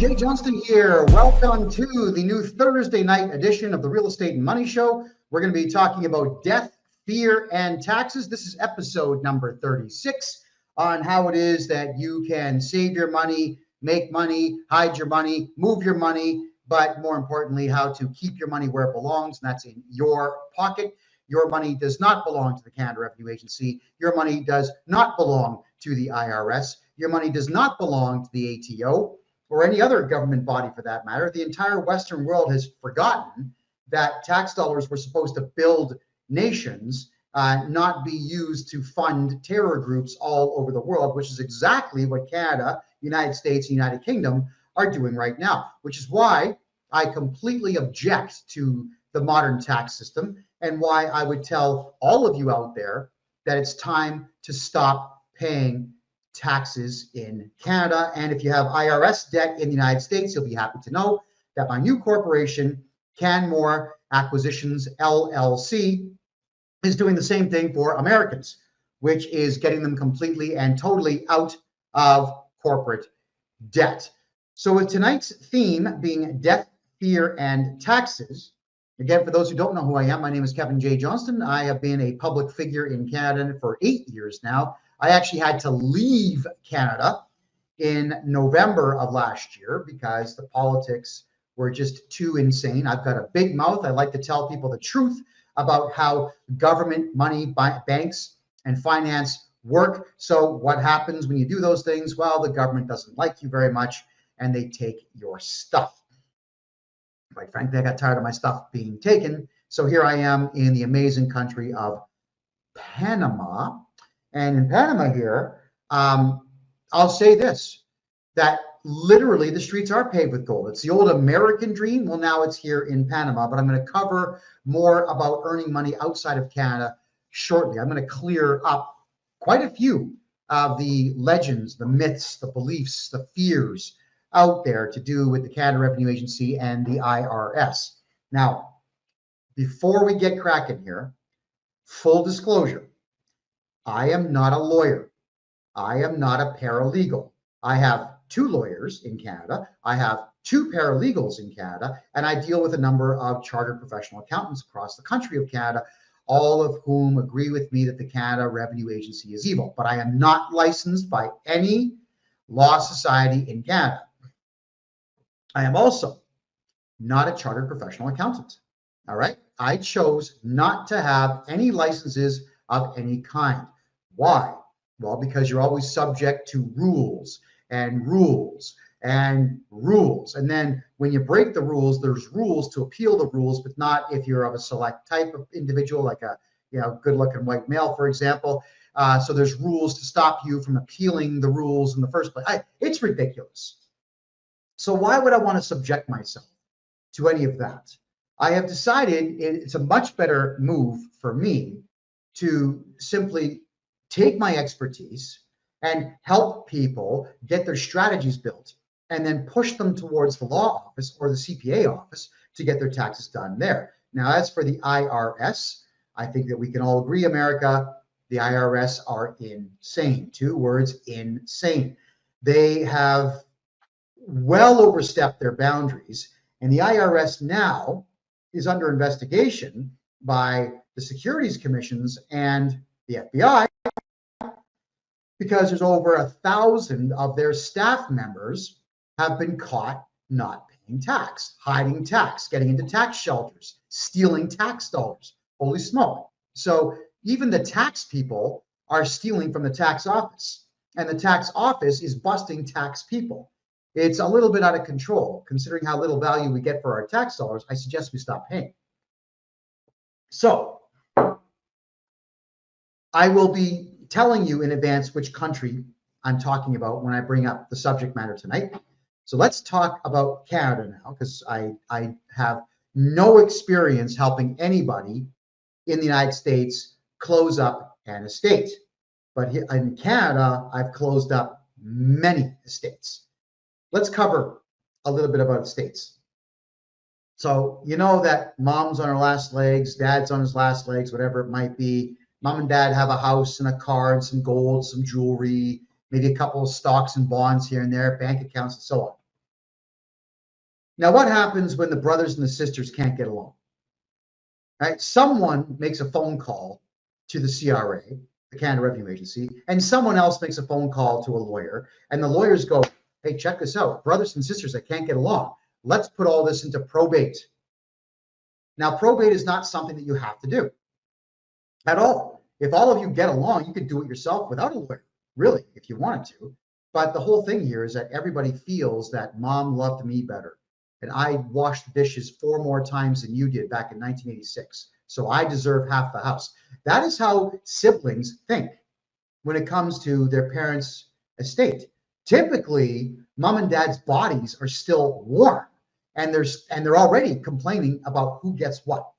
Jay Johnston here. Welcome to the new Thursday night edition of the Real Estate and Money Show. We're going to be talking about death, fear, and taxes. This is episode number 36 on how it is that you can save your money, make money, hide your money, move your money, but more importantly, how to keep your money where it belongs, and that's in your pocket. Your money does not belong to the Canada Revenue Agency. Your money does not belong to the IRS. Your money does not belong to the ATO or any other government body for that matter. The entire Western world has forgotten that tax dollars were supposed to build nations, not be used to fund terror groups all over the world, which is exactly what Canada, United States, and United Kingdom are doing right now, which is why I completely object to the modern tax system and why I would tell all of you out there that it's time to stop paying taxes in Canada. And if you have IRS debt in the United States, you'll be happy to know that my new corporation, Canmore Acquisitions LLC, is doing the same thing for Americans, which is getting them completely and totally out of corporate debt. So with tonight's theme being death, fear, and taxes, again, for those who don't know who I am, my name is Kevin J. Johnston. I have been a public figure in Canada for 8 years now. I actually had to leave Canada in November of last year because the politics were just too insane. I've got a big mouth. I like to tell people the truth about how government money, banks, and finance work. So what happens when you do those things? Well, the government doesn't like you very much and they take your stuff. Quite frankly, I got tired of my stuff being taken. So here I am in the amazing country of Panama. And in Panama here, I'll say this, that literally the streets are paved with gold. It's the old American dream. Well, now it's here in Panama, but I'm going to cover more about earning money outside of Canada shortly. I'm going to clear up quite a few of the legends, the myths, the beliefs, the fears out there to do with the Canada Revenue Agency and the IRS. Now, before we get cracking here, full disclosure, I am not a lawyer. I am not a paralegal. I have 2 lawyers in Canada. I have 2 paralegals in Canada, and I deal with a number of chartered professional accountants across the country of Canada, all of whom agree with me that the Canada Revenue Agency is evil. But I am not licensed by any law society in Canada. I am also not a chartered professional accountant. All right. I chose not to have any licenses of any kind. Why? Well, because you're always subject to rules and rules and rules. And then when you break the rules, there's rules to appeal the rules, but not if you're of a select type of individual, like a good-looking white male, for example. So there's rules to stop you from appealing the rules in the first place. It's ridiculous. So why would I want to subject myself to any of that? I have decided it's a much better move for me to simply take my expertise and help people get their strategies built and then push them towards the law office or the CPA office to get their taxes done there. Now, as for the IRS, I think that we can all agree, America, the IRS are insane. 2 words, insane. They have well overstepped their boundaries, and the IRS now is under investigation by the securities commissions and the FBI because there's over 1,000 of their staff members have been caught not paying tax, hiding tax, getting into tax shelters, stealing tax dollars. Holy smoke. So even the tax people are stealing from the tax office, and the tax office is busting tax people. It's a little bit out of control. Considering how little value we get for our tax dollars, I suggest we stop paying. So I will be telling you in advance which country I'm talking about when I bring up the subject matter tonight. So let's talk about Canada now, because I have no experience helping anybody in the United States close up an estate. But here in Canada, I've closed up many estates. Let's cover a little bit about estates. So you know that mom's on her last legs, dad's on his last legs, whatever it might be. Mom and dad have a house and a car and some gold, some jewelry, maybe a couple of stocks and bonds here and there, bank accounts and so on. Now, what happens when the brothers and the sisters can't get along? Right? Someone makes a phone call to the CRA, the Canada Revenue Agency, and someone else makes a phone call to a lawyer, and the lawyers go, hey, check this out. Brothers and sisters that can't get along. Let's put all this into probate. Now, probate is not something that you have to do at all. If all of you get along, you could do it yourself without a lawyer, really, if you wanted to. But the whole thing here is that everybody feels that mom loved me better. And I washed the dishes 4 more times than you did back in 1986. So I deserve half the house. That is how siblings think when it comes to their parents' estate. Typically, mom and dad's bodies are still warm, and they're already complaining about who gets what.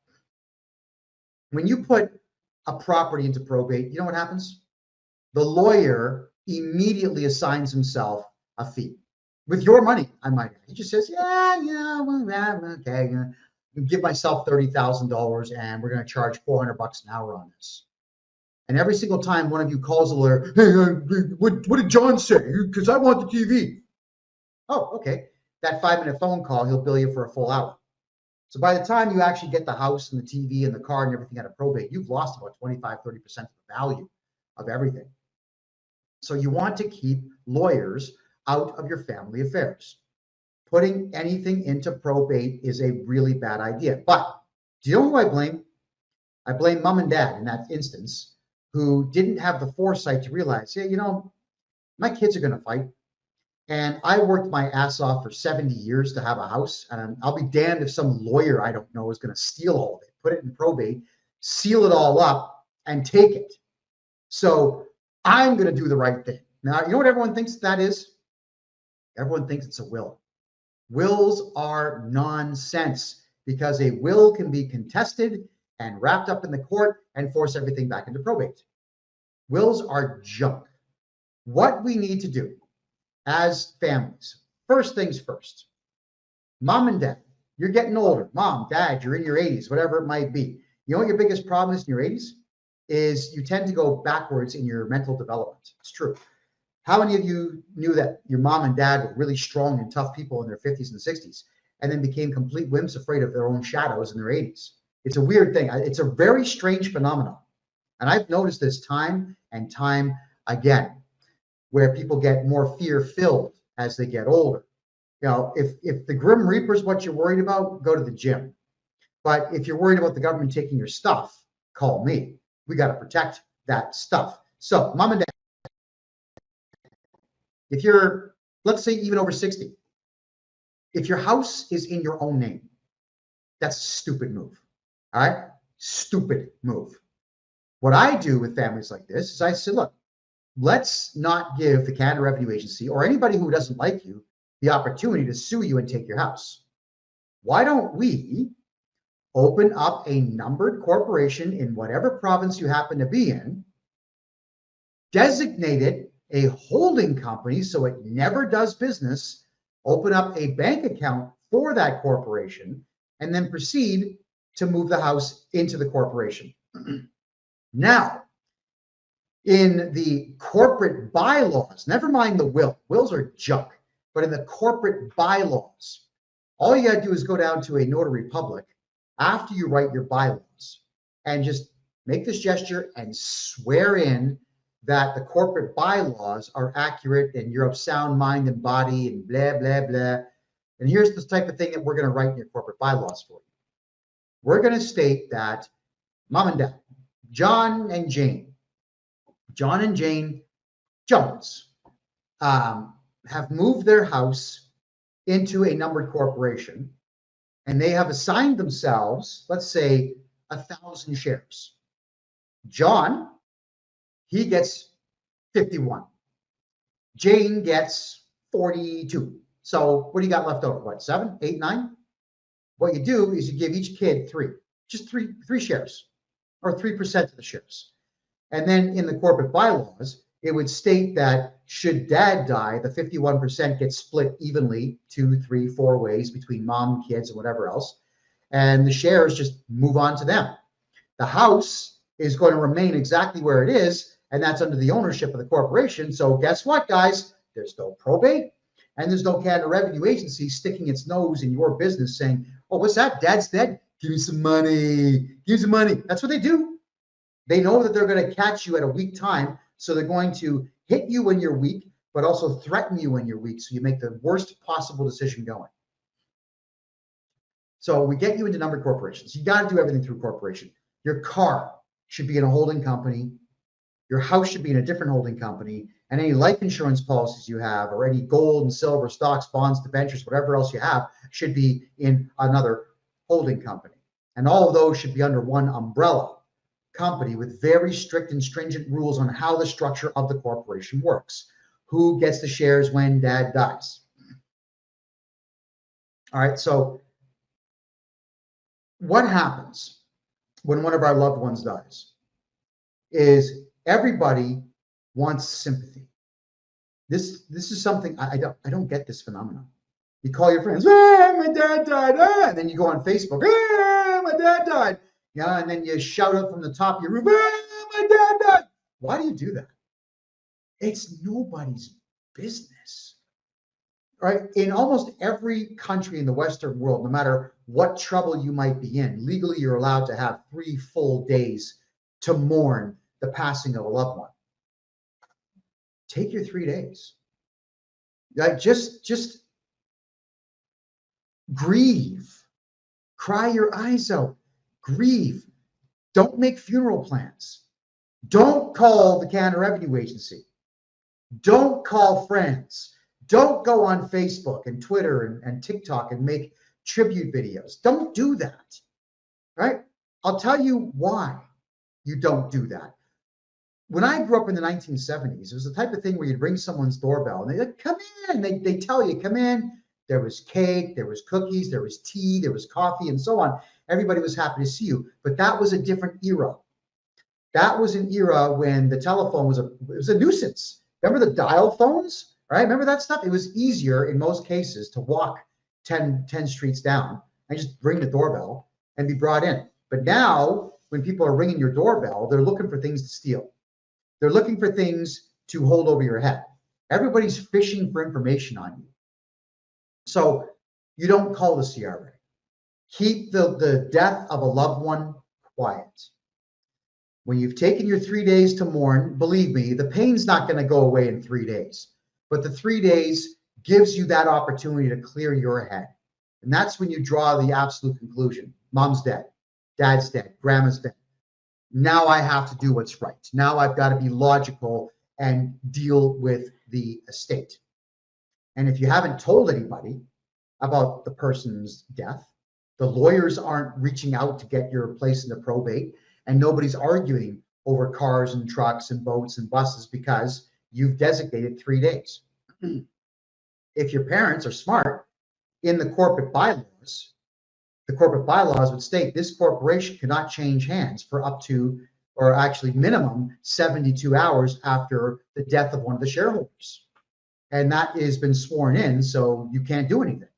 When you put a property into probate, you know what happens? The lawyer immediately assigns himself a fee with your money, I might add. He just says, well, okay, I'm gonna give myself $30,000 and we're going to charge $400 an hour on this. And every single time one of you calls a lawyer, hey, what did John say? Because I want the TV. Oh, okay. That 5-minute phone call, he'll bill you for a full hour. So by the time you actually get the house and the TV and the car and everything out of probate, you've lost about 25, 30% of the value of everything. So you want to keep lawyers out of your family affairs. Putting anything into probate is a really bad idea. But do you know who I blame? I blame mom and dad in that instance, who didn't have the foresight to realize, hey, my kids are going to fight. And I worked my ass off for 70 years to have a house. And I'll be damned if some lawyer I don't know is going to steal all of it, put it in probate, seal it all up, and take it. So I'm going to do the right thing. Now, you know what everyone thinks that is? Everyone thinks it's a will. Wills are nonsense because a will can be contested and wrapped up in the court and force everything back into probate. Wills are junk. What we need to do as families, first things first, mom and dad, you're getting older. Mom, dad, you're in your 80s, whatever it might be. You know what your biggest problem is in your 80s? Is you tend to go backwards in your mental development. It's true. How many of you knew that your mom and dad were really strong and tough people in their 50s and 60s and then became complete wimps afraid of their own shadows in their 80s? It's a weird thing. It's a very strange phenomenon. And I've noticed this time and time again, where people get more fear-filled as they get older. If the Grim Reaper is what you're worried about, go to the gym. But if you're worried about the government taking your stuff, call me. We got to protect that stuff. So, mom and dad, if you're, let's say, even over 60, if your house is in your own name, that's a stupid move. All right? Stupid move. What I do with families like this is I say, look, let's not give the Canada Revenue Agency or anybody who doesn't like you the opportunity to sue you and take your house. Why don't we open up a numbered corporation in whatever province you happen to be in, designate it a holding company so it never does business, open up a bank account for that corporation, and then proceed to move the house into the corporation. Now, in the corporate bylaws, never mind the will, wills are junk, but in the corporate bylaws, all you got to do is go down to a notary public after you write your bylaws and just make this gesture and swear in that the corporate bylaws are accurate and you're of sound mind and body and blah, blah, blah. And here's the type of thing that we're going to write in your corporate bylaws for you. We're going to state that mom and dad, John and Jane Jones, have moved their house into a numbered corporation, and they have assigned themselves, let's say, 1,000 shares. John, he gets 51. Jane gets 42. So what do you got left over? What, 7, 8, 9? What you do is you give each kid just three shares, or 3% of the shares. And then in the corporate bylaws, it would state that should dad die, the 51% gets split evenly 2, 3, 4 ways between mom, kids, and whatever else. And the shares just move on to them. The house is going to remain exactly where it is, and that's under the ownership of the corporation. So guess what, guys? There's no probate. And there's no Canada Revenue Agency sticking its nose in your business saying, oh, what's that? Dad's dead. Give me some money. Give me some money. That's what they do. They know that they're going to catch you at a weak time. So they're going to hit you when you're weak, but also threaten you when you're weak. So you make the worst possible decision going. So we get you into numbered corporations. You got to do everything through corporation. Your car should be in a holding company. Your house should be in a different holding company. And any life insurance policies you have, or any gold and silver stocks, bonds, debentures, whatever else you have, should be in another holding company. And all of those should be under one umbrella company with very strict and stringent rules on how the structure of the corporation works. Who gets the shares when dad dies? All right, so what happens when one of our loved ones dies is everybody wants sympathy. This is something I don't get this phenomenon. You call your friends, my dad died, and then you go on Facebook, my dad died, yeah, and then you shout out from the top of your roof, my dad died. Why do you do that? It's nobody's business, right? In almost every country in the Western world, no matter what trouble you might be in, legally you're allowed to have 3 full days to mourn the passing of a loved one. Take your 3 days. Like just grieve, cry your eyes out, grieve. Don't make funeral plans. Don't call the Canada Revenue Agency. Don't call friends. Don't go on Facebook and Twitter and TikTok and make tribute videos. Don't do that, right? I'll tell you why you don't do that. When I grew up in the 1970s, it was the type of thing where you'd ring someone's doorbell and they'd like, come in. They tell you, come in. There was cake, there was cookies, there was tea, there was coffee, and so on. Everybody was happy to see you. But that was a different era. That was an era when the telephone was a nuisance. Remember the dial phones, right? Remember that stuff? It was easier in most cases to walk 10 streets down and just ring the doorbell and be brought in. But now, when people are ringing your doorbell, they're looking for things to steal. They're looking for things to hold over your head. Everybody's fishing for information on you. So you don't call the CRA. Keep the death of a loved one quiet. When you've taken your 3 days to mourn, believe me, the pain's not going to go away in 3 days. But the 3 days gives you that opportunity to clear your head. And that's when you draw the absolute conclusion. Mom's dead. Dad's dead. Grandma's dead. Now I have to do what's right. Now I've got to be logical and deal with the estate. And if you haven't told anybody about the person's death, the lawyers aren't reaching out to get your place in the probate, and nobody's arguing over cars and trucks and boats and buses because you've designated 3 days. If your parents are smart, in the corporate bylaws would state this corporation cannot change hands for up to, or actually minimum 72 hours after the death of one of the shareholders. And that has been sworn in, so you can't do anything.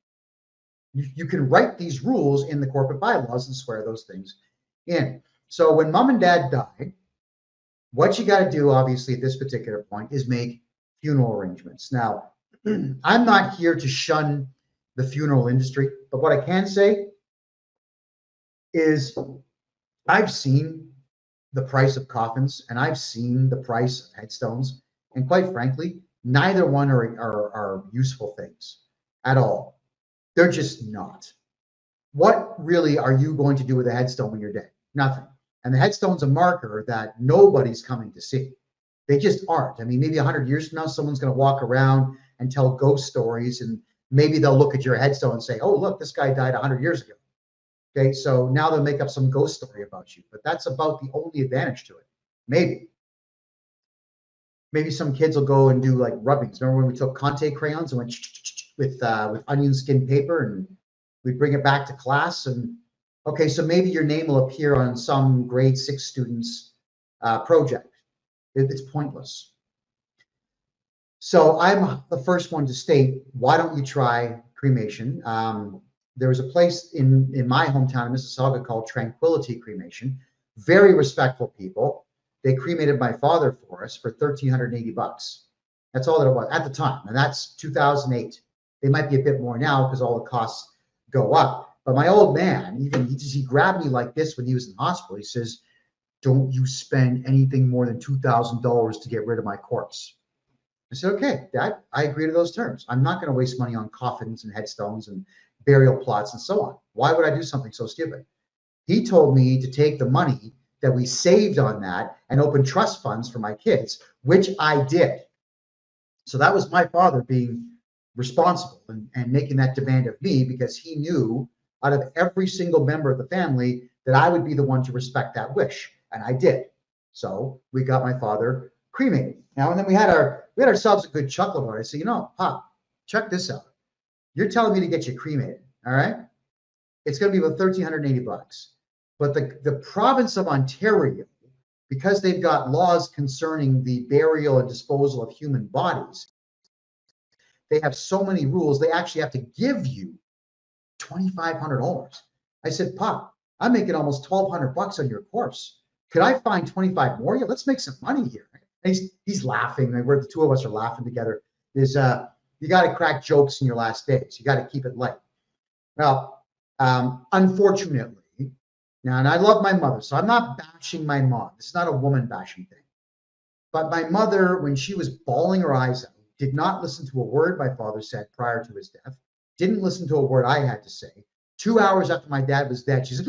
You can write these rules in the corporate bylaws and swear those things in. So when mom and dad died, what you got to do, obviously, at this particular point is make funeral arrangements. Now, I'm not here to shun the funeral industry, but what I can say is I've seen the price of coffins and I've seen the price of headstones, and quite frankly, neither one are useful things at all. They're just not. What really are you going to do with a headstone when you're dead? Nothing. And the headstone's a marker that nobody's coming to see. They just aren't. I mean, maybe 100 years from now, someone's going to walk around and tell ghost stories, and maybe they'll look at your headstone and say, oh, look, this guy died 100 years ago. Okay, so now they'll make up some ghost story about you, but that's about the only advantage to it. Maybe some kids will go and do like rubbings. Remember when we took Conte crayons and went with onion skin paper, and we bring it back to class, and okay, so maybe your name will appear on some grade 6 student's project. It's pointless. So I'm the first one to state, why don't you try cremation? There was a place in my hometown in Mississauga called Tranquility Cremation. Very respectful people. They cremated my father for us for $1,380. That's all that it was at the time, and that's 2008. They might be a bit more now because all the costs go up. But my old man, even he grabbed me like this when he was in the hospital. He says, "Don't you spend anything more than $2,000 to get rid of my corpse." I said, "Okay, Dad, I agree to those terms. I'm not going to waste money on coffins and headstones and burial plots and so on. Why would I do something so stupid?" He told me to take the money that we saved on that and open trust funds for my kids, which I did. So that was my father being responsible and making that demand of me, because he knew out of every single member of the family that I would be the one to respect that wish. And I did. So we got my father cremated. Now, and then we had ourselves a good chuckle about it. I said, Pop, check this out. You're telling me to get you cremated, all right? It's going to be about $1,380. But the province of Ontario, because they've got laws concerning the burial and disposal of human bodies, they have so many rules, they actually have to give you $2,500. I said, "Pop, I'm making almost $1,200 on your corpse. Could I find 25 more? Yeah, let's make some money here." And he's laughing. We're the two of us are laughing together. You got to crack jokes in your last days. You got to keep it light. Well, unfortunately, now, and I love my mother, so I'm not bashing my mom. This is not a woman bashing thing. But my mother, when she was bawling her eyes out, did not listen to a word my father said prior to his death, didn't listen to a word I had to say. 2 hours after my dad was dead, she's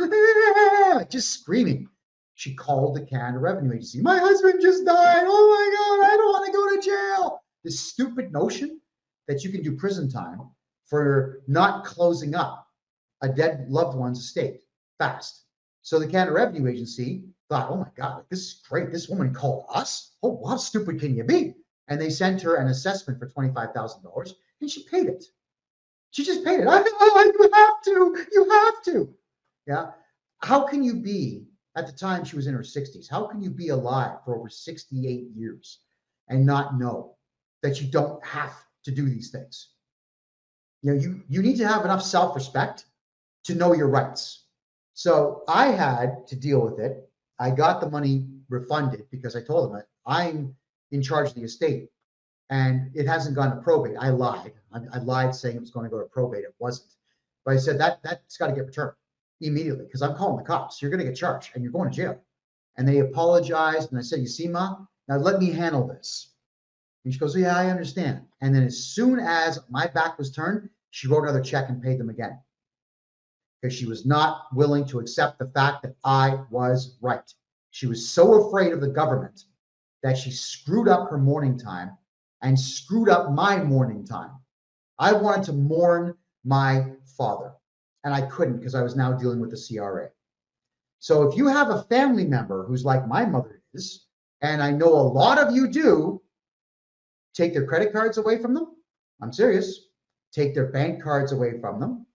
just screaming. She called the Canada Revenue Agency. "My husband just died. Oh my God, I don't want to go to jail." This stupid notion that you can do prison time for not closing up a dead loved one's estate fast. So the Canada Revenue Agency thought, "Oh my God, this is great. This woman called us. Oh, how stupid can you be?" And they sent her an assessment for $25,000, and she paid it. She just paid it. You have to. Yeah. How can you be, at the time she was in her 60s, how can you be alive for over 68 years and not know that you don't have to do these things? You need to have enough self-respect to know your rights. So I had to deal with it. I got the money refunded because I told them I'm in charge of the estate and it hasn't gone to probate. I lied. I lied saying it was going to go to probate. It wasn't. But I said that's got to get returned immediately because I'm calling the cops. You're going to get charged and you're going to jail. And they apologized. And I said, "You see, Ma, now let me handle this." And she goes, "Yeah, I understand." And then as soon as my back was turned, she wrote another check and paid them again, because she was not willing to accept the fact that I was right. She was so afraid of the government that she screwed up her mourning time and screwed up my mourning time. I wanted to mourn my father, and I couldn't because I was now dealing with the CRA. So if you have a family member who's like my mother is, and I know a lot of you do, take their credit cards away from them. I'm serious. Take their bank cards away from them.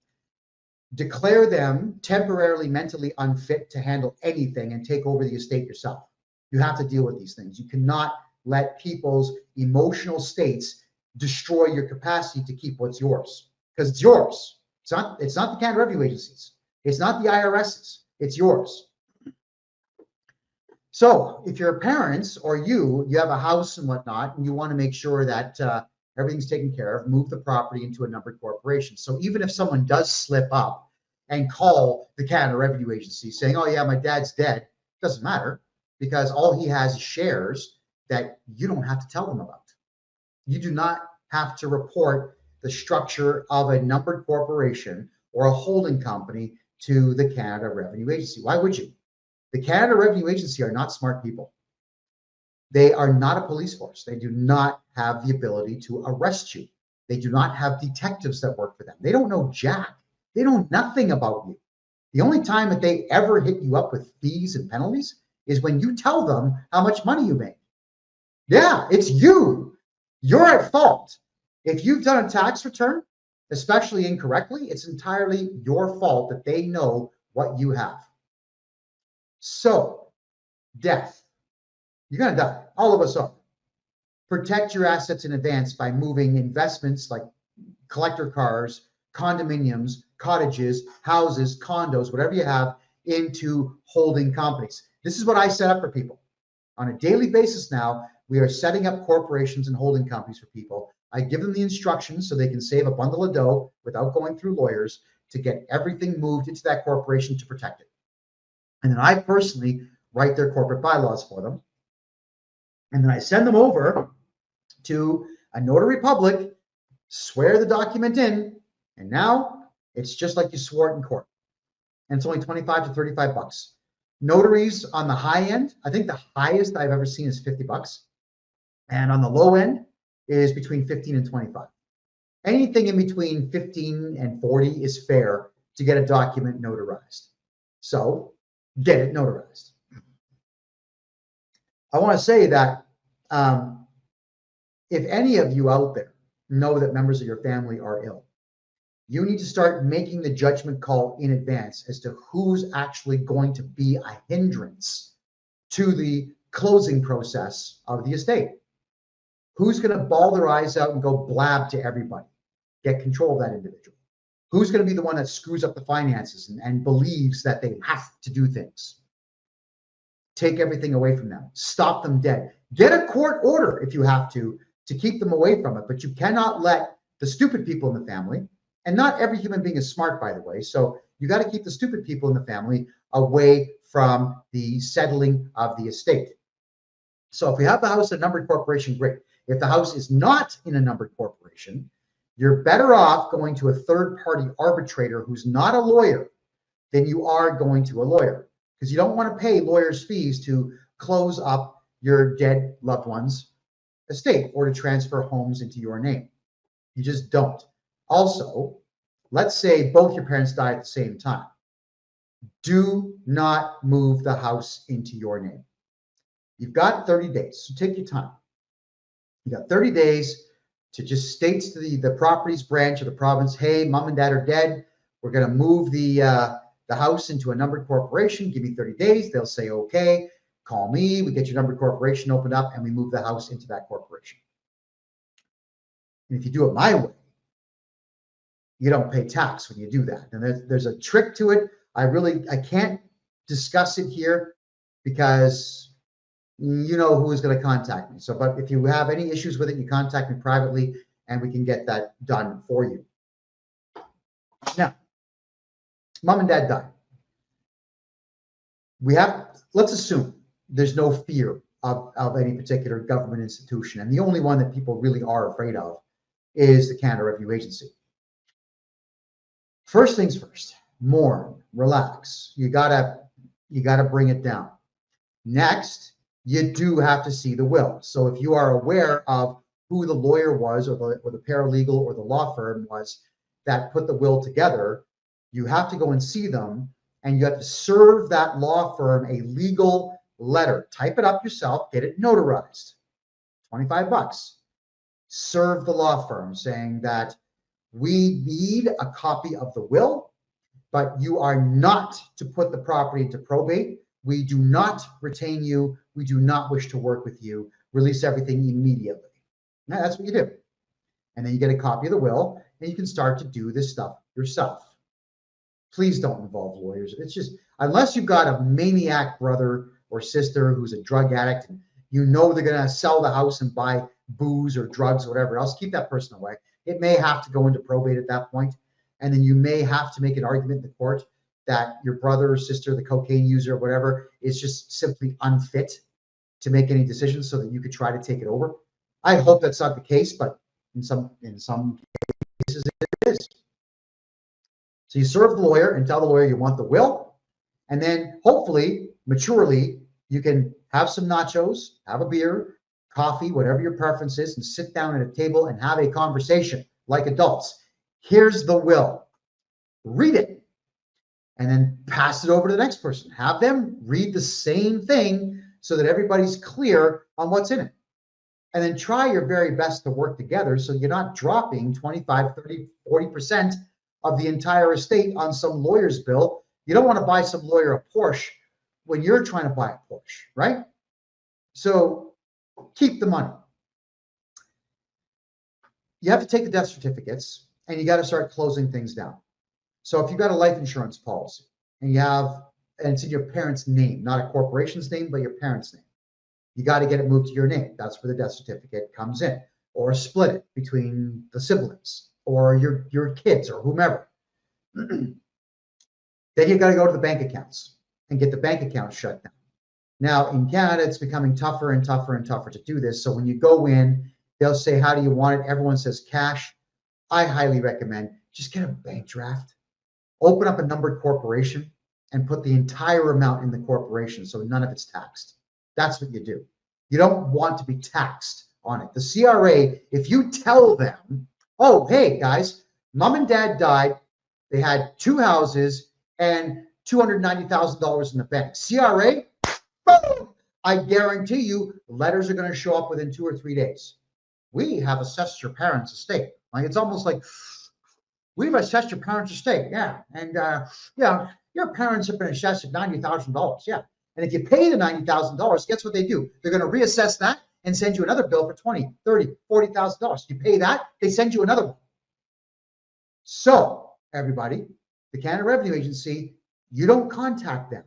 Declare them temporarily mentally unfit to handle anything and take over the estate yourself. You have to deal with these things. You cannot let people's emotional states destroy your capacity to keep what's yours, because it's yours. It's not the Canada Revenue Agencies. It's not the IRS's. It's yours. So if your parents or you have a house and whatnot, and you want to make sure that everything's taken care of, move the property into a numbered corporation. So even if someone does slip up and call the Canada Revenue Agency saying, "Oh yeah, my dad's dead," doesn't matter, because all he has is shares that you don't have to tell them about. You do not have to report the structure of a numbered corporation or a holding company to the Canada Revenue Agency. Why would you? The Canada Revenue Agency are not smart people. They are not a police force. They do not have the ability to arrest you. They do not have detectives that work for them. They don't know jack. They know nothing about you. The only time that they ever hit you up with fees and penalties is when you tell them how much money you make. Yeah, it's you. You're at fault. If you've done a tax return, especially incorrectly, it's entirely your fault that they know what you have. So, death. You're going to die. All of us are. Protect your assets in advance by moving investments like collector cars, condominiums, cottages, houses, condos, whatever you have, into holding companies. This is what I set up for people. On a daily basis now, we are setting up corporations and holding companies for people. I give them the instructions so they can save a bundle of dough without going through lawyers to get everything moved into that corporation to protect it. And then I personally write their corporate bylaws for them. And then I send them over to a notary public, swear the document in, and now it's just like you swore it in court. And it's only 25 to 35 bucks. Notaries on the high end, I think the highest I've ever seen is 50 bucks. And on the low end is between 15 and 25. Anything in between 15 and 40 is fair to get a document notarized. So get it notarized. I want to say that if any of you out there know that members of your family are ill, you need to start making the judgment call in advance as to who's actually going to be a hindrance to the closing process of the estate. Who's going to bawl their eyes out and go blab to everybody? Get control of that individual. Who's going to be the one that screws up the finances and believes that they have to do things? Take everything away from them. Stop them dead. Get a court order if you have to keep them away from it, but you cannot let the stupid people in the family, and not every human being is smart, by the way, so you got to keep the stupid people in the family away from the settling of the estate. So if you have the house in a numbered corporation, great. If the house is not in a numbered corporation, you're better off going to a third-party arbitrator who's not a lawyer than you are going to a lawyer, because you don't want to pay lawyers' fees to close up your dead loved one's estate or to transfer homes into your name. You just don't. Also, let's say both your parents die at the same time. Do not move the house into your name. You've got 30 days, so take your time. You got 30 days to just state to the properties branch of the province, hey, mom and dad are dead. We're going to move the house into a numbered corporation. Give me 30 days. They'll say, okay, call me. We get your numbered corporation opened up and we move the house into that corporation. And if you do it my way, you don't pay tax when you do that. And there's a trick to it. I can't discuss it here because you know who is going to contact me. So, but if you have any issues with it, you contact me privately and we can get that done for you. Now, mom and dad died. Let's assume there's no fear of any particular government institution. And the only one that people really are afraid of is the Canada Revenue Agency. First things first, mourn, relax. You gotta bring it down. Next, you do have to see the will. So if you are aware of who the lawyer was or the paralegal or the law firm was that put the will together, you have to go and see them, and you have to serve that law firm a legal letter. Type it up yourself, get it notarized. 25 bucks. Serve the law firm saying that we need a copy of the will, but you are not to put the property into probate. We do not retain you. We do not wish to work with you. Release everything immediately. Now, that's what you do. And then you get a copy of the will, and you can start to do this stuff yourself. Please don't involve lawyers. It's just, unless you've got a maniac brother or sister who's a drug addict, and you know they're going to sell the house and buy booze or drugs or whatever else, keep that person away. It may have to go into probate at that point, and then you may have to make an argument in the court that your brother or sister, the cocaine user or whatever, is just simply unfit to make any decisions so that you could try to take it over. I hope that's not the case, but in some cases it is. So you serve the lawyer and tell the lawyer you want the will, and then hopefully, maturely, you can have some nachos, have a beer, coffee, whatever your preference is, and sit down at a table and have a conversation like adults. Here's the will. Read it. And then pass it over to the next person. Have them read the same thing so that everybody's clear on what's in it. And then try your very best to work together so you're not dropping 25, 30, 40% of the entire estate on some lawyer's bill. You don't want to buy some lawyer a Porsche when you're trying to buy a Porsche, right? So keep the money. You have to take the death certificates and you got to start closing things down. So if you've got a life insurance policy and it's in your parents' name, not a corporation's name, but your parents' name, you got to get it moved to your name. That's where the death certificate comes in. or split it between the siblings or your kids or whomever. Then you got to go to the bank accounts and get the bank accounts shut down. Now, in Canada, it's becoming tougher and tougher and tougher to do this. So when you go in, they'll say, how do you want it? Everyone says cash. I highly recommend just get a bank draft, open up a numbered corporation, and put the entire amount in the corporation so none of it's taxed. That's what you do. You don't want to be taxed on it. The CRA, if you tell them, oh, hey, guys, mom and dad died, they had 2 houses and $290,000 in the bank. CRA, boom! I guarantee you letters are going to show up within 2 or 3 days. We have assessed your parents' estate. Like, it's almost like, we've assessed your parents' estate. Yeah. And yeah, your parents have been assessed at $90,000. Yeah. And if you pay the $90,000, guess what they do? They're going to reassess that and send you another bill for $20,000, $30,000, $40,000. You pay that, they send you another one. So, everybody, the Canada Revenue Agency, you don't contact them.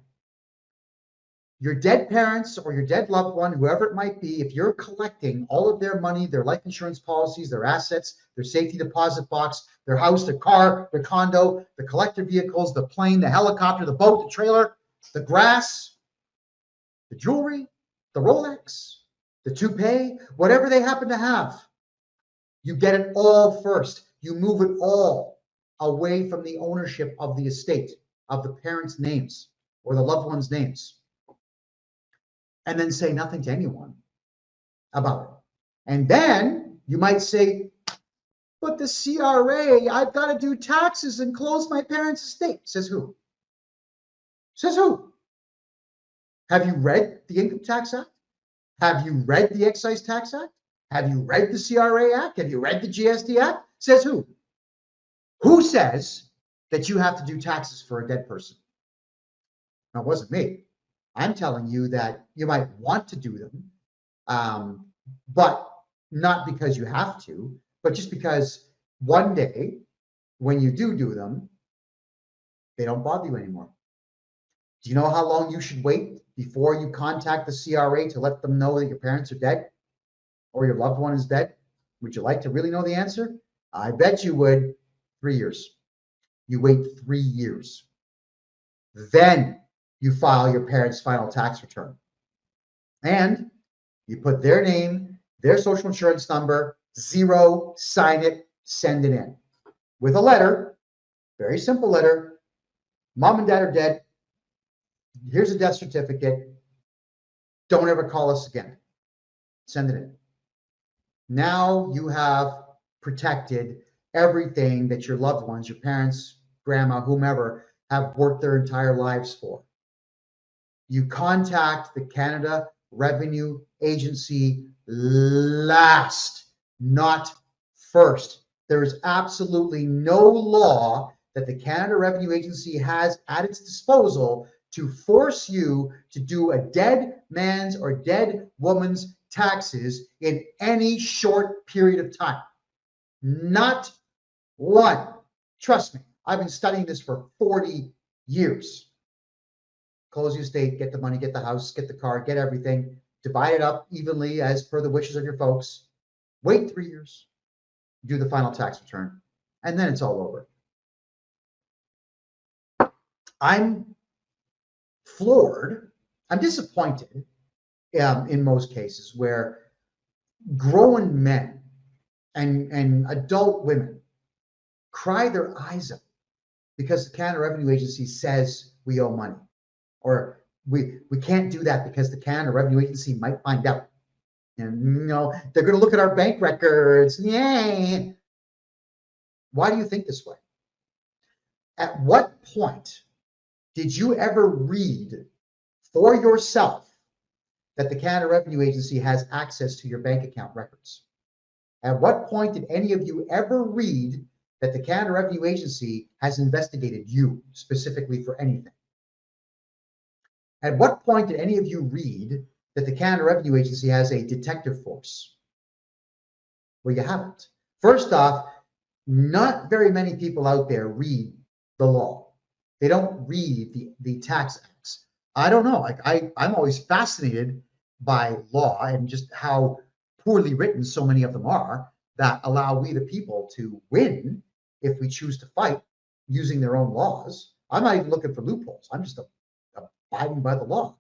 Your dead parents or your dead loved one, whoever it might be, if you're collecting all of their money, their life insurance policies, their assets, their safety deposit box, their house, their car, their condo, the collector vehicles, the plane, the helicopter, the boat, the trailer, the grass, the jewelry, the Rolex, the toupee, whatever they happen to have, you get it all first. You move it all away from the ownership of the estate, of the parents' names or the loved ones' names. And then say nothing to anyone about it. And then you might say, but the CRA, I've got to do taxes and close my parents' estate. Says who? Says who? Have you read the Income Tax Act? Have you read the Excise Tax Act? Have you read the CRA Act? Have you read the GST Act? Says who? Who says that you have to do taxes for a dead person? No, it wasn't me. I'm telling you that you might want to do them, but not because you have to, but just because one day when you do them, they don't bother you anymore. Do you know how long you should wait before you contact the CRA to let them know that your parents are dead or your loved one is dead? Would you like to really know the answer? I bet you would. 3 years. You wait 3 years. Then you file your parents' final tax return. And you put their name, their social insurance number, 0, sign it, send it in. With a letter, very simple letter. Mom and dad are dead. Here's a death certificate. Don't ever call us again. Send it in. Now you have protected everything that your loved ones, your parents, grandma, whomever, have worked their entire lives for. You contact the Canada Revenue Agency last, not first. There is absolutely no law that the Canada Revenue Agency has at its disposal to force you to do a dead man's or dead woman's taxes in any short period of time. Not one. Trust me, I've been studying this for 40 years. Close your estate, get the money, get the house, get the car, get everything, divide it up evenly as per the wishes of your folks. Wait 3 years, do the final tax return, and then it's all over. I'm floored. I'm disappointed in most cases where grown men and adult women cry their eyes out because the Canada Revenue Agency says we owe money. Or we can't do that because the Canada Revenue Agency might find out. And, you know, they're going to look at our bank records. Yay. Why do you think this way? At what point did you ever read for yourself that the Canada Revenue Agency has access to your bank account records? At what point did any of you ever read that the Canada Revenue Agency has investigated you specifically for anything? At what point did any of you read that the Canada Revenue Agency has a detective force? Well, you haven't. First off, not very many people out there read the law. They don't read the tax acts. I don't know. I'm always fascinated by law and just how poorly written so many of them are, that allow we the people to win if we choose to fight using their own laws. I'm not even looking for loopholes. I'm just abiding by the law.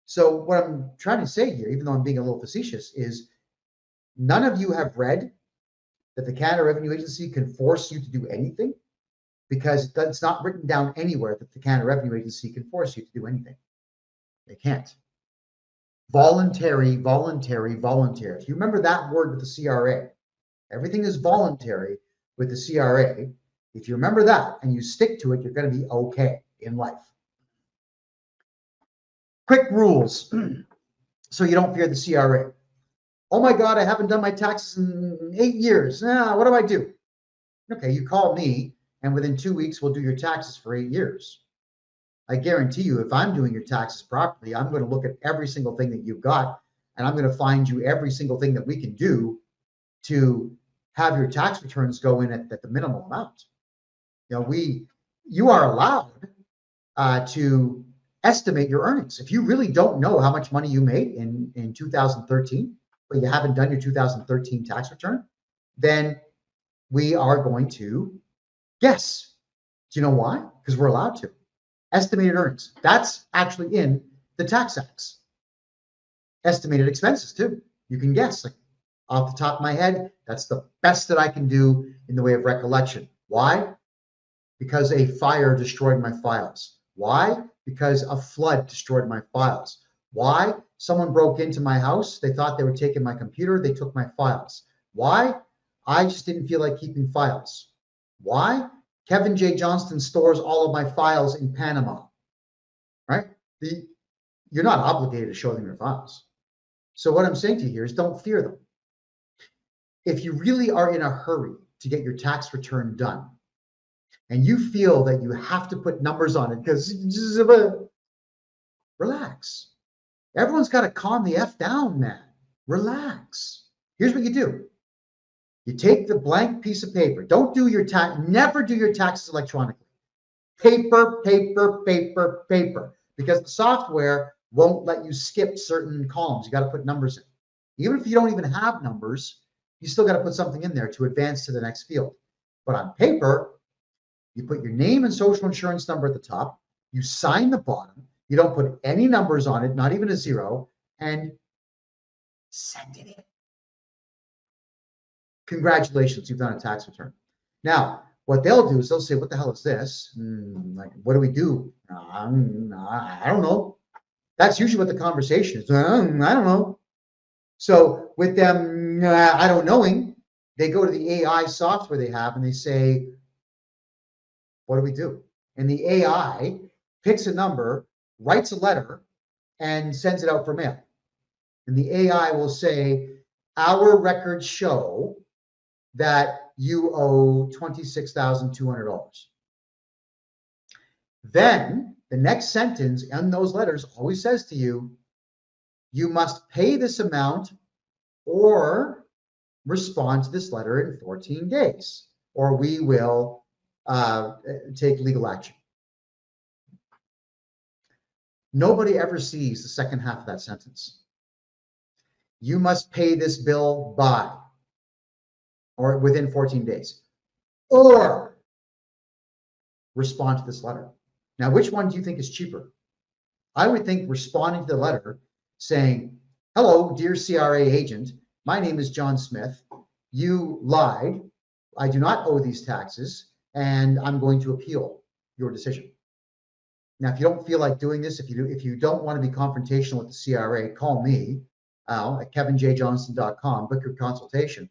So what I'm trying to say here, even though I'm being a little facetious, is none of you have read that the Canada Revenue Agency can force you to do anything, because it's not written down anywhere that the Canada Revenue Agency can force you to do anything. They can't. Voluntary, voluntary, voluntary. If you remember that word with the CRA, everything is voluntary with the CRA. If you remember that and you stick to it, you're going to be okay in life. Quick rules so you don't fear the CRA. Oh my God, I haven't done my taxes in 8 years. What do? Okay, you call me, and within 2 weeks, we'll do your taxes for 8 years. I guarantee you, if I'm doing your taxes properly, I'm going to look at every single thing that you've got, and I'm going to find you every single thing that we can do to have your tax returns go in at the minimal amount. You are allowed to estimate your earnings. If you really don't know how much money you made in 2013, but you haven't done your 2013 tax return, then we are going to guess. Do you know why? Because we're allowed to. Estimated earnings. That's actually in the tax acts. Estimated expenses too. You can guess. Like off the top of my head, that's the best that I can do in the way of recollection. Why? Because a fire destroyed my files. Why? Because a flood destroyed my files. Why? Someone broke into my house. They thought they were taking my computer. They took my files. Why? I just didn't feel like keeping files. Why? Kevin J. Johnston stores all of my files in Panama, right? You're not obligated to show them your files. So what I'm saying to you here is don't fear them. If you really are in a hurry to get your tax return done, and you feel that you have to put numbers on it because relax. Everyone's got to calm the F down, man. Relax. Here's what you do. You take the blank piece of paper. Don't do your tax. Never do your taxes electronically. Paper, paper, paper, paper. Because the software won't let you skip certain columns. You got to put numbers in. Even if you don't even have numbers, you still got to put something in there to advance to the next field. But on paper, you put your name and social insurance number at the top. You sign the bottom. You don't put any numbers on it, not even a zero, and send it in. Congratulations, you've done a tax return. Now, what they'll do is they'll say, what the hell is this? Like, what do we do? I don't know. That's usually what the conversation is. I don't know. So with them, I don't knowing, they go to the AI software they have and they say, what do we do? And the AI picks a number, writes a letter, and sends it out for mail. And the AI will say, our records show that you owe $26,200. Then the next sentence in those letters always says to you, you must pay this amount or respond to this letter in 14 days, or we will take legal action. Nobody ever sees the second half of that sentence. You must pay this bill by, or within 14 days, or respond to this letter. Now, which one do you think is cheaper? I would think responding to the letter saying, hello, dear CRA agent, my name is John Smith. You lied. I do not owe these taxes, and I'm going to appeal your decision. Now, if you don't feel like doing this, if you don't want to be confrontational with the CRA, call me, Al, at kevinjjohnston.com, book your consultation.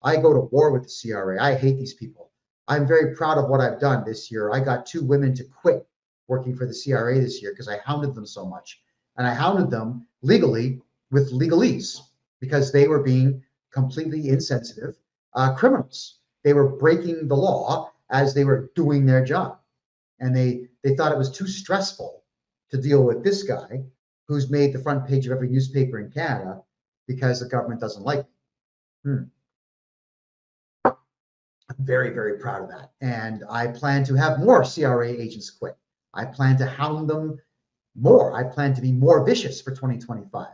I go to war with the CRA. I hate these people. I'm very proud of what I've done this year. I got 2 women to quit working for the CRA this year because I hounded them so much. And I hounded them legally with legalese because they were being completely insensitive criminals. They were breaking the law as they were doing their job. And they thought it was too stressful to deal with this guy who's made the front page of every newspaper in Canada because the government doesn't like him. I'm very, very proud of that. And I plan to have more CRA agents quit. I plan to hound them more. I plan to be more vicious for 2025.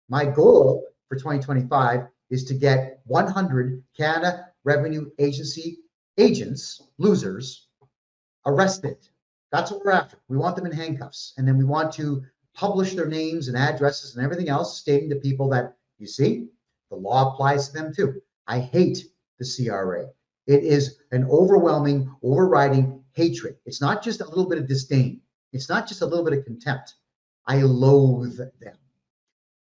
My goal for 2025 is to get 100 Canada Revenue Agency agents, losers, arrested. That's what we're after. We want them in handcuffs. And then we want to publish their names and addresses and everything else, stating to people that, you see, the law applies to them too. I hate the CRA. It is an overwhelming, overriding hatred. It's not just a little bit of disdain. It's not just a little bit of contempt. I loathe them.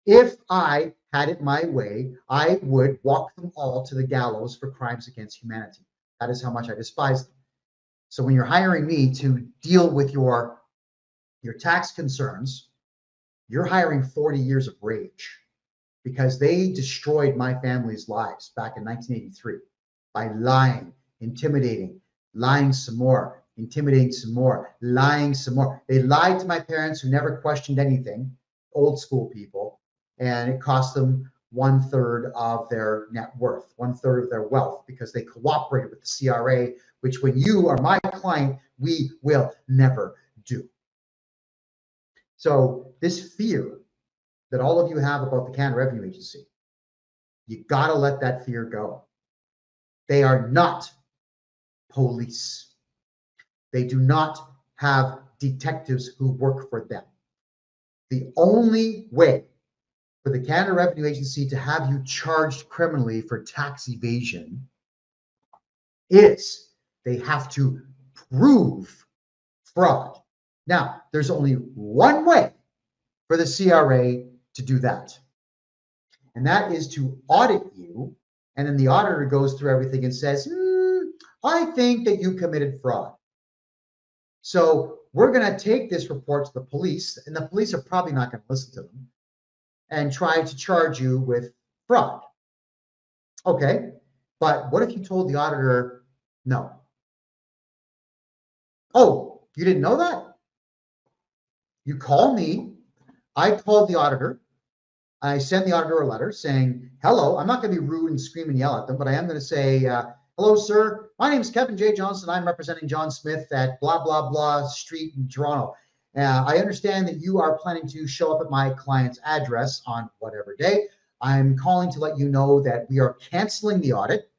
If I had it my way, I would walk them all to the gallows for crimes against humanity. That is how much I despise them. So when you're hiring me to deal with your tax concerns, you're hiring 40 years of rage, because they destroyed my family's lives back in 1983 by lying, intimidating, lying some more, intimidating some more, lying some more. They lied to my parents, who never questioned anything, old school people, and it cost them 1/3 of their net worth, 1/3 of their wealth, because they cooperated with the CRA, which, when you are my client, we will never do. So this fear that all of you have about the Canada Revenue Agency, you got to let that fear go. They are not police. They do not have detectives who work for them. The only way for the Canada Revenue Agency to have you charged criminally for tax evasion is they have to prove fraud. Now, there's only one way for the CRA to do that, and that is to audit you, and then the auditor goes through everything and says, I think that you committed fraud. So we're going to take this report to the police, and the police are probably not going to listen to them, and try to charge you with fraud. Okay, but what if you told the auditor no? Oh, you didn't know that? You call me, I called the auditor, I send the auditor a letter saying, hello. I'm not going to be rude and scream and yell at them, but I am going to say, hello, sir. My name is Kevin J. Johnston. I'm representing John Smith at blah, blah, blah street in Toronto. I understand that you are planning to show up at my client's address on whatever day. I'm calling to let you know that we are canceling the audit.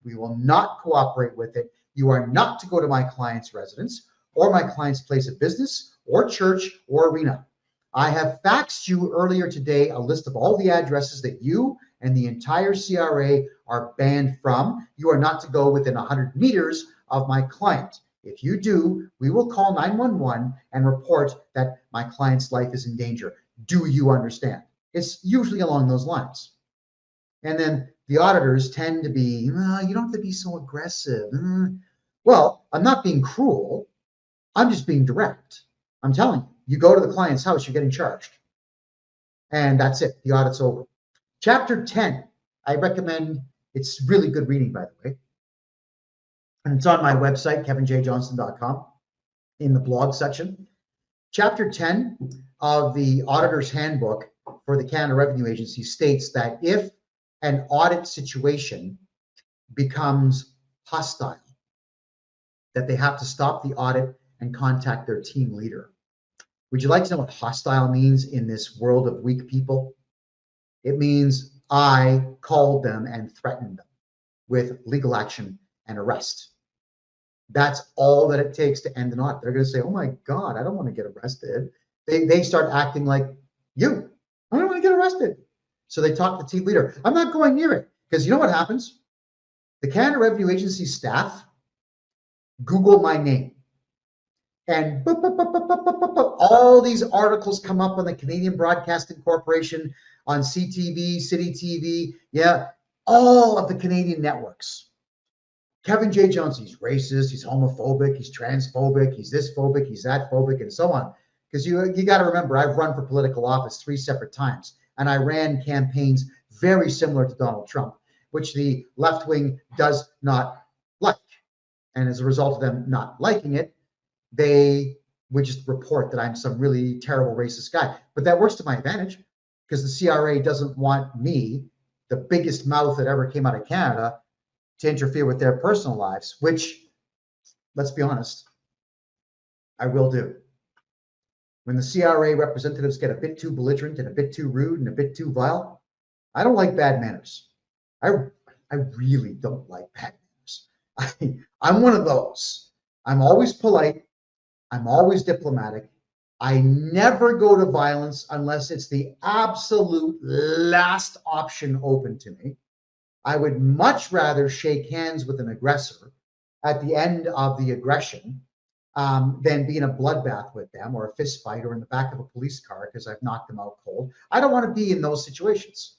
We will not cooperate with it. You are not to go to my client's residence or my client's place of business or church or arena. I have faxed you earlier today a list of all the addresses that you and the entire CRA are banned from. You are not to go within 100 meters of my client. If you do, we will call 911 and report that my client's life is in danger. Do you understand? It's usually along those lines. And then the auditors tend to be, you don't have to be so aggressive. Well, I'm not being cruel. I'm just being direct. I'm telling you. You go to the client's house, you're getting charged. And that's it. The audit's over. Chapter 10, I recommend. It's really good reading, by the way. And it's on my website, kevinjjohnston.com, in the blog section. Chapter 10 of the Auditor's Handbook for the Canada Revenue Agency states that if an audit situation becomes hostile, that they have to stop the audit and contact their team leader. Would you like to know what hostile means in this world of weak people? It means I called them and threatened them with legal action and arrest. That's all that it takes to end an audit. They're going to say, oh my God, I don't want to get arrested. They start acting like you. I don't want to get arrested. So they talk to the team leader. I'm not going near it, because you know what happens? The Canada Revenue Agency staff Google my name. And boop, boop, boop, boop, boop, boop, boop, all these articles come up on the Canadian Broadcasting Corporation, on CTV, City TV, all of the Canadian networks. Kevin J. Johnston, he's racist, he's homophobic, he's transphobic, he's this phobic, he's that phobic, and so on. Because you got to remember, I've run for political office 3 separate times, and I ran campaigns very similar to Donald Trump, which the left wing does not like. And as a result of them not liking it, they would just report that I'm some really terrible racist guy. But that works to my advantage, because the CRA doesn't want me, the biggest mouth that ever came out of Canada, to interfere with their personal lives, which, let's be honest, I will do. When the CRA representatives get a bit too belligerent and a bit too rude and a bit too vile, I don't like bad manners. I really don't like bad manners. I'm one of those. I'm always polite. I'm always diplomatic. I never go to violence unless it's the absolute last option open to me. I would much rather shake hands with an aggressor at the end of the aggression than be in a bloodbath with them or a fist fight or in the back of a police car because I've knocked them out cold. I don't want to be in those situations.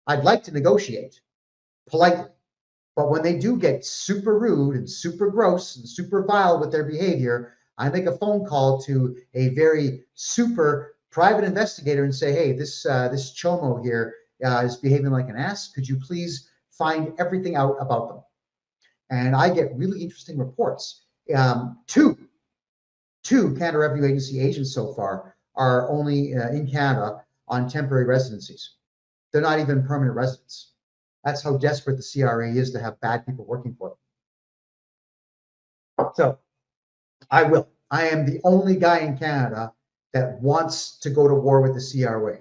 I'd like to negotiate politely. But when they do get super rude and super gross and super vile with their behavior, I make a phone call to a very super private investigator and say, hey, this chomo here is behaving like an ass. Could you please find everything out about them? And I get really interesting reports. Two Canada Revenue Agency agents so far are only in Canada on temporary residencies. They're not even permanent residents. That's how desperate the CRA is to have bad people working for them. So I will. I am the only guy in Canada that wants to go to war with the CRA.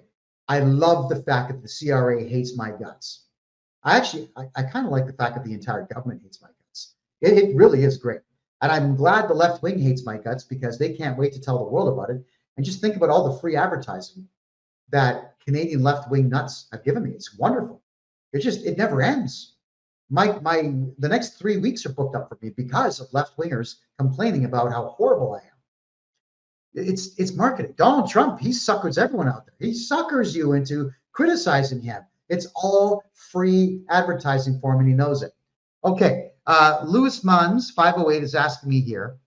I love the fact that the CRA hates my guts. I kind of like the fact that the entire government hates my guts. It really is great. And I'm glad the left wing hates my guts because they can't wait to tell the world about it. And just think about all the free advertising that Canadian left wing nuts have given me. It's wonderful. It never ends. The next 3 weeks are booked up for me because of left wingers complaining about how horrible I am. It's marketing. Donald Trump, he suckers everyone out there. He suckers you into criticizing him. It's all free advertising for him, and he knows it. Okay, Louis Munns 508 is asking me here: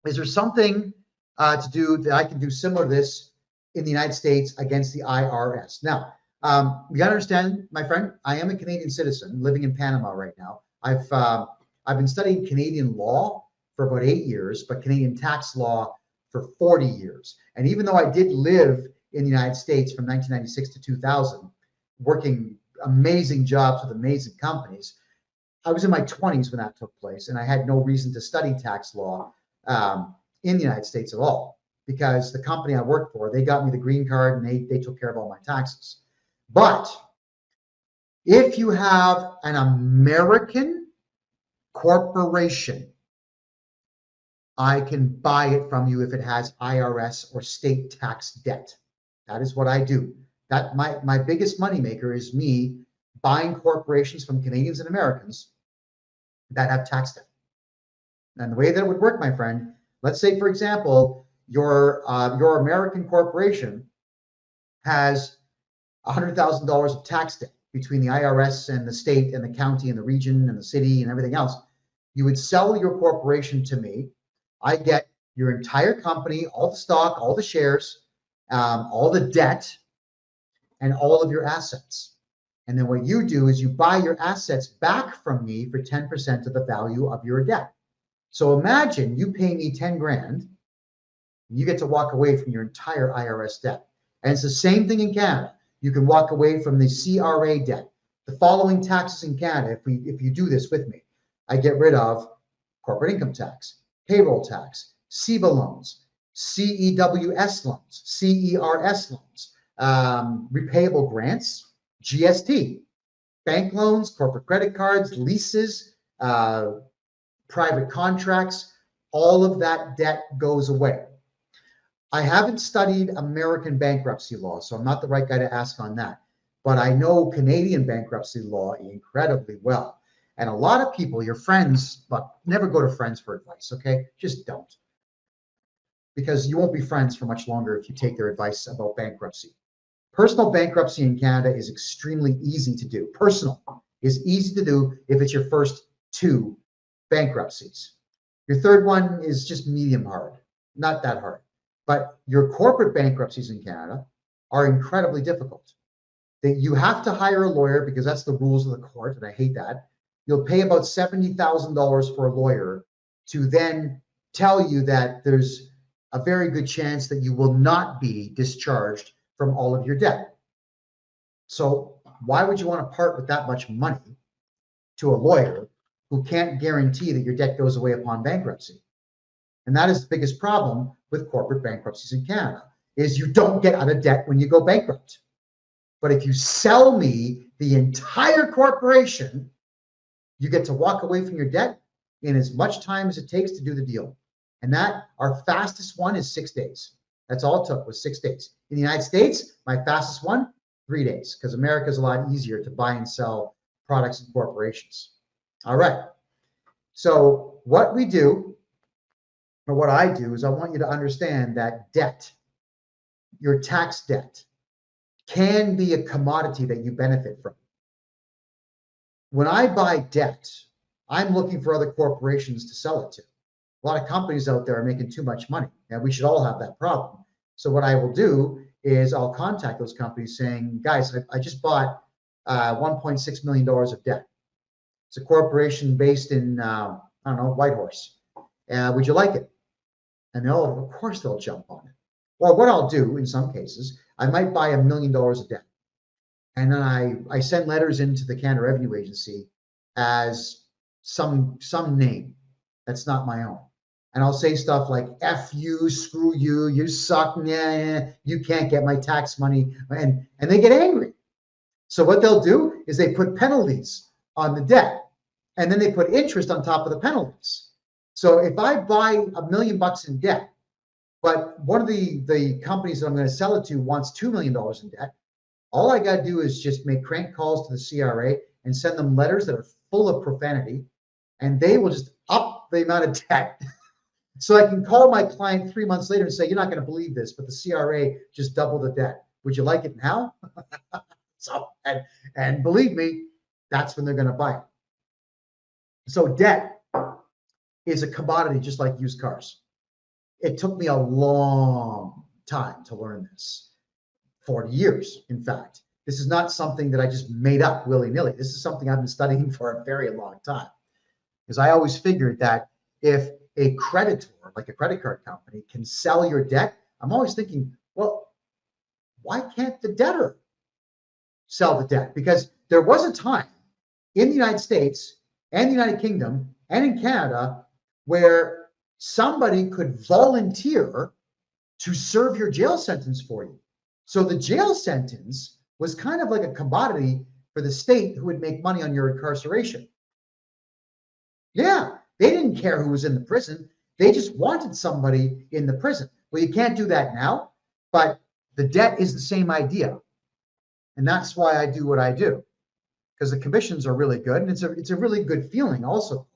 is there something to do that I can do similar to this in the United States against the IRS? Now, you gotta understand, my friend, I am a Canadian citizen living in Panama right now. I've been studying Canadian law for about 8 years, but Canadian tax law for 40 years. And even though I did live in the United States from 1996 to 2000, working amazing jobs with amazing companies, I was in my 20s when that took place, and I had no reason to study tax law in the United States at all, because the company I worked for, they got me the green card and they took care of all my taxes. But if you have an American corporation, I can buy it from you if it has IRS or state tax debt. That is what I do. That my biggest moneymaker is me buying corporations from Canadians and Americans that have tax debt. And the way that it would work, my friend, let's say, for example, your American corporation has $100,000 of tax debt between the IRS and the state and the county and the region and the city and everything else. You would sell your corporation to me. I get your entire company, all the stock, all the shares, all the debt, and all of your assets. And then what you do is you buy your assets back from me for 10% of the value of your debt. So imagine you pay me 10 grand, you get to walk away from your entire IRS debt. And it's the same thing in Canada. You can walk away from the CRA debt. The following taxes in Canada, if you do this with me, I get rid of corporate income tax, payroll tax, CEBA loans, CEWS loans, CERS loans, repayable grants, GST, bank loans, corporate credit cards, leases, private contracts, all of that debt goes away. I haven't studied American bankruptcy law, so I'm not the right guy to ask on that. But I know Canadian bankruptcy law incredibly well. And a lot of people, your friends, but never go to friends for advice, okay? Just don't. Because you won't be friends for much longer if you take their advice about bankruptcy. Personal bankruptcy in Canada is extremely easy to do. Personal is easy to do if it's your first 2 bankruptcies. Your third one is just medium hard, not that hard. But your corporate bankruptcies in Canada are incredibly difficult. That you have to hire a lawyer because that's the rules of the court, and I hate that. You'll pay about $70,000 for a lawyer to then tell you that there's a very good chance that you will not be discharged from all of your debt. So why would you want to part with that much money to a lawyer who can't guarantee that your debt goes away upon bankruptcy? And that is the biggest problem with corporate bankruptcies in Canada, is you don't get out of debt when you go bankrupt. But if you sell me the entire corporation, you get to walk away from your debt in as much time as it takes to do the deal. And that, our fastest one is 6 days. That's all it took, was 6 days. In the United States, my fastest one, 3 days, because America is a lot easier to buy and sell products and corporations. All right. So what we do, or what I do, is I want you to understand that debt, your tax debt, can be a commodity that you benefit from. When I buy debt, I'm looking for other corporations to sell it to. A lot of companies out there are making too much money, and we should all have that problem. So what I will do is I'll contact those companies saying, guys, I just bought $1.6 million of debt. It's a corporation based in, I don't know, Whitehorse. Would you like it? And they'll, of course, they'll jump on it. Or what I'll do in some cases, I might buy $1 million of debt. And then I send letters into the Canada Revenue Agency as some name that's not my own. And I'll say stuff like, F you, screw you, you suck, nah, you can't get my tax money. And they get angry. So what they'll do is they put penalties on the debt, and then they put interest on top of the penalties. So if I buy $1 million in debt, but one of the companies that I'm going to sell it to wants $2 million in debt, all I got to do is just make crank calls to the CRA and send them letters that are full of profanity, and they will just up the amount of debt. So I can call my client 3 months later and say, you're not going to believe this, but the CRA just doubled the debt. Would you like it now? So, and believe me, that's when they're going to buy it. So debt is a commodity just like used cars. It took me a long time to learn this. 40 years, in fact. This is not something that I just made up willy-nilly. This is something I've been studying for a very long time. Because I always figured that if a creditor, like a credit card company, can sell your debt, I'm always thinking, well, why can't the debtor sell the debt? Because there was a time in the United States and the United Kingdom and in Canada where somebody could volunteer to serve your jail sentence for you. So the jail sentence was kind of like a commodity for the state who would make money on your incarceration. Yeah, they didn't care who was in the prison. They just wanted somebody in the prison. Well, you can't do that now, but the debt is the same idea. And that's why I do what I do, because the commissions are really good. And it's a really good feeling also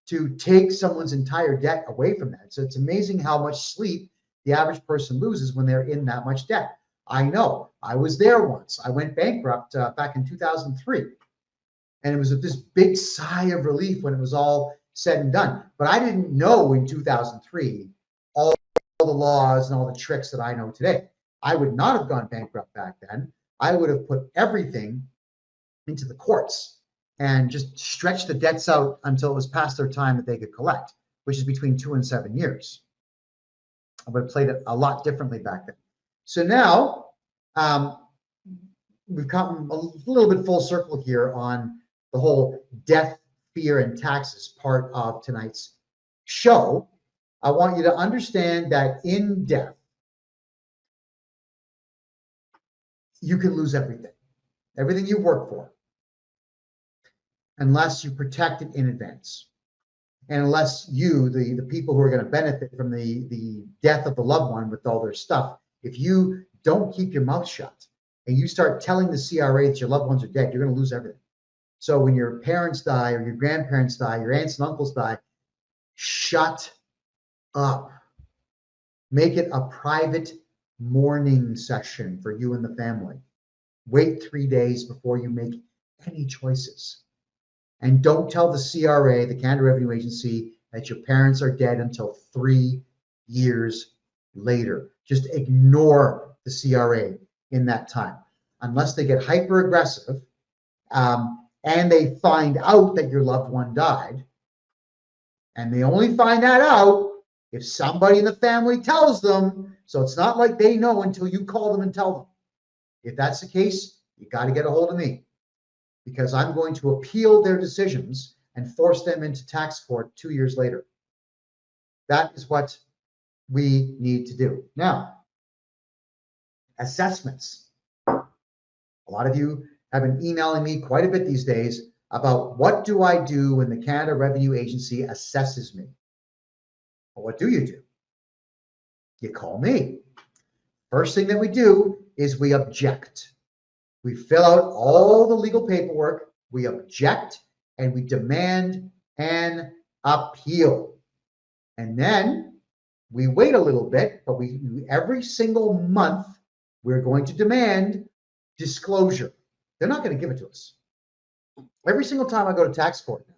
to take someone's entire debt away from that. So it's amazing how much sleep the average person loses when they're in that much debt. I know. I was there once. I went bankrupt back in 2003. And it was this big sigh of relief when it was all said and done. But I didn't know in 2003 all the laws and all the tricks that I know today. I would not have gone bankrupt back then. I would have put everything into the courts and just stretched the debts out until it was past their time that they could collect, which is between 2 and 7 years. I would have played it a lot differently back then. So now we've come a little bit full circle here on the whole death, fear, and taxes part of tonight's show. I want you to understand that in death, you can lose everything you work for, unless you protect it in advance. And unless you, the people who are going to benefit from the death of the loved one with all their stuff, if you don't keep your mouth shut and you start telling the CRA that your loved ones are dead, you're going to lose everything. So when your parents die or your grandparents die, your aunts and uncles die, shut up. Make it a private mourning session for you and the family. Wait 3 days before you make any choices. And don't tell the CRA, the Canada Revenue Agency, that your parents are dead until 3 years later. Just ignore the CRA in that time, unless they get hyper aggressive and they find out that your loved one died. And they only find that out if somebody in the family tells them. So it's not like they know until you call them and tell them. If that's the case, you got to get a hold of me, because I'm going to appeal their decisions and force them into tax court 2 years later. That is what we need to do. Now, assessments. A lot of you have been emailing me quite a bit these days about what do I do when the Canada Revenue Agency assesses me? Well, what do? You call me. First thing that we do is we object. We fill out all the legal paperwork, we object, and we demand an appeal. And then we wait a little bit, but every single month, we're going to demand disclosure. They're not going to give it to us. Every single time I go to tax court now,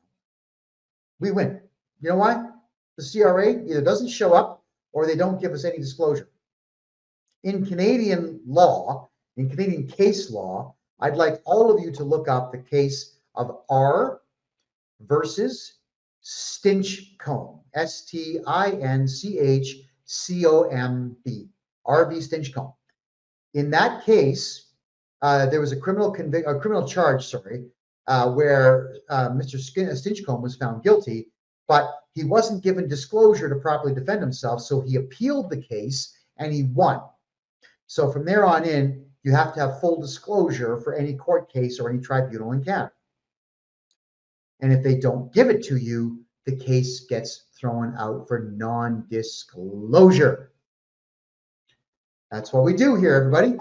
we win. You know why? The CRA either doesn't show up or they don't give us any disclosure. In Canadian law, in Canadian case law, I'd like all of you to look up the case of R versus Stinchcomb, Stinchcomb, R.V. Stinchcomb. In that case, there was a criminal charge, where Mr. Stinchcomb was found guilty, but he wasn't given disclosure to properly defend himself, so he appealed the case and he won. So from there on in, you have to have full disclosure for any court case or any tribunal in Canada. And if they don't give it to you, the case gets thrown out for non-disclosure. That's what we do here, everybody.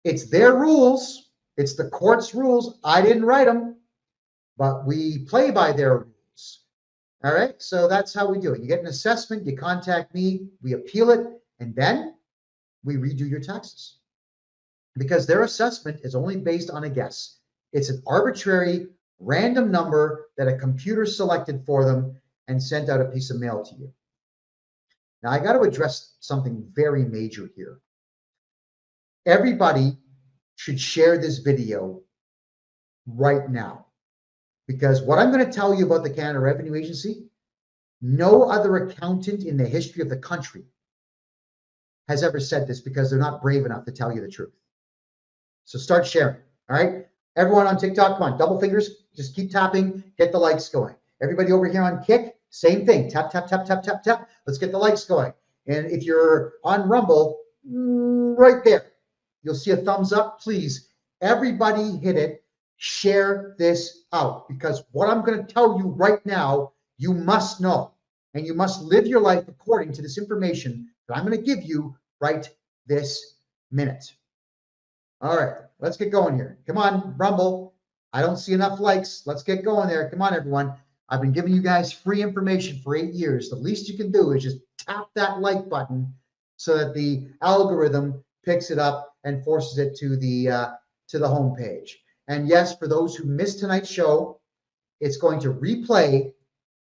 It's their rules. It's the court's rules. I didn't write them, but we play by their rules. All right, so that's how we do it. You get an assessment, you contact me, we appeal it, and then we redo your taxes. Because their assessment is only based on a guess. It's an arbitrary, random number that a computer selected for them and sent out a piece of mail to you. Now, I got to address something very major here. Everybody should share this video right now, because what I'm going to tell you about the Canada Revenue Agency, no other accountant in the history of the country has ever said this, because they're not brave enough to tell you the truth. So start sharing. All right, everyone on TikTok, come on, double fingers, just keep tapping, get the likes going. Everybody over here on Kick, same thing, tap, tap, tap, tap, tap, tap. Let's get the likes going. And if you're on Rumble, right there, you'll see a thumbs up. Please, everybody hit it. Share this out, because what I'm going to tell you right now, you must know, and you must live your life according to this information that I'm going to give you right this minute. All right, let's get going here. Come on, Rumble. I don't see enough likes. Let's get going there. Come on, everyone. I've been giving you guys free information for 8 years. The least you can do is just tap that like button so that the algorithm picks it up and forces it to the homepage. And yes, for those who missed tonight's show, it's going to replay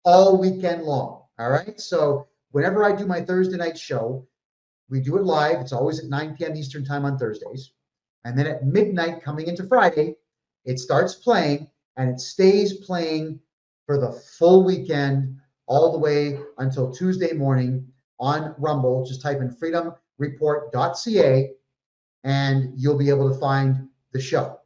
all weekend long. All right. So whenever I do my Thursday night show, we do it live. It's always at 9 p.m. Eastern time on Thursdays. And then at midnight coming into Friday, it starts playing, and it stays playing for the full weekend, all the way until Tuesday morning on Rumble. Just type in freedomreport.ca and you'll be able to find the show.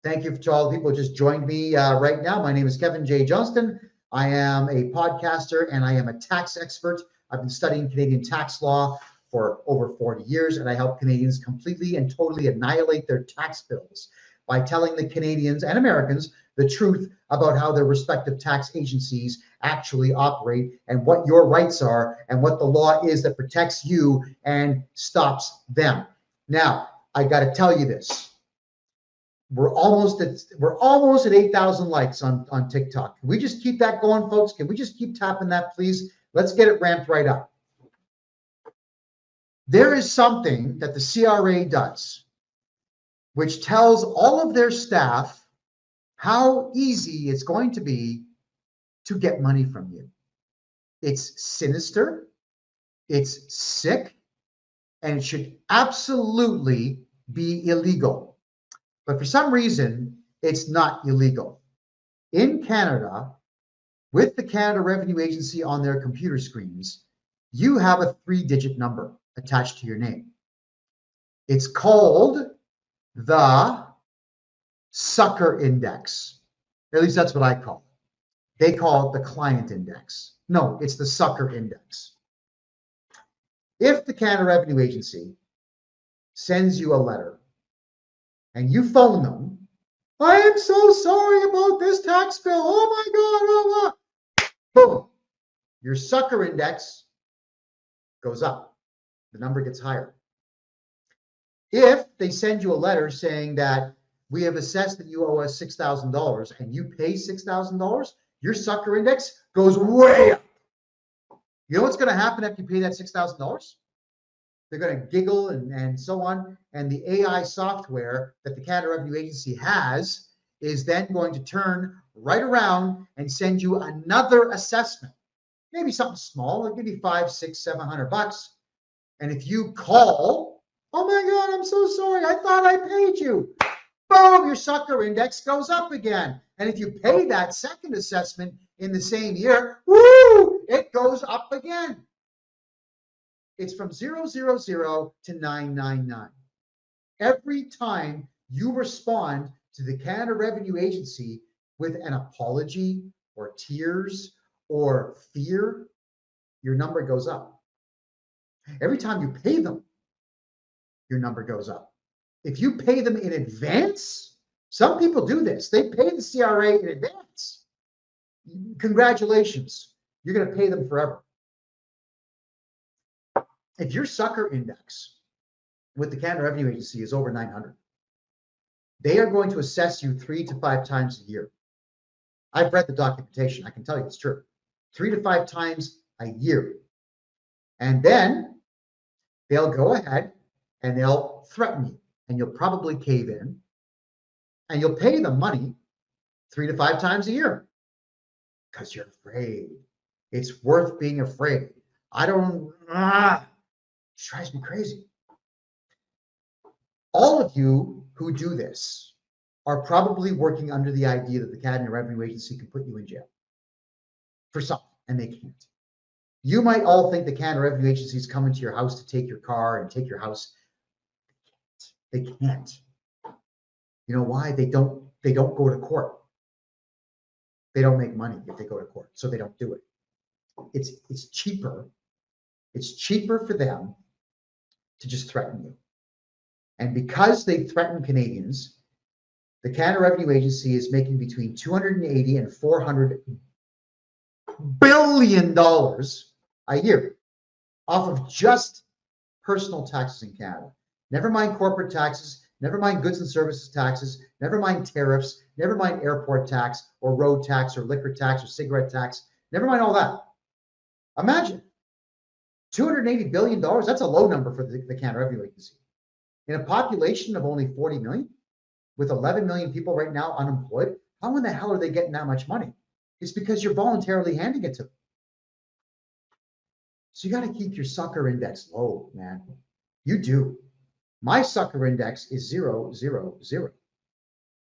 Thank you to all the people who just joined me right now. My name is Kevin J. Johnston. I am a podcaster and I am a tax expert. I've been studying Canadian tax law for over 40 years, and I help Canadians completely and totally annihilate their tax bills by telling the Canadians and Americans the truth about how their respective tax agencies actually operate and what your rights are and what the law is that protects you and stops them. Now, I got to tell you this. We're almost at 8,000 likes on TikTok. Can we just keep that going, folks? Can we just keep tapping that, please? Let's get it ramped right up. There is something that the CRA does, which tells all of their staff how easy it's going to be to get money from you. It's sinister, it's sick, and it should absolutely be illegal. But for some reason, it's not illegal. In Canada, with the Canada Revenue Agency on their computer screens, you have a 3-digit number attached to your name. It's called the sucker index. At least that's what I call it. They call it the client index. No, it's the sucker index. If the Canada Revenue Agency sends you a letter and you phone them, I am so sorry about this tax bill. Oh my God. Oh, boom. Your sucker index goes up. The number gets higher. If they send you a letter saying that we have assessed that you owe us $6,000 and you pay $6,000, your sucker index goes way up. You know what's going to happen after you pay that $6,000? They're going to giggle and so on. And the AI software that the Canada Revenue Agency has is then going to turn right around and send you another assessment. Maybe something small, like maybe $500, $600, $700. And if you call, oh my God, I'm so sorry, I thought I paid you. Boom, your sucker index goes up again. And if you pay that second assessment in the same year, woo, it goes up again. It's from 000 to 999. Every time you respond to the Canada Revenue Agency with an apology or tears or fear, your number goes up. Every time you pay them, your number goes up. If you pay them in advance, some people do this. They pay the CRA in advance. Congratulations. You're going to pay them forever. If your sucker index with the Canada Revenue Agency is over 900, they are going to assess you 3 to 5 times a year. I've read the documentation. I can tell you it's true. 3 to 5 times a year. And then they'll go ahead and they'll threaten you, and you'll probably cave in, and you'll pay them money 3 to 5 times a year because you're afraid. It's worth being afraid. It drives me crazy. All of you who do this are probably working under the idea that the Canada Revenue Agency can put you in jail for something, and they can't. You might all think the Canada Revenue Agency is coming to your house to take your car and take your house. They can't. You know why? They don't go to court. They don't make money if they go to court, so they don't do it. It's cheaper. It's cheaper for them to just threaten you. And because they threaten Canadians, the Canada Revenue Agency is making between $280 and $400 billion a year off of just personal taxes in Canada. Never mind corporate taxes, never mind goods and services taxes, never mind tariffs, never mind airport tax or road tax or liquor tax or cigarette tax, never mind all that. Imagine $280 billion, that's a low number for the Canada Revenue Agency. In a population of only 40 million, with 11 million people right now unemployed, how in the hell are they getting that much money? It's because you're voluntarily handing it to them. So you got to keep your sucker index low, man. You do. My sucker index is 000.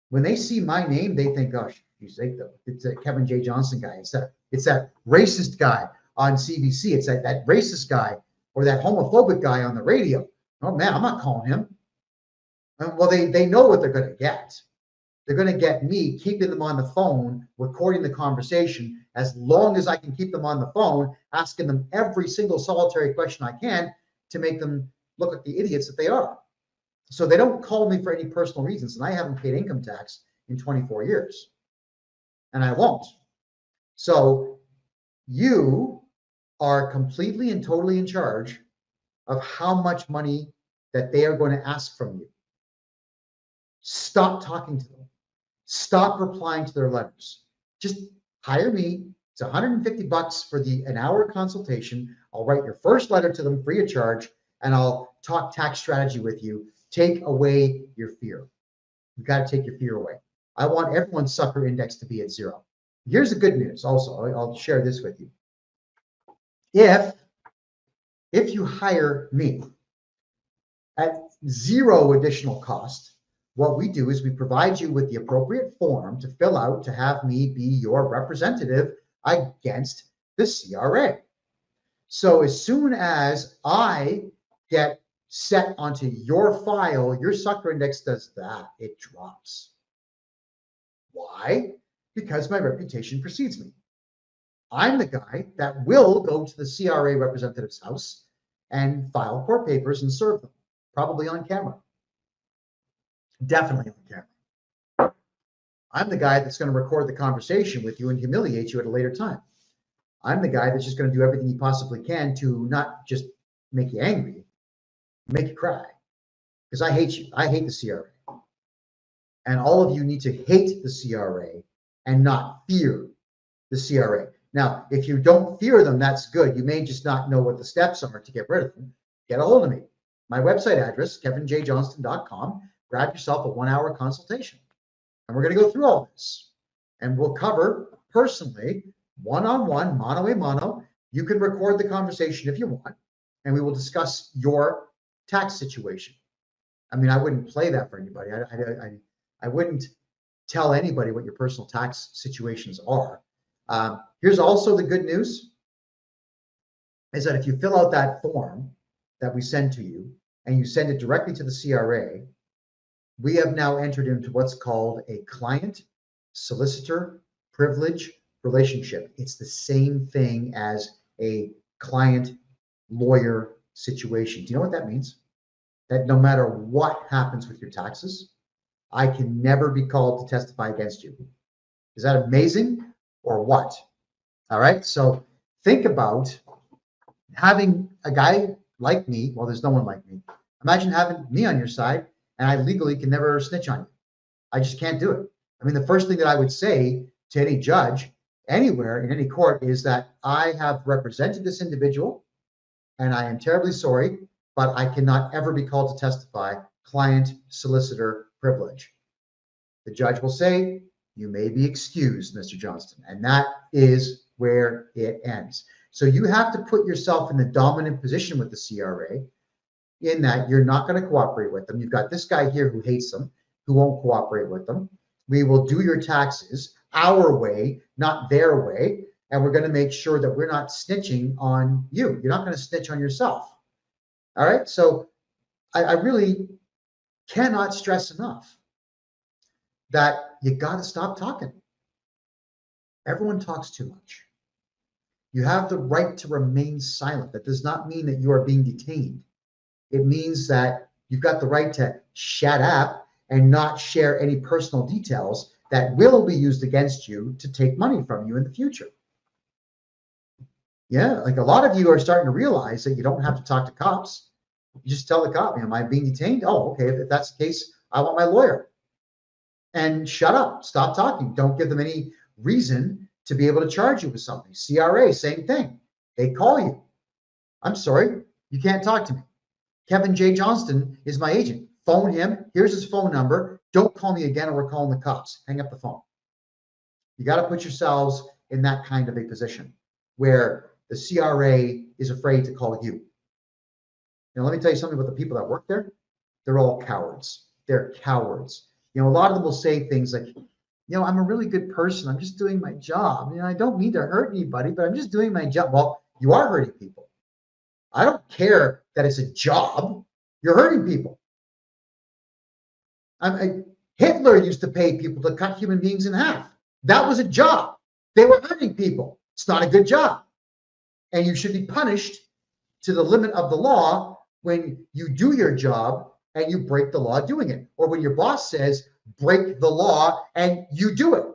When they see my name, they think, gosh, it's a Kevin J. Johnston guy. It's that racist guy on CBC. It's that racist guy or that homophobic guy on the radio. Oh man, I'm not calling him. Well, they know what they're going to get. They're going to get me keeping them on the phone, recording the conversation as long as I can keep them on the phone, asking them every single solitary question I can to make them look like the idiots that they are. So they don't call me for any personal reasons, and I haven't paid income tax in 24 years, and I won't. So you are completely and totally in charge of how much money that they are going to ask from you. Stop talking to them. Stop replying to their letters. Just hire me. It's $150 for an hour consultation. I'll write your first letter to them free of charge, and I'll talk tax strategy with you. Take away your fear. You've got to take your fear away. I want everyone's sucker index to be at 0. Here's the good news also. I'll share this with you. If you hire me at 0 additional cost, what we do is we provide you with the appropriate form to fill out to have me be your representative against the CRA. So as soon as I get set onto your file, your sucker index does that. It drops. Why? Because my reputation precedes me. I'm the guy that will go to the CRA representative's house and file court papers and serve them, probably on camera. Definitely on camera. I'm the guy that's going to record the conversation with you and humiliate you at a later time. I'm the guy that's just going to do everything he possibly can to not just make you angry, make you cry. Because I hate you. I hate the CRA. And all of you need to hate the CRA and not fear the CRA. Now, if you don't fear them, that's good. You may just not know what the steps are to get rid of them. Get a hold of me. My website address, kevinjjohnston.com. Grab yourself a 1-hour consultation. And we're going to go through all this. And we'll cover personally, one-on-one, mano a mano. You can record the conversation if you want. And we will discuss your tax situation. I mean, I wouldn't play that for anybody. I wouldn't tell anybody what your personal tax situations are. Here's also the good news, is that if you fill out that form that we send to you and you send it directly to the CRA, we have now entered into what's called a client solicitor privilege relationship. It's the same thing as a client lawyer situation. Do you know what that means? That no matter what happens with your taxes, I can never be called to testify against you. Is that amazing or what? All right. So think about having a guy like me. Well, there's no one like me. Imagine having me on your side and I legally can never snitch on you. I just can't do it. I mean, the first thing that I would say to any judge anywhere in any court is that I have represented this individual and I am terribly sorry, but I cannot ever be called to testify. Client solicitor privilege. The judge will say, you may be excused, Mr. Johnston. And that is where it ends. So you have to put yourself in the dominant position with the CRA in that you're not going to cooperate with them. You've got this guy here who hates them, who won't cooperate with them. We will do your taxes our way, not their way. And we're going to make sure that we're not snitching on you. You're not going to snitch on yourself. All right. So I really cannot stress enough that you got to stop talking. Everyone talks too much. You have the right to remain silent. That does not mean that you are being detained. It means that you've got the right to shut up and not share any personal details that will be used against you to take money from you in the future. Yeah, like a lot of you are starting to realize that you don't have to talk to cops. You just tell the cop, am I being detained? Oh, okay, if that's the case, I want my lawyer. And shut up, stop talking. Don't give them any reason to be able to charge you with something. CRA, same thing. They call you. I'm sorry, you can't talk to me. Kevin J. Johnston is my agent. Phone him. Here's his phone number. Don't call me again or we're calling the cops. Hang up the phone. You got to put yourselves in that kind of a position where the CRA is afraid to call you. Now, let me tell you something about the people that work there. They're all cowards. They're cowards. You know, a lot of them will say things like, I'm a really good person. I'm just doing my job. I don't mean to hurt anybody, but I'm just doing my job. Well, you are hurting people. I don't care that it's a job. You're hurting people. Hitler used to pay people to cut human beings in half. That was a job. They were hurting people. It's not a good job. And you should be punished to the limit of the law when you do your job and you break the law doing it. Or when your boss says, break the law, and you do it.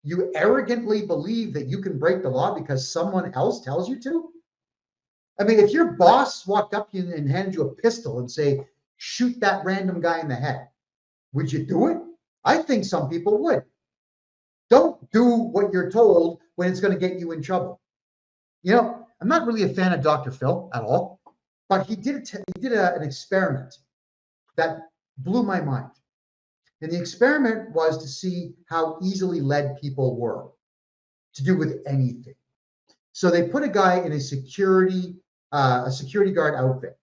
You arrogantly believe that you can break the law because someone else tells you to? I mean, if your boss walked up to you and handed you a pistol and say, shoot that random guy in the head, would you do it? I think some people would. Don't do what you're told when it's going to get you in trouble. I'm not really a fan of Dr. Phil at all, but he did an experiment that blew my mind. And the experiment was to see how easily led people were to do with anything. So they put a guy in a security guard outfit.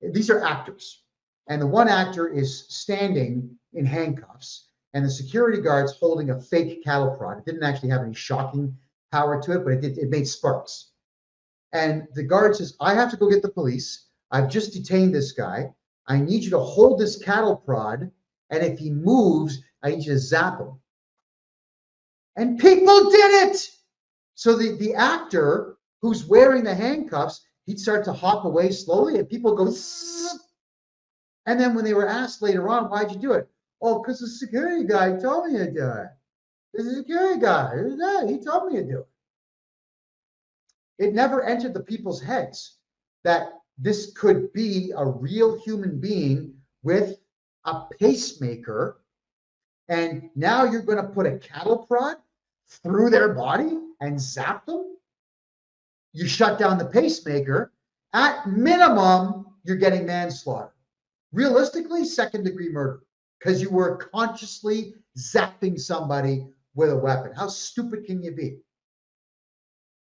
These are actors. And the one actor is standing in handcuffs, and the security guard's holding a fake cattle prod. It didn't actually have any shocking power to it, but it made sparks. And the guard says, I have to go get the police. I've just detained this guy. I need you to hold this cattle prod, and if he moves, I need you to zap him. And people did it. So the actor who's wearing the handcuffs, he'd start to hop away slowly, and people go, And then when they were asked later on, why'd you do it? Oh, because the security guy told me to do it. The security guy, he told me to do it. It never entered the people's heads that this could be a real human being with a pacemaker, and now you're going to put a cattle prod through their body and zap them. You shut down the pacemaker. At minimum, you're getting manslaughter. Realistically, second-degree murder, because you were consciously zapping somebody with a weapon. How stupid can you be?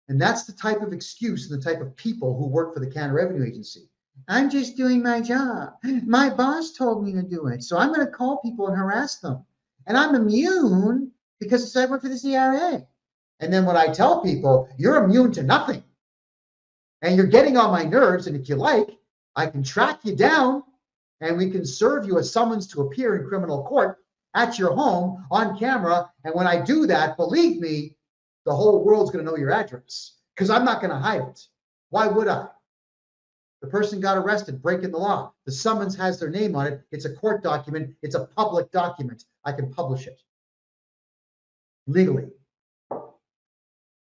And that's the type of excuse and the type of people who work for the Canada Revenue Agency. I'm just doing my job. My boss told me to do it, so I'm going to call people and harass them. And I'm immune because I work for the CRA. And then when I tell people, you're immune to nothing, and you're getting on my nerves, and if you like, I can track you down, and we can serve you a summons to appear in criminal court at your home on camera. And when I do that, believe me, the whole world's going to know your address, because I'm not going to hide it. Why would I? The person got arrested, breaking the law. The summons has their name on it. It's a court document. It's a public document. I can publish it legally.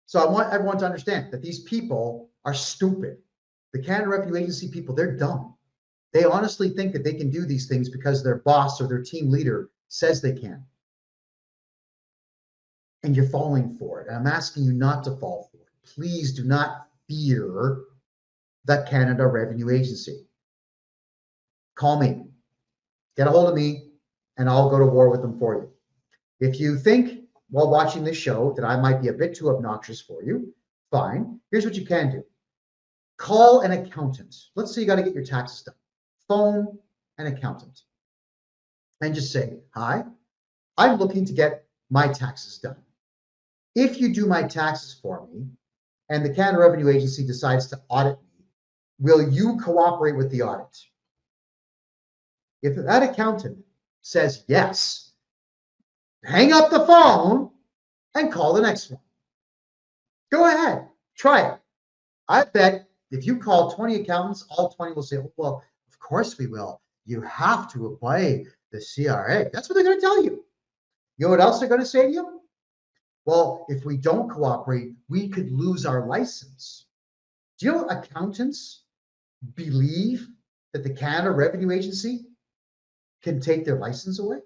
So I want everyone to understand that these people are stupid. The Canada Revenue Agency people, they're dumb. They honestly think that they can do these things because their boss or their team leader says they can. And you're falling for it. And I'm asking you not to fall for it. Please do not fear the Canada Revenue Agency. Call me. Get a hold of me, and I'll go to war with them for you. If you think while watching this show that I might be a bit too obnoxious for you, fine. Here's what you can do. Call an accountant. Let's say you got to get your taxes done. Phone an accountant and just say, hi, I'm looking to get my taxes done. If you do my taxes for me and the Canada Revenue Agency decides to audit me, will you cooperate with the audit? If that accountant says yes, hang up the phone and call the next one. Go ahead, try it. I bet if you call 20 accountants, all 20 will say, oh, well, of course we will. You have to obey the CRA. That's what they're going to tell you. You know what else they're going to say to you? Well, if we don't cooperate, we could lose our license. Do you know accountants believe that the Canada Revenue Agency can take their license away?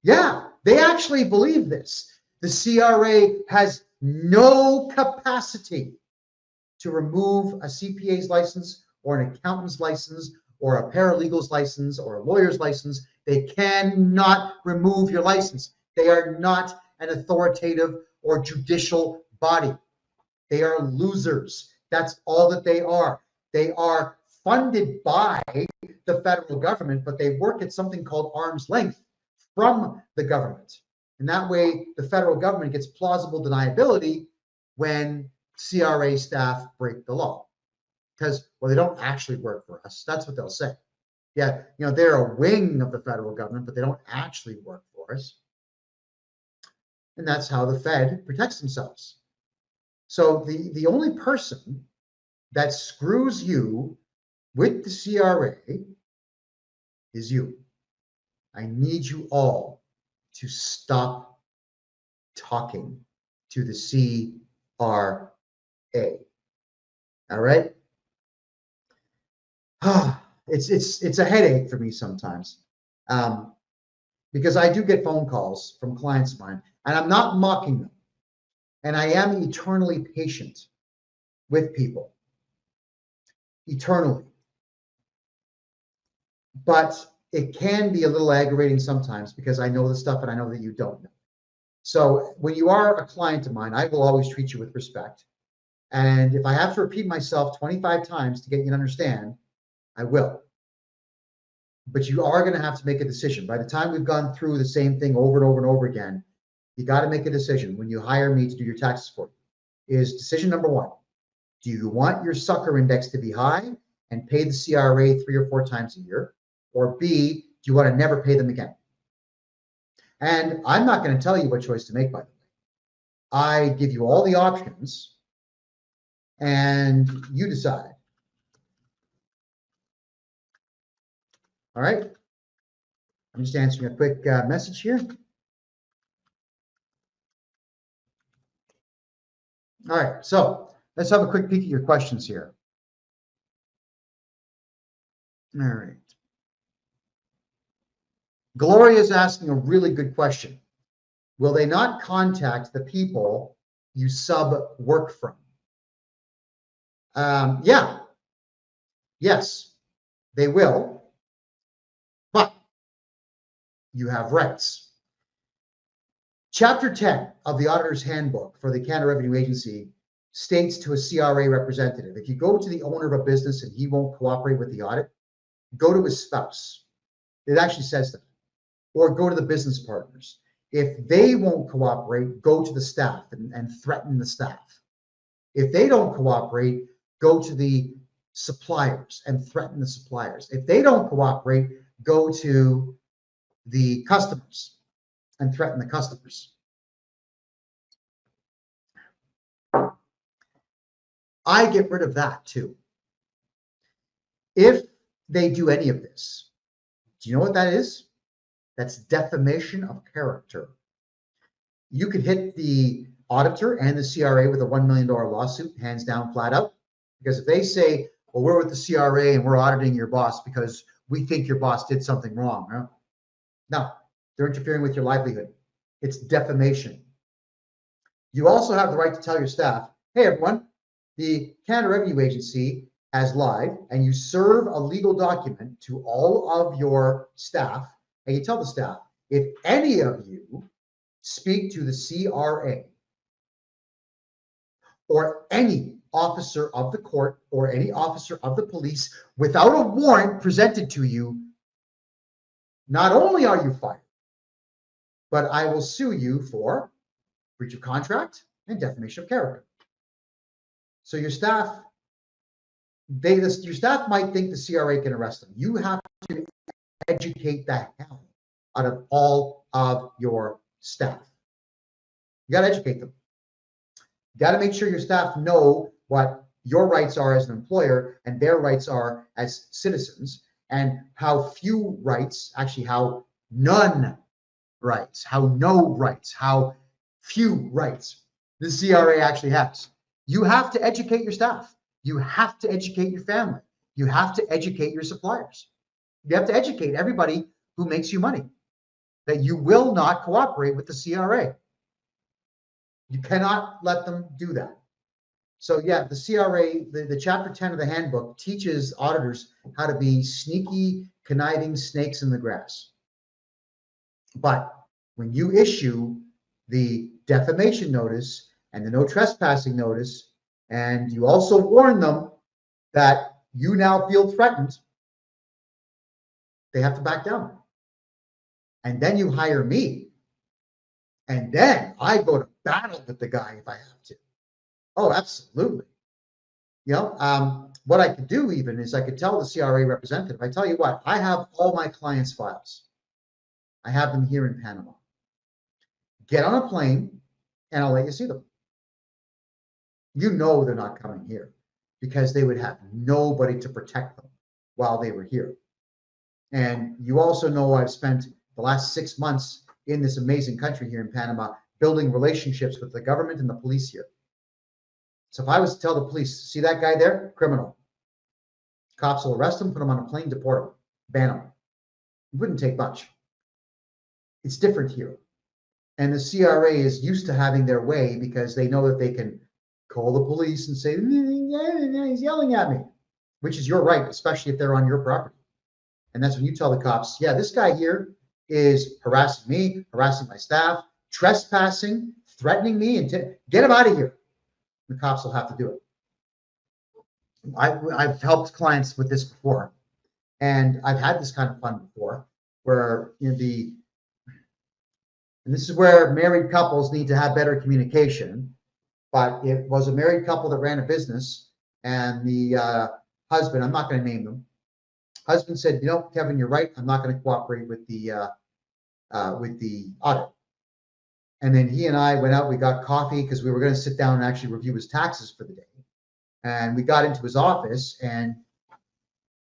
Yeah, they actually believe this. The CRA has no capacity to remove a CPA's license or an accountant's license or a paralegal's license or a lawyer's license. They cannot remove your license. They are not an authoritative or judicial body. They are losers. That's all that they are. They are funded by the federal government, but they work at something called arm's length from the government. And that way, the federal government gets plausible deniability when CRA staff break the law. Because, well, they don't actually work for us. That's what they'll say. Yeah, you know, they're a wing of the federal government, but they don't actually work for us. And that's how the Fed protects themselves. So the only person that screws you with the CRA is you. I need you all to stop talking to the CRA. All right? It's a headache for me sometimes, because I do get phone calls from clients of mine, and I'm not mocking them. And I am eternally patient with people. Eternally. But it can be a little aggravating sometimes because I know the stuff and I know that you don't know. So when you are a client of mine, I will always treat you with respect. And if I have to repeat myself 25 times to get you to understand, I will. But you are going to have to make a decision. By the time we've gone through the same thing over and over and over again, you got to make a decision when you hire me to do your taxes for you. Is decision number one, do you want your sucker index to be high and pay the CRA 3 or 4 times a year? Or B, do you want to never pay them again? And I'm not going to tell you what choice to make, by the way. I give you all the options and you decide. All right. I'm just answering a quick message here. All right, so let's have a quick peek at your questions here. All right. Gloria is asking a really good question. Will they not contact the people you sub work from? Yeah, yes, they will, but you have rights. Chapter 10 of the Auditor's Handbook for the Canada Revenue Agency states to a CRA representative, if you go to the owner of a business and he won't cooperate with the audit, go to his spouse. It actually says that. Or go to the business partners. If they won't cooperate, go to the staff and threaten the staff. If they don't cooperate, go to the suppliers and threaten the suppliers. If they don't cooperate, go to the customers and threaten the customers. I get rid of that too. If they do any of this, do you know what that is? That's defamation of character. You could hit the auditor and the CRA with a $1 million lawsuit, hands down, flat out. Because if they say, well, we're with the CRA and we're auditing your boss because we think your boss did something wrong. Huh? No, they're interfering with your livelihood. It's defamation. You also have the right to tell your staff, hey, everyone, the Canada Revenue Agency has lied, and you serve a legal document to all of your staff, and you tell the staff, if any of you speak to the CRA or any officer of the court or any officer of the police without a warrant presented to you, not only are you fired, but I will sue you for breach of contract and defamation of character. So your staff, your staff might think the CRA can arrest them. You have to educate the hell out of all of your staff. You got to educate them. You got to make sure your staff know what your rights are as an employer and their rights are as citizens, and how few rights, actually how none rights, how no rights, how few rights the CRA actually has. You have to educate your staff. You have to educate your family. You have to educate your suppliers. You have to educate everybody who makes you money that you will not cooperate with the CRA. You cannot let them do that. So yeah, the CRA, the chapter 10 of the handbook teaches auditors how to be sneaky, conniving snakes in the grass. But when you issue the defamation notice and the no trespassing notice, and you also warn them that you now feel threatened, they have to back down. And then you hire me. And then I go to battle with the guy if I have to. Oh, absolutely. You know, what I could do even is I could tell the CRA representative, I tell you what, I have all my clients' files. I have them here in Panama. Get on a plane and I'll let you see them. You know they're not coming here because they would have nobody to protect them while they were here. And you also know I've spent the last 6 months in this amazing country here in Panama building relationships with the government and the police here. So if I was to tell the police, see that guy there, criminal, cops will arrest him, put him on a plane, deport him, ban him. It wouldn't take much. It's different here. And the CRA is used to having their way because they know that they can call the police and say, he's yelling at me, which is your right, especially if they're on your property. And that's when you tell the cops, yeah, this guy here is harassing me, harassing my staff, trespassing, threatening me, and get him out of here. The cops will have to do it. I've helped clients with this before, and I've had this kind of fun before, where and this is where married couples need to have better communication. But it was a married couple that ran a business, and the husband, I'm not going to name them, husband said, you know, Kevin, you're right. I'm not going to cooperate with the audit. And then he and I went out, we got coffee because we were going to sit down and actually review his taxes for the day. And we got into his office and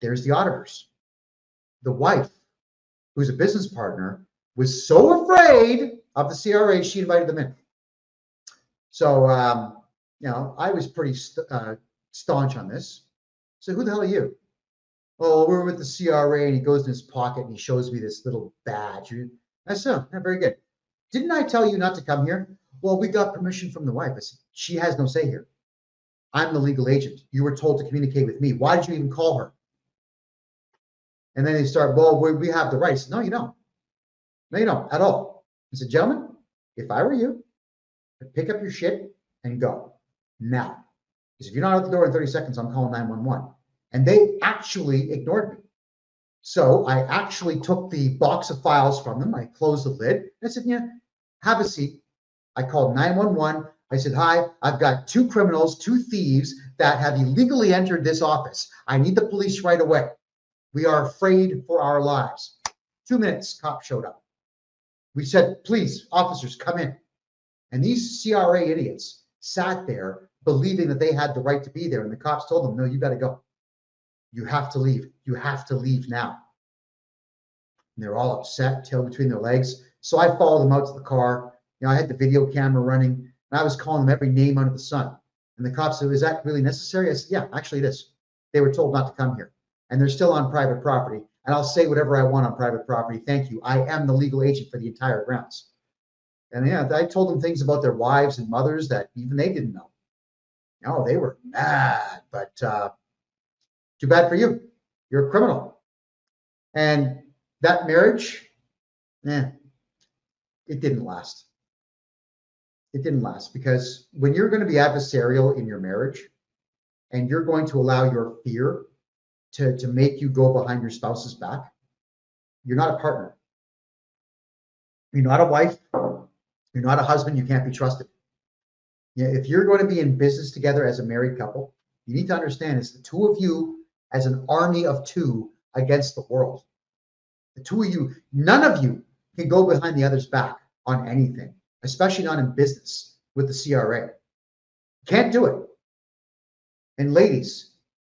there's the auditors. the wife, who's a business partner, was so afraid of the CRA, she invited them in. So, I was pretty staunch on this. So who the hell are you? Oh, we're with the CRA, and he goes in his pocket and he shows me this little badge. I said, oh, very good. Didn't I tell you not to come here? Well, we got permission from the wife. I said, she has no say here. I'm the legal agent. You were told to communicate with me. Why did you even call her? And then they start, well, we have the rights. No, you don't. No, you don't at all. I said, gentlemen, if I were you, I'd pick up your shit and go now. Because if you're not out the door in 30 seconds, I'm calling 911. And they actually ignored me. So I actually took the box of files from them. I closed the lid. I said, yeah, have a seat. I called 911. I said, hi, I've got 2 criminals, 2 thieves that have illegally entered this office. I need the police right away. We are afraid for our lives. 2 minutes, cop showed up. We said, please, officers, come in. And these CRA idiots sat there believing that they had the right to be there. And the cops told them, no, you got to go. You have to leave. You have to leave now. And they're all upset, tail between their legs. So I followed them out to the car. I had the video camera running, and I was calling them every name under the sun. And the cops said, is that really necessary? I said, yeah, actually it is. They were told not to come here. And they're still on private property. And I'll say whatever I want on private property. Thank you. I am the legal agent for the entire grounds. And I told them things about their wives and mothers that even they didn't know. No, they were mad, but too bad for you. You're a criminal. And that marriage, it didn't last. It didn't last because when you're going to be adversarial in your marriage and you're going to allow your fear to make you go behind your spouse's back, you're not a partner. You're not a wife. You're not a husband. You can't be trusted. If you're going to be in business together as a married couple, you need to understand it's the 2 of you as an army of 2 against the world. The 2 of you, none of you can go behind the other's back on anything, especially not in business with the CRA. Can't do it. And ladies,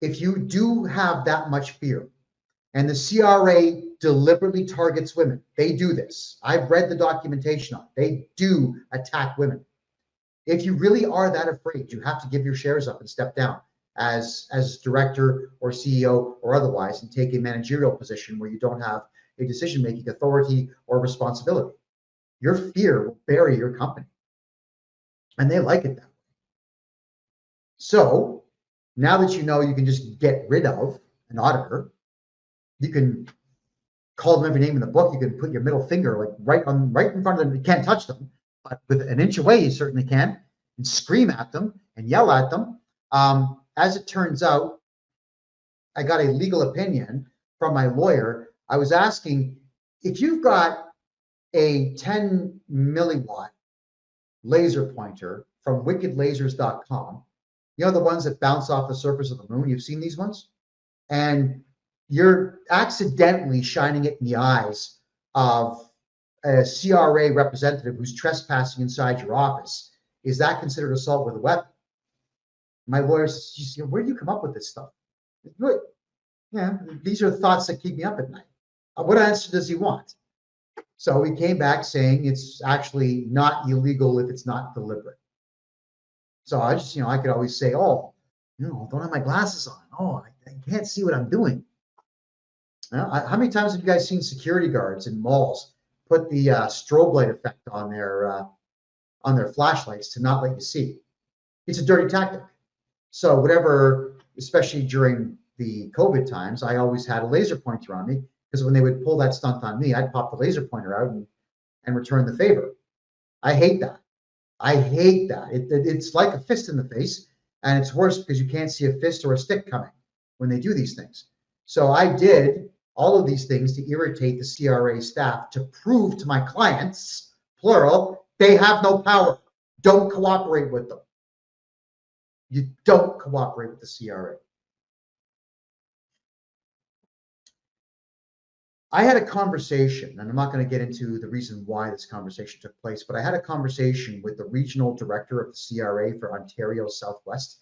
if you do have that much fear, and the CRA deliberately targets women, they do this. I've read the documentation on it. They do attack women. If you really are that afraid, you have to give your shares up and step down as director or CEO or otherwise and take a managerial position where you don't have a decision-making authority or responsibility. Your fear will bury your company. And they like it that way. So now that you know you can just get rid of an auditor, you can call them every name in the book. You can put your middle finger right in front of them. You can't touch them, but with an inch away, you certainly can, and scream at them and yell at them. As it turns out, I got a legal opinion from my lawyer. I was asking, if you've got a 10 milliwatt laser pointer from wickedlasers.com, the ones that bounce off the surface of the moon, you've seen these ones? And you're accidentally shining it in the eyes of a CRA representative who's trespassing inside your office. Is that considered assault with a weapon? My lawyer says, where do you come up with this stuff? Really? Yeah, these are thoughts that keep me up at night. What answer does he want? So he came back saying it's actually not illegal if it's not deliberate. So I just, I could always say, oh, don't have my glasses on. Oh, I can't see what I'm doing. How many times have you guys seen security guards in malls put the strobe light effect on their flashlights to not let you see? It's a dirty tactic. So whatever, especially during the COVID times, I always had a laser pointer on me because when they would pull that stunt on me, I'd pop the laser pointer out and return the favor. I hate that. I hate that. It's like a fist in the face, and it's worse because you can't see a fist or a stick coming when they do these things. So I did all of these things to irritate the CRA staff to prove to my clients, plural, they have no power. Don't cooperate with them. You don't cooperate with the CRA. I had a conversation, and I'm not going to get into the reason why this conversation took place, but I had a conversation with the regional director of the CRA for Ontario Southwest,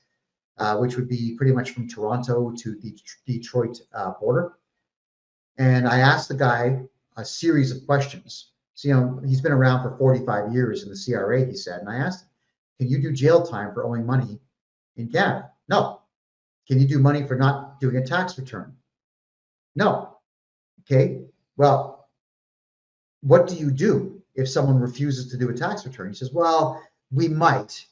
which would be pretty much from Toronto to the Detroit border. And I asked the guy a series of questions. So, he's been around for 45 years in the CRA, he said. And I asked him, can you do jail time for owing money in Canada? No. Can you do money for not doing a tax return? No. Okay. Well, what do you do if someone refuses to do a tax return? He says, well, we might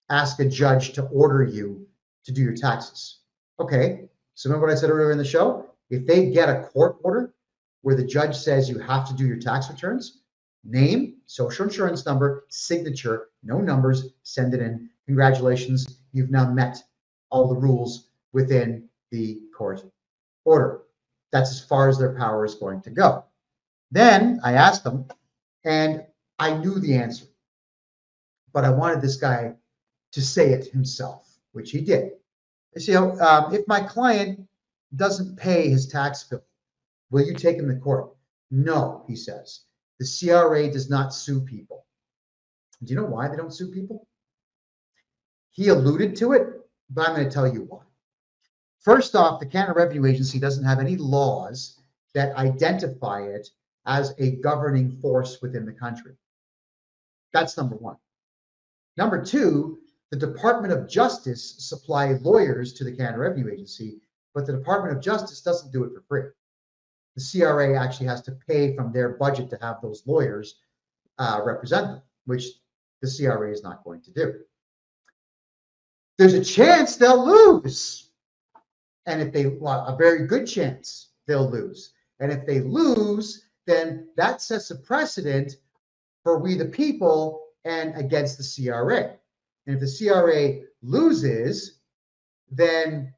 ask a judge to order you to do your taxes. Okay. So remember what I said earlier in the show? If they get a court order where the judge says you have to do your tax returns, name, social insurance number, signature, no numbers, send it in. Congratulations, you've now met all the rules within the court order. That's as far as their power is going to go. Then I asked them, and I knew the answer, but I wanted this guy to say it himself, which he did. I said, if my client doesn't pay his tax bill, will you take him to court? No, he says. The CRA does not sue people. Do you know why they don't sue people? He alluded to it, but I'm going to tell you why. First off, the Canada Revenue Agency doesn't have any laws that identify it as a governing force within the country. That's number one. Number two, the Department of Justice supply lawyers to the Canada Revenue Agency, but the Department of Justice doesn't do it for free. The CRA actually has to pay from their budget to have those lawyers represent them, which the CRA is not going to do. There's a chance they'll lose. And if they, well, a very good chance they'll lose. And if they lose, then that sets a precedent for we the people and against the CRA. And if the CRA loses, then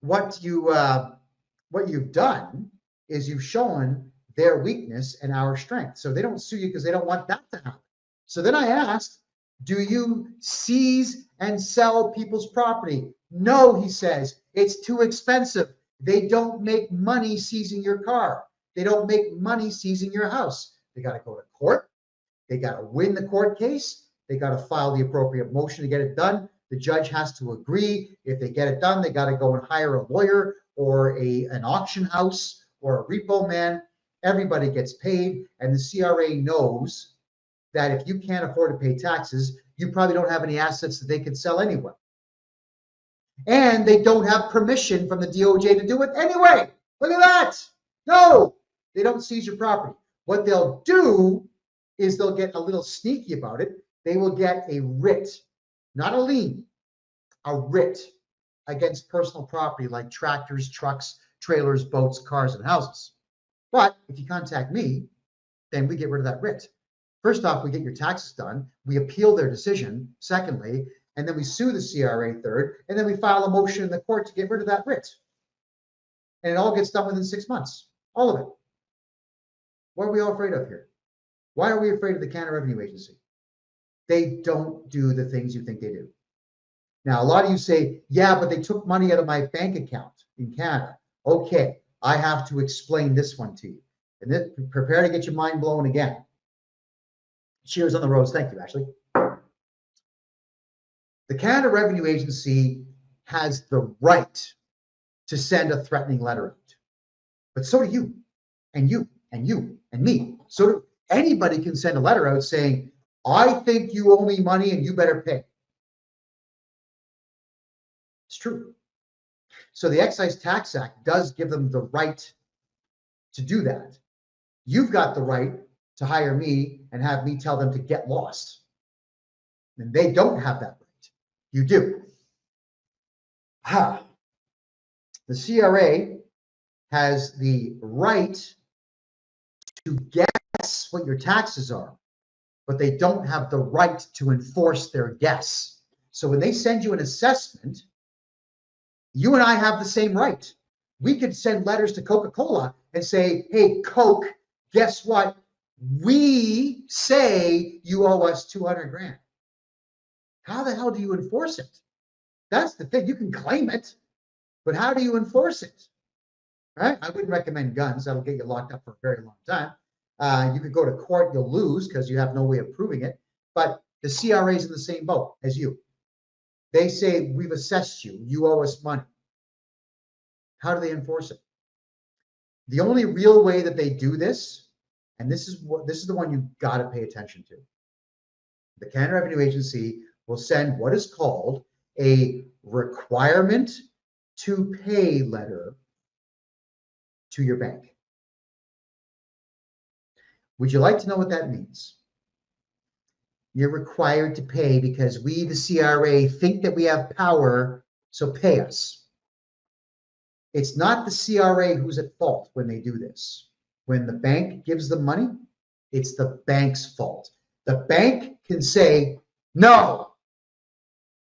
what you've done is you've shown their weakness and our strength. So they don't sue you because they don't want that to happen. So then I asked, do you seize and sell people's property? No, he says, it's too expensive. They don't make money seizing your car. They don't make money seizing your house. They got to go to court. They got to win the court case. They got to file the appropriate motion to get it done. The judge has to agree. If they get it done, they got to go and hire a lawyer or an auction house or a repo man. Everybody gets paid, and the CRA knows that if you can't afford to pay taxes, you probably don't have any assets that they could sell anyway. And they don't have permission from the DOJ to do it anyway. Look at that. No, they don't seize your property. What they'll do is they'll get a little sneaky about it. They will get a writ, not a lien, a writ against personal property like tractors, trucks, trailers, boats, cars, and houses. But if you contact me, then we get rid of that writ. First off, we get your taxes done. We appeal their decision. Secondly, and then we sue the CRA third, and then we file a motion in the court to get rid of that writ. And it all gets done within 6 months. All of it. What are we all afraid of here? Why are we afraid of the Canada Revenue Agency? They don't do the things you think they do. Now, a lot of you say, yeah, but they took money out of my bank account in Canada. Okay, I have to explain this one to you. And then prepare to get your mind blown again. Cheers on the rose. Thank you, Ashley. The Canada Revenue Agency has the right to send a threatening letter out. But so do you, and you, and you, and me. So anybody can send a letter out saying, I think you owe me money and you better pay. It's true. So the Excise Tax Act does give them the right to do that. You've got the right to hire me and have me tell them to get lost. And they don't have that right. You do. The CRA has the right to guess what your taxes are, but they don't have the right to enforce their guess. So when they send you an assessment, you and I have the same right. We could send letters to Coca-Cola and say, hey, Coke, guess what? We say you owe us 200 grand. How the hell do you enforce it? That's the thing. You can claim it, but how do you enforce it? Right? I wouldn't recommend guns. That'll get you locked up for a very long time. You could go to court. You'll lose because you have no way of proving it. But the CRA is in the same boat as you. They say, we've assessed you. You owe us money. How do they enforce it? The only real way that they do this, and this is the one you got to pay attention to. The Canada Revenue Agency will send what is called a requirement to pay letter to your bank. Would you like to know what that means? You're required to pay because we, the CRA, think that we have power, so pay us. It's not the CRA who's at fault when they do this. When the bank gives them money, it's the bank's fault. The bank can say no.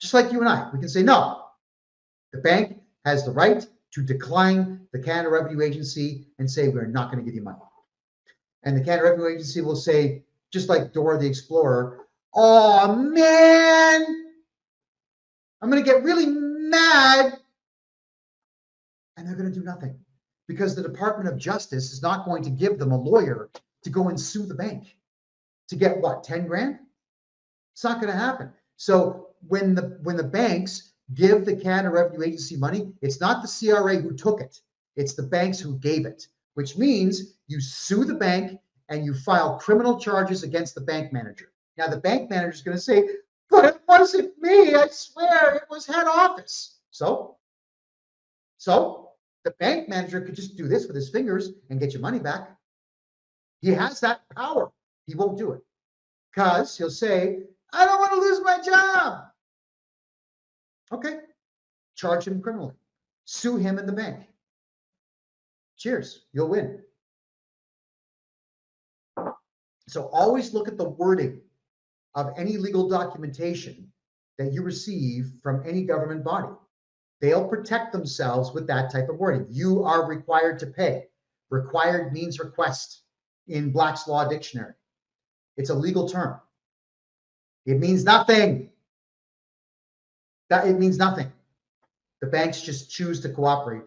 Just like you and I, we can say no. The bank has the right to decline the Canada Revenue Agency and say, we're not going to give you money. And the Canada Revenue Agency will say, just like Dora the Explorer, oh man, I'm going to get really mad. And they're going to do nothing because the Department of Justice is not going to give them a lawyer to go and sue the bank to get what, 10 grand? It's not going to happen. So when the banks give the Canada Revenue Agency money, it's not the CRA who took it. It's the banks who gave it, which means you sue the bank and you file criminal charges against the bank manager. Now, the bank manager is going to say, but it wasn't me. I swear it was head office. So the bank manager could just do this with his fingers and get your money back. He has that power. He won't do it because he'll say, I don't want to lose my job. Okay, charge him criminally. Sue him and the bank. Cheers, you'll win. So always look at the wording of any legal documentation that you receive from any government body. They'll protect themselves with that type of wording. You are required to pay. Required means request in Black's Law Dictionary. It's a legal term. It means nothing. It means nothing. The banks just choose to cooperate.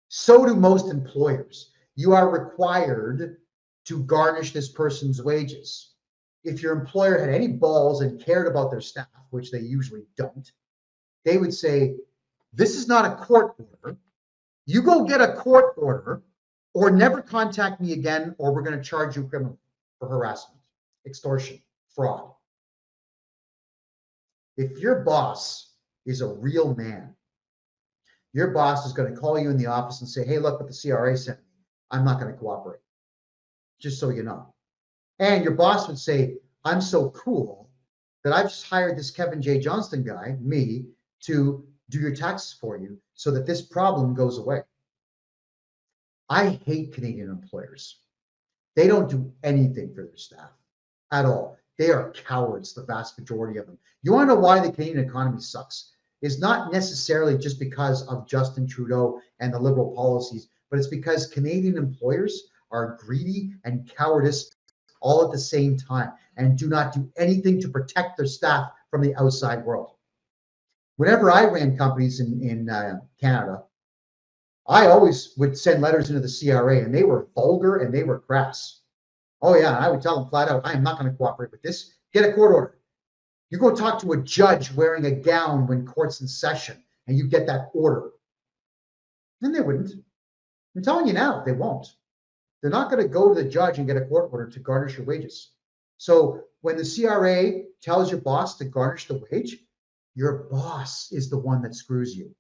So do most employers. You are required to garnish this person's wages. If your employer had any balls and cared about their staff, which they usually don't, they would say, this is not a court order. You go get a court order or never contact me again, or we're going to charge you criminally for harassment, extortion, fraud. If your boss is a real man, your boss is going to call you in the office and say, hey, look what the CRA sent me. I'm not going to cooperate, just so you know. And your boss would say, I'm so cool that I've just hired this Kevin J. Johnston guy, me, to do your taxes for you so that this problem goes away. I hate Canadian employers. They don't do anything for their staff at all. They are cowards, the vast majority of them. You want to know why the Canadian economy sucks? It's not necessarily just because of Justin Trudeau and the Liberal policies, but it's because Canadian employers are greedy and cowardice all at the same time and do not do anything to protect their staff from the outside world. Whenever I ran companies in Canada, I always would send letters into the CRA, and they were vulgar and they were crass. Oh yeah, I would tell them flat out, I am not going to cooperate with this. Get a court order. You go talk to a judge wearing a gown when court's in session, and you get that order. And they wouldn't. I'm telling you now, they won't. They're not going to go to the judge and get a court order to garnish your wages. So when the CRA tells your boss to garnish the wage, your boss is the one that screws you.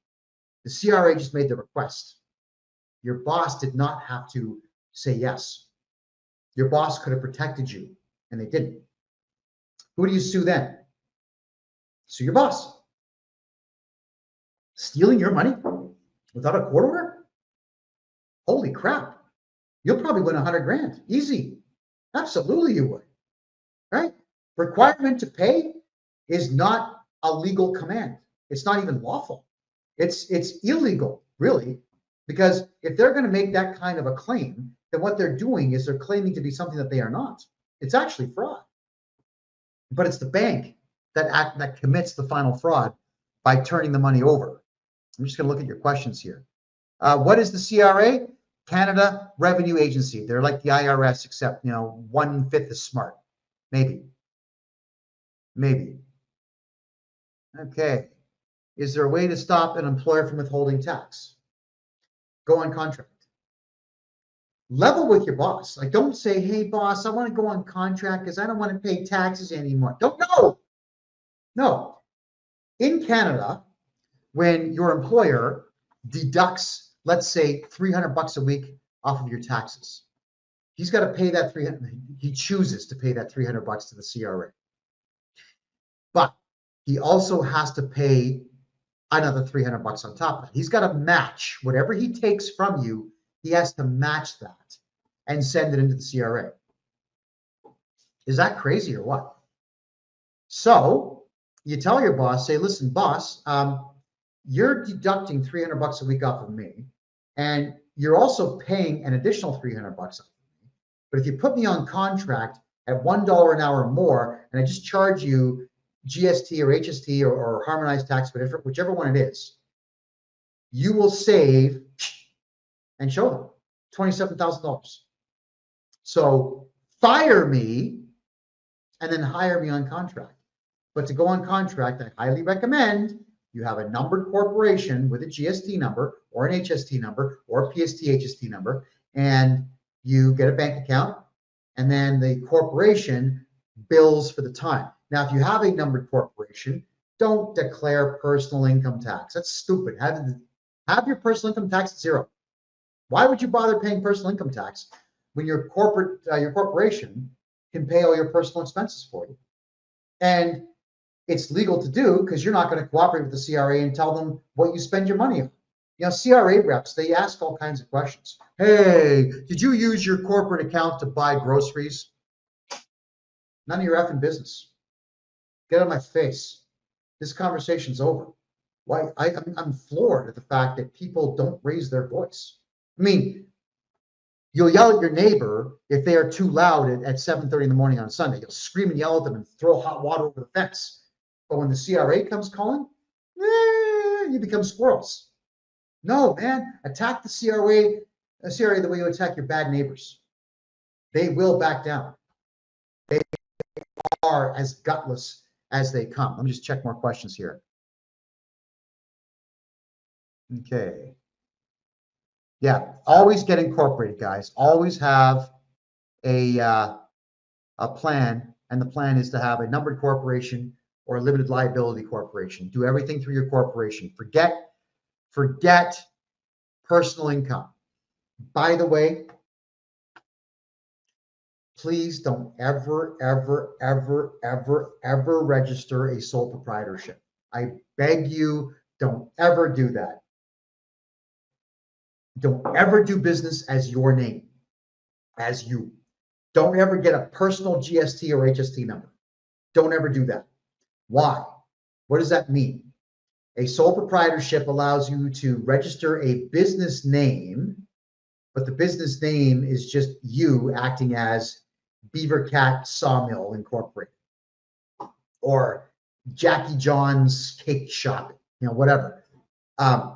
The CRA just made the request. Your boss did not have to say yes. Your boss could have protected you, and they didn't. Who do you sue then? Sue your boss. Stealing your money without a court order? Holy crap. You'll probably win 100 grand. Easy. Absolutely you would. Right? Requirement to pay is not a legal command. It's not even lawful. It's illegal, really, because if they're going to make that kind of a claim, then what they're doing is they're claiming to be something that they are not. It's actually fraud. But it's the bank that commits the final fraud by turning the money over. I'm just going to look at your questions here. What is the CRA? Canada Revenue Agency. They're like the IRS, except 1/5 as smart. Maybe. Okay. Is there a way to stop an employer from withholding tax? Go on contract. level with your boss. Like, don't say, hey, boss, I want to go on contract because I don't want to pay taxes anymore. Don't, no, no. In Canada, when your employer deducts, let's say, $300 a week off of your taxes, he's got to pay that 300. He chooses to pay that $300 to the CRA, but he also has to pay another $300 on top of it. He's got to match whatever he takes from you. He has to match that and send it into the CRA. Is that crazy or what? So you tell your boss, say, listen, boss, you're deducting $300 a week off of me, and you're also paying an additional $300 off of me. But if you put me on contract at $1 an hour more, and I just charge you GST or HST or harmonized tax, whichever one it is, you will save, and show them, $27,000. So fire me and then hire me on contract. But to go on contract, I highly recommend you have a numbered corporation with a GST number or an HST number or a PST HST number, and you get a bank account, and then the corporation bills for the time. Now, if you have a numbered corporation, don't declare personal income tax. That's stupid. Have your personal income tax at zero. Why would you bother paying personal income tax when your corporation can pay all your personal expenses for you? And it's legal to do because you're not going to cooperate with the CRA and tell them what you spend your money on. You know, CRA reps, they ask all kinds of questions. Hey, did you use your corporate account to buy groceries? None of your effing business. Get out of my face. This conversation's over. Why? I'm floored at the fact that people don't raise their voice. I mean, you'll yell at your neighbor if they are too loud at 7:30 in the morning on Sunday. You'll scream and yell at them and throw hot water over the fence. But when the CRA comes calling, you become squirrels. No, man, attack the CRA the way you attack your bad neighbors. They will back down. They are as gutless as they come. Let me just check more questions here. Okay. Yeah, always get incorporated, guys. Always have a plan, and the plan is to have a numbered corporation or a limited liability corporation. Do everything through your corporation. Forget personal income. By the way, please don't ever register a sole proprietorship. I beg you, don't ever do that. Don't ever do business as your name, as you. Don't ever get a personal GST or HST number. Don't ever do that. Why? What does that mean? A sole proprietorship allows you to register a business name, but the business name is just you acting as Beaver Cat Sawmill Incorporated or Jackie John's Cake Shop, whatever.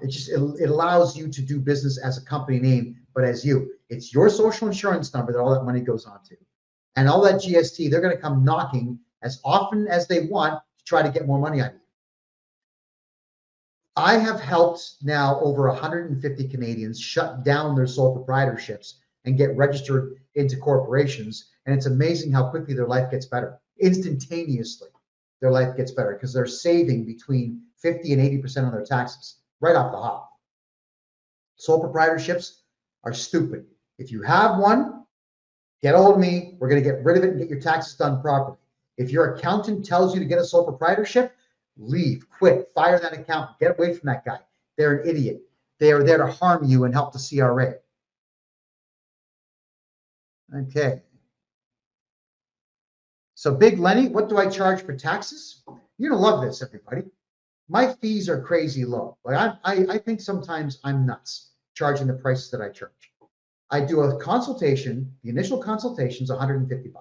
It allows you to do business as a company name, but as you. It's your social insurance number that all that money goes on to. And all that GST, they're going to come knocking as often as they want to try to get more money out of you. I have helped now over 150 Canadians shut down their sole proprietorships and get registered into corporations. And it's amazing how quickly their life gets better. Instantaneously, their life gets better because they're saving between 50 and 80% on their taxes right off the hop. Sole proprietorships are stupid. If you have one, get a hold of me. We're going to get rid of it and get your taxes done properly. If your accountant tells you to get a sole proprietorship, leave, quit, fire that accountant, get away from that guy. They're an idiot. They are there to harm you and help the CRA. Okay. So Big Lenny, what do I charge for taxes? You're going to love this, everybody. My fees are crazy low. Like I think sometimes I'm nuts charging the prices that I charge. I do a consultation. The initial consultation is $150.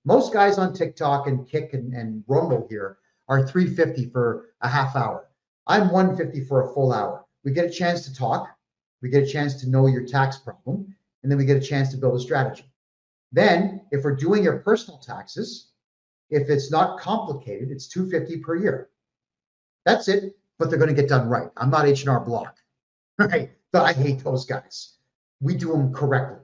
Most guys on TikTok and Kick and Rumble here are $350 for a half hour. I'm $150 for a full hour. We get a chance to talk. We get a chance to know your tax problem, and then we get a chance to build a strategy. Then, if we're doing your personal taxes, if it's not complicated, it's $250 per year. That's it, but they're going to get done right. I'm not H&R Block, right? But I hate those guys. We do them correctly.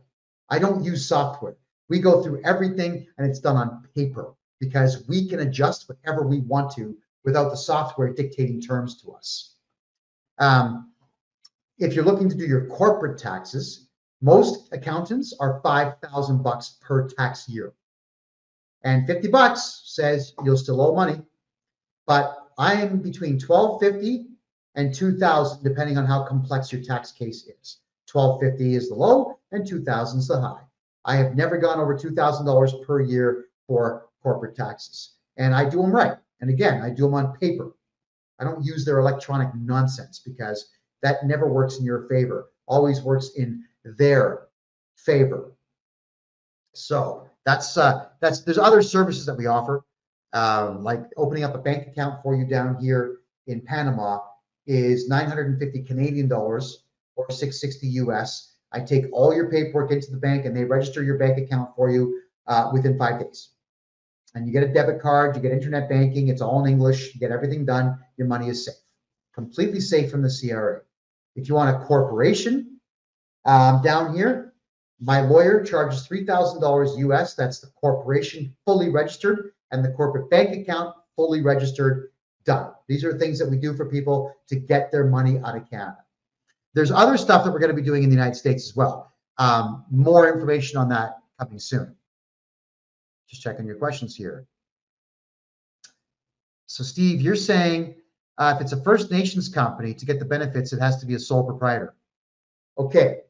I don't use software. We go through everything and it's done on paper because we can adjust whatever we want to without the software dictating terms to us. If you're looking to do your corporate taxes, most accountants are $5,000 per tax year. And $50 says you'll still owe money, but I am between $1,250 and $2,000, depending on how complex your tax case is. $1,250 is the low and $2,000 is the high. I have never gone over $2,000 per year for corporate taxes, and I do them right. And again, I do them on paper. I don't use their electronic nonsense because that never works in your favor. Always works in their favor. So that's there's other services that we offer, like opening up a bank account for you down here in Panama is 950 Canadian dollars or 660 US. I take all your paperwork into the bank and they register your bank account for you within 5 days. And you get a debit card, you get internet banking, it's all in English, you get everything done, your money is safe, completely safe from the CRA. If you want a corporation down here, my lawyer charges $3,000 US, that's the corporation fully registered, and the corporate bank account fully registered, done. These are things that we do for people to get their money out of Canada. There's other stuff that we're going to be doing in the United States as well. More information on that coming soon. Just checking your questions here. So Steve, you're saying if it's a First Nations company, to get the benefits, it has to be a sole proprietor. Okay.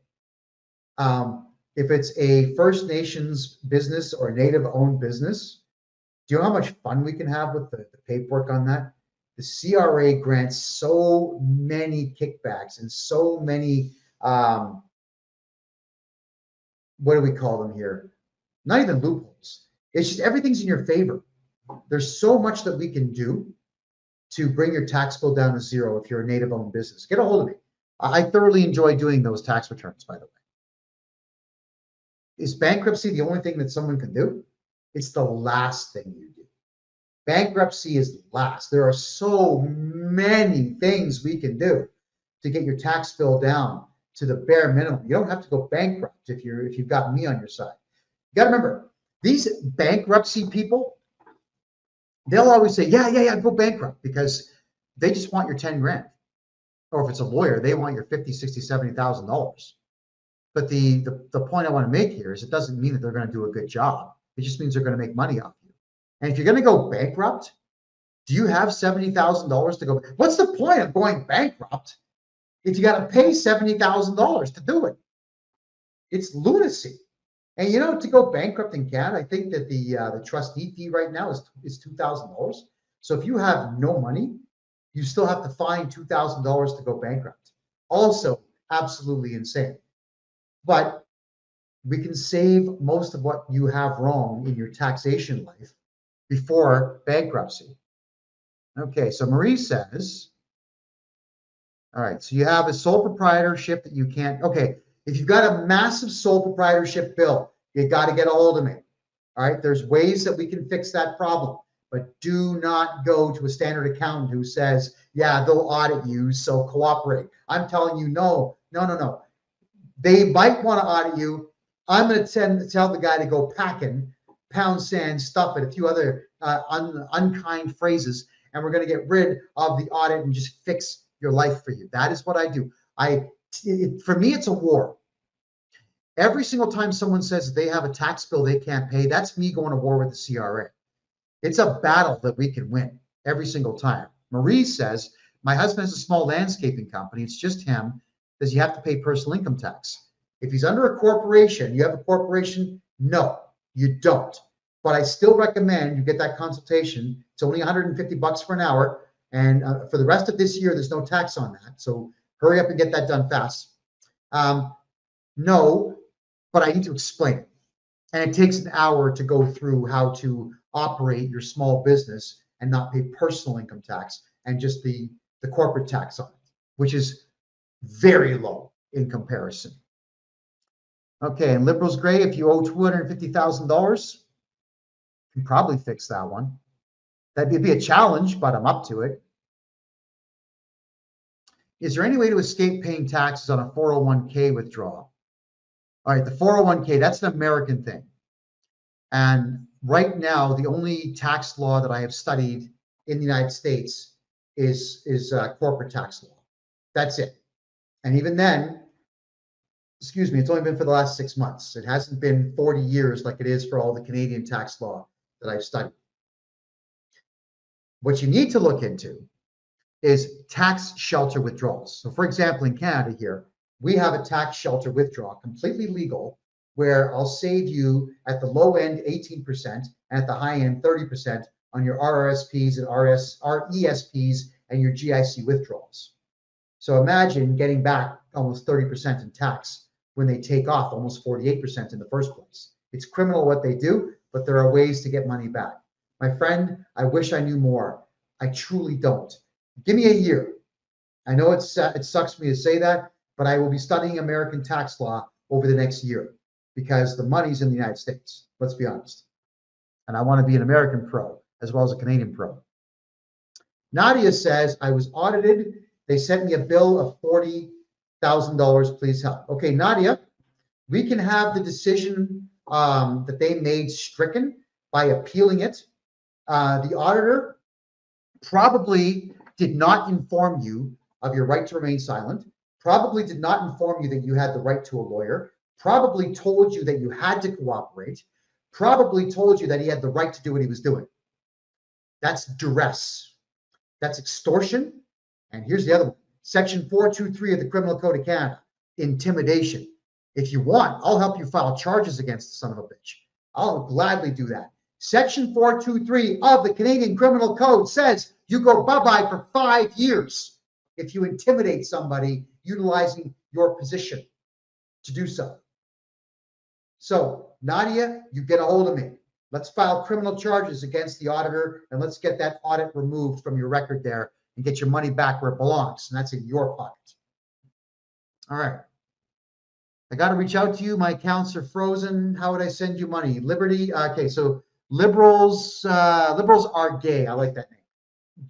If it's a First Nations business or a Native-owned business, do you know how much fun we can have with the paperwork on that? The CRA grants so many kickbacks and so many, what do we call them here? Not even loopholes. It's just everything's in your favor. There's so much that we can do to bring your tax bill down to zero if you're a Native-owned business. Get a hold of me. I thoroughly enjoy doing those tax returns, by the way. Is bankruptcy the only thing that someone can do? It's the last thing you do. Bankruptcy is last. There are so many things we can do to get your tax bill down to the bare minimum. You don't have to go bankrupt if you've got me on your side. You got to remember, these bankruptcy people, they'll always say, yeah, go bankrupt, because they just want your 10 grand. Or if it's a lawyer, they want your $50,000, $60,000, $70,000. But the point I want to make here is it doesn't mean that they're going to do a good job. It just means they're going to make money off you. And if you're going to go bankrupt, do you have $70,000 to go? What's the point of going bankrupt if you got to pay $70,000 to do it? It's lunacy. And you know, to go bankrupt in Canada, I think that the trustee fee right now is $2,000. So if you have no money, you still have to find $2,000 to go bankrupt. Also, absolutely insane. But we can save most of what you have wrong in your taxation life before bankruptcy. Okay, so Marie says, all right, so you have a sole proprietorship that you can't, okay, if you've got a massive sole proprietorship bill, you got to get a hold of me. All right, there's ways that we can fix that problem, but do not go to a standard accountant who says, yeah, they'll audit you, so cooperate. I'm telling you, no. They might want to audit you. I'm going to tell the guy to go packing, pound sand, stuff it, a few other unkind phrases, and we're going to get rid of the audit and just fix your life for you. That is what I do. For me, it's a war. Every single time someone says they have a tax bill they can't pay, that's me going to war with the CRA. It's a battle that we can win every single time. Marie says, my husband has a small landscaping company. It's just him. Does he have to pay personal income tax? If he's under a corporation, you have a corporation? No, you don't. But I still recommend you get that consultation. It's only $150 for an hour. And for the rest of this year, there's no tax on that. So hurry up and get that done fast. No, but I need to explain it. And it takes an hour to go through how to operate your small business and not pay personal income tax and just the corporate tax on it, which is very low in comparison. Okay, and Liberals Gray, if you owe $250,000, you can probably fix that one. That'd be a challenge, but I'm up to it. Is there any way to escape paying taxes on a 401k withdrawal? All right, the 401k, that's an American thing. And right now, the only tax law that I have studied in the United States is corporate tax law. That's it. And even then, excuse me, it's only been for the last 6 months. It hasn't been 40 years like it is for all the Canadian tax law that I've studied. What you need to look into is tax shelter withdrawals. So for example, in Canada here, we have a tax shelter withdrawal, completely legal, where I'll save you at the low end 18% and at the high end 30% on your RRSPs and RESPs and your GIC withdrawals. So imagine getting back almost 30% in tax when they take off almost 48% in the first place. It's criminal what they do, but there are ways to get money back. My friend, I wish I knew more. I truly don't. Give me a year. I know it sucks me to say that, but I will be studying American tax law over the next year because the money's in the United States. Let's be honest. And I want to be an American pro as well as a Canadian pro. Nadia says, I was audited. They sent me a bill of $40,000. Please help. Okay, Nadia, we can have the decision that they made stricken by appealing it. The auditor probably did not inform you of your right to remain silent, probably did not inform you that you had the right to a lawyer, probably told you that you had to cooperate, probably told you that he had the right to do what he was doing. That's duress. That's extortion. And here's the other one. Section 423 of the Criminal Code of Canada, intimidation. If you want, I'll help you file charges against the son of a bitch. I'll gladly do that. Section 423 of the Canadian Criminal Code says you go bye-bye for 5 years if you intimidate somebody utilizing your position to do so. So, Nadia, you get a hold of me. Let's file criminal charges against the auditor and let's get that audit removed from your record there and get your money back where it belongs, and that's in your pocket. All right. I got to reach out to you. My accounts are frozen. How would I send you money? Liberty. Okay, so liberals are gay. I like that name.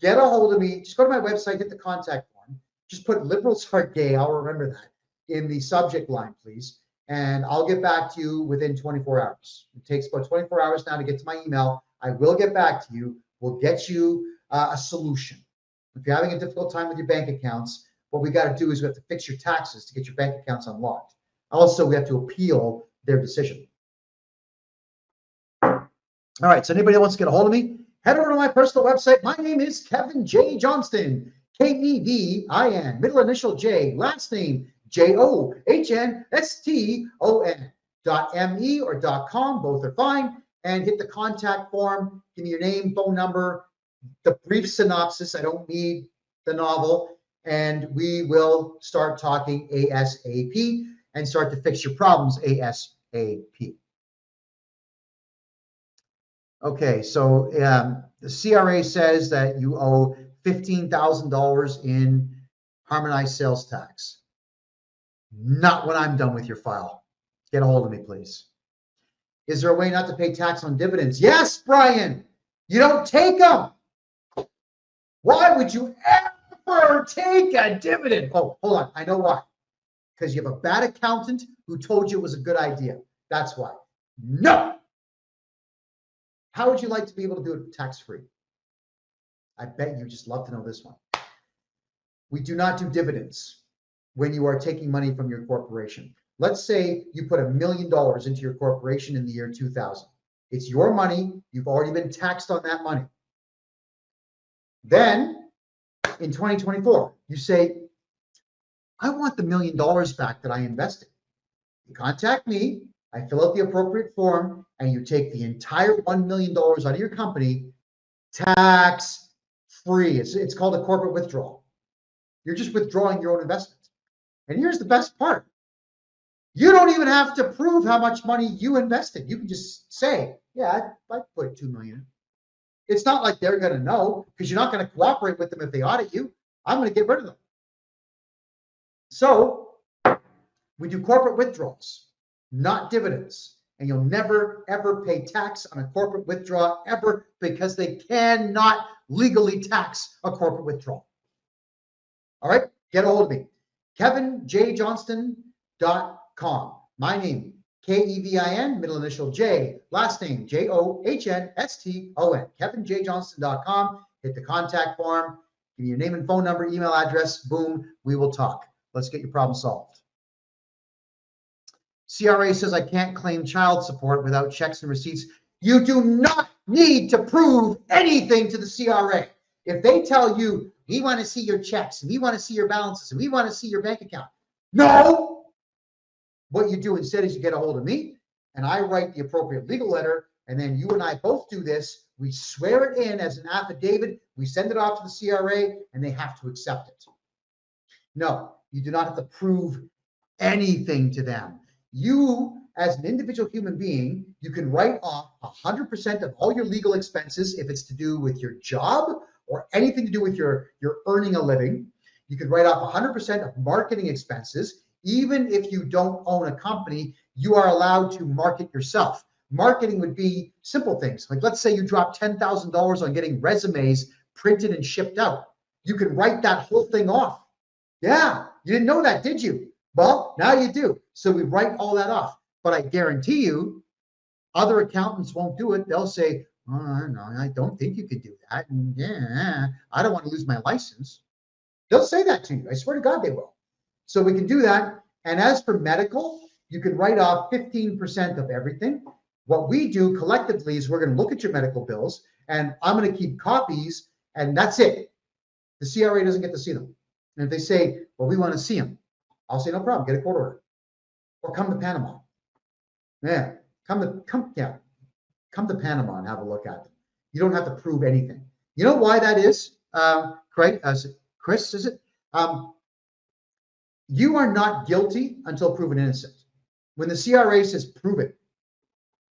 Get a hold of me. Just go to my website, hit the contact form. Just put liberals are gay. I'll remember that in the subject line, please. And I'll get back to you within 24 hours. It takes about 24 hours now to get to my email. I will get back to you. We'll get you a solution. If you're having a difficult time with your bank accounts, what we got to do is we have to fix your taxes to get your bank accounts unlocked. Also, we have to appeal their decision. All right, so anybody that wants to get a hold of me, head over to my personal website. My name is Kevin J. Johnston, Kevin, middle initial J, last name JOHNSTON .me or .com, both are fine, and hit the contact form. Give me your name, phone number, the brief synopsis. I don't need the novel, and we will start talking ASAP and start to fix your problems ASAP. Okay, so the CRA says that you owe $15,000 in harmonized sales tax. Not when I'm done with your file. Get a hold of me, please. Is there a way not to pay tax on dividends? Yes, Brian. You don't take them. Why would you ever take a dividend? Oh, hold on. I know why. Because you have a bad accountant who told you it was a good idea. That's why. No. How would you like to be able to do it tax-free? I bet you just love to know this one. We do not do dividends when you are taking money from your corporation. Let's say you put $1 million into your corporation in the year 2000. It's your money. You've already been taxed on that money. Then in 2024, you say, I want the $1 million back that I invested. You contact me, I fill out the appropriate form, and you take the entire $1 million out of your company tax-free. It's called a corporate withdrawal. You're just withdrawing your own investment. And here's the best part. You don't even have to prove how much money you invested. You can just say, yeah, I put $2 million. It's not like they're going to know because you're not going to cooperate with them if they audit you. I'm going to get rid of them. So we do corporate withdrawals, not dividends. And you'll never, ever pay tax on a corporate withdrawal ever because they cannot legally tax a corporate withdrawal. All right, get a hold of me. KevinJJohnston.com. My name, Kevin, middle initial J, last name Johnston, kevinjjohnston.com. Hit the contact form, give me your name and phone number, email address, boom, we will talk. Let's get your problem solved. CRA says I can't claim child support without checks and receipts. You do not need to prove anything to the CRA. If they tell you, we want to see your checks, and we want to see your balances, and we want to see your bank account. No! What you do instead is you get a hold of me, and I write the appropriate legal letter, and then you and I both do this. We swear it in as an affidavit. We send it off to the CRA, and they have to accept it. No, you do not have to prove anything to them. You, as an individual human being, you can write off 100% of all your legal expenses if it's to do with your job or anything to do with your earning a living. You can write off 100% of marketing expenses. Even if you don't own a company, you are allowed to market yourself. Marketing would be simple things. Like, let's say you drop $10,000 on getting resumes printed and shipped out. You can write that whole thing off. Yeah, you didn't know that, did you? Well, now you do. So we write all that off. But I guarantee you, other accountants won't do it. They'll say, oh, no, I don't think you could do that. And yeah, I don't want to lose my license. They'll say that to you. I swear to God they will. So we can do that. And as for medical, you can write off 15% of everything. What we do collectively is we're going to look at your medical bills, and I'm going to keep copies, and that's it. The CRA doesn't get to see them. And if they say, well, we want to see them, I'll say, no problem, get a court order. Or come to Panama. Yeah, come to Panama and have a look at them. You don't have to prove anything. You know why that is, Craig? Chris, is it? You are not guilty until proven innocent. When the CRA says prove it,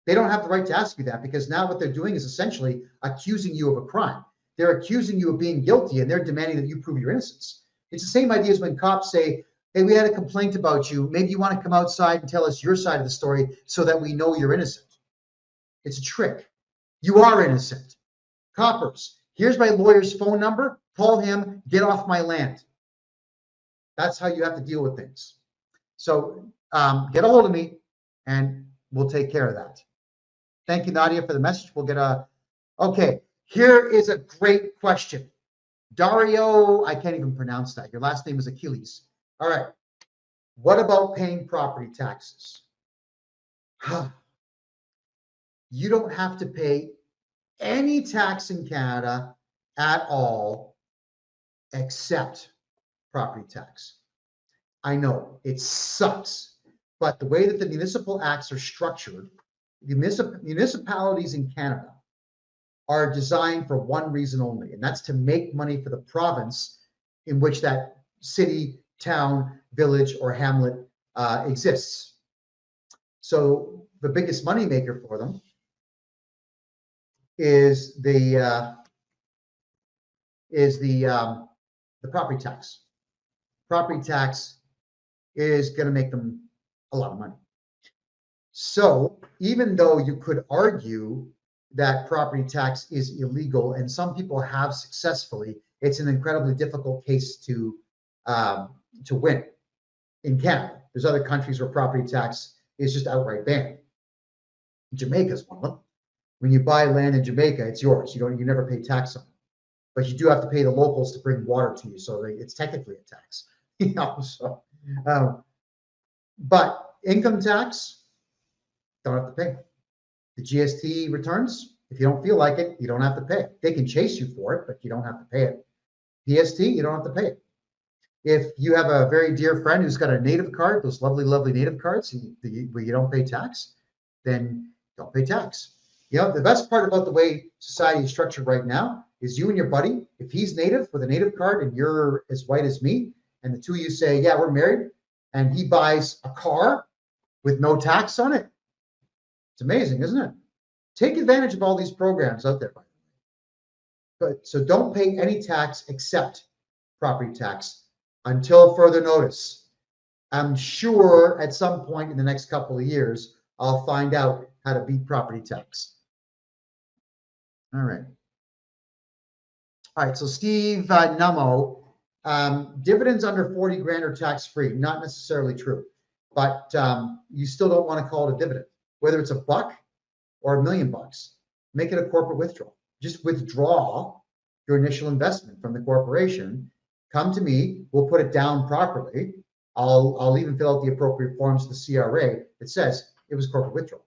they don't have the right to ask you that, because now what they're doing is essentially accusing you of a crime. They're accusing you of being guilty, and they're demanding that you prove your innocence. It's the same idea as when cops say, hey, we had a complaint about you. Maybe you want to come outside and tell us your side of the story so that we know you're innocent. It's a trick. You are innocent. Coppers, here's my lawyer's phone number. Call him, get off my land. That's how you have to deal with things. So get a hold of me and we'll take care of that. Thank you, Nadia, for the message. We'll get okay, here is a great question. Dario, I can't even pronounce that. Your last name is Achilles. All right. What about paying property taxes? You don't have to pay any tax in Canada at all except property tax. I know it sucks, but the way that the municipal acts are structured, the municipalities in Canada are designed for one reason only, and that's to make money for the province in which that city, town, village, or hamlet exists. So the biggest moneymaker for them is the property tax. Property tax is going to make them a lot of money. So even though you could argue that property tax is illegal, and some people have successfully, it's an incredibly difficult case to win in Canada. There's other countries where property tax is just outright banned. Jamaica is one of them. When you buy land in Jamaica, it's yours. You never pay tax on it, but you do have to pay the locals to bring water to you, so it's technically a tax. So, but income tax, don't have to pay. The GST returns, if you don't feel like it, you don't have to pay it. They can chase you for it, but you don't have to pay it. PST, you don't have to pay it. If you have a very dear friend who's got a native card, those lovely, lovely native cards, where you don't pay tax, then don't pay tax. The best part about the way society is structured right now is you and your buddy, if he's native with a native card and you're as white as me, and the two of you say, yeah, we're married, and he buys a car with no tax on it. It's amazing, isn't it? Take advantage of all these programs out there, by the way. But so don't pay any tax except property tax until further notice. I'm sure at some point in the next couple of years, I'll find out how to beat property tax. All right. All right, so Steve Nummo, dividends under 40 grand are tax-free. Not necessarily true. but you still don't want to call it a dividend, whether it's $1 or $1 million. Make it a corporate withdrawal. Just withdraw your initial investment from the corporation. Come to me. We'll put it down properly. I'll even fill out the appropriate forms to the CRA. It says it was corporate withdrawal.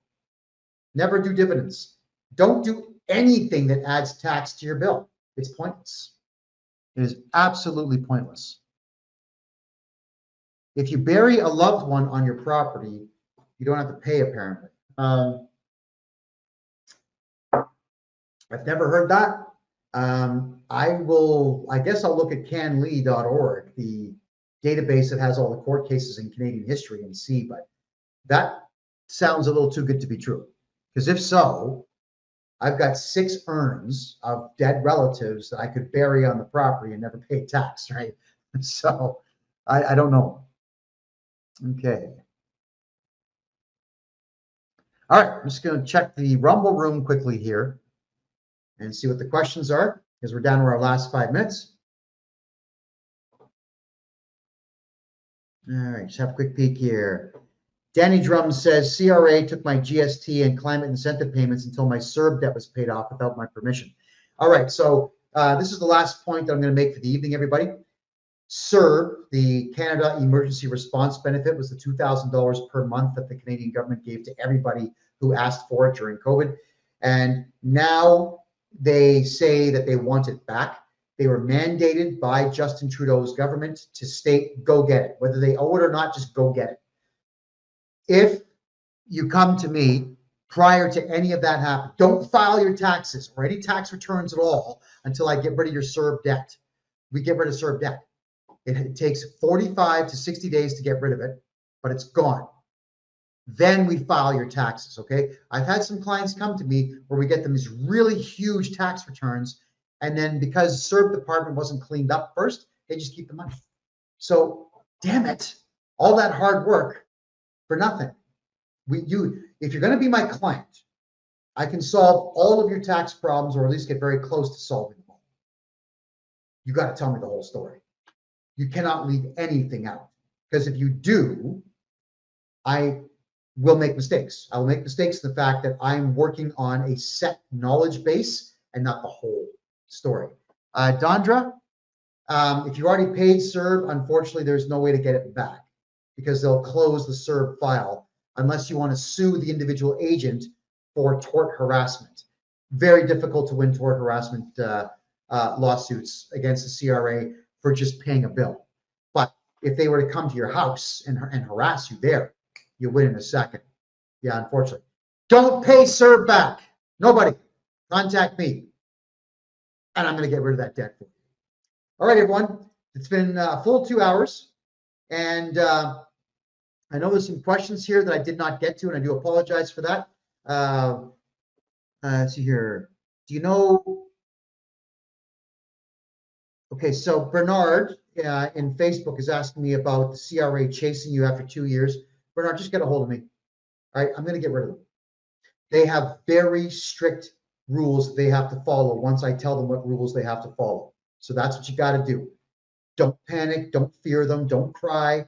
Never do dividends. Don't do anything that adds tax to your bill. It's pointless. It is absolutely pointless. If you bury a loved one on your property, you don't have to pay, apparently. I've never heard that. I guess I'll look at canlee.org, the database that has all the court cases in Canadian history, and see, but that sounds a little too good to be true. Because if so, I've got 6 urns of dead relatives that I could bury on the property and never pay tax, right? So I don't know. Okay. All right, I'm just going to check the Rumble room quickly here and see what the questions are, because we're down to our last 5 minutes. All right, just have a quick peek here. Danny Drum says, CRA took my GST and climate incentive payments until my CERB debt was paid off without my permission. All right, so this is the last point that I'm going to make for the evening, everybody. CERB, the Canada Emergency Response Benefit, was the $2,000 per month that the Canadian government gave to everybody who asked for it during COVID. And now they say that they want it back. They were mandated by Justin Trudeau's government to state, go get it. Whether they owe it or not, just go get it. If you come to me prior to any of that happening, don't file your taxes or any tax returns at all until I get rid of your CERB debt. We get rid of CERB debt. It takes 45 to 60 days to get rid of it, but it's gone. Then we file your taxes, okay? I've had some clients come to me where we get them these really huge tax returns, and then because CERB department wasn't cleaned up first, they just keep the money. So, damn it, all that hard work for nothing. If you're going to be my client, I can solve all of your tax problems, or at least get very close to solving them all. You got to tell me the whole story. You cannot leave anything out, because if you do, I will make mistakes. I will make mistakes in the fact that I'm working on a set knowledge base and not the whole story. Dondra, if you already paid CERB, unfortunately, there's no way to get it back, because they'll close the CERB file unless you want to sue the individual agent for tort harassment. Very difficult to win tort harassment lawsuits against the CRA for just paying a bill. But if they were to come to your house and harass you there, you win in a second. Yeah, unfortunately. Don't pay CERB back. Nobody. Contact me. And I'm going to get rid of that debt for you. All right, everyone. It's been a full 2 hours. And I know there's some questions here that I did not get to, and I do apologize for that. Let's see here. Do you know? Okay, so Bernard in Facebook is asking me about the CRA chasing you after 2 years. Bernard, just get a hold of me. All right, I'm going to get rid of them. They have very strict rules they have to follow once I tell them what rules they have to follow. So that's what you got to do. Don't panic. Don't fear them. Don't cry.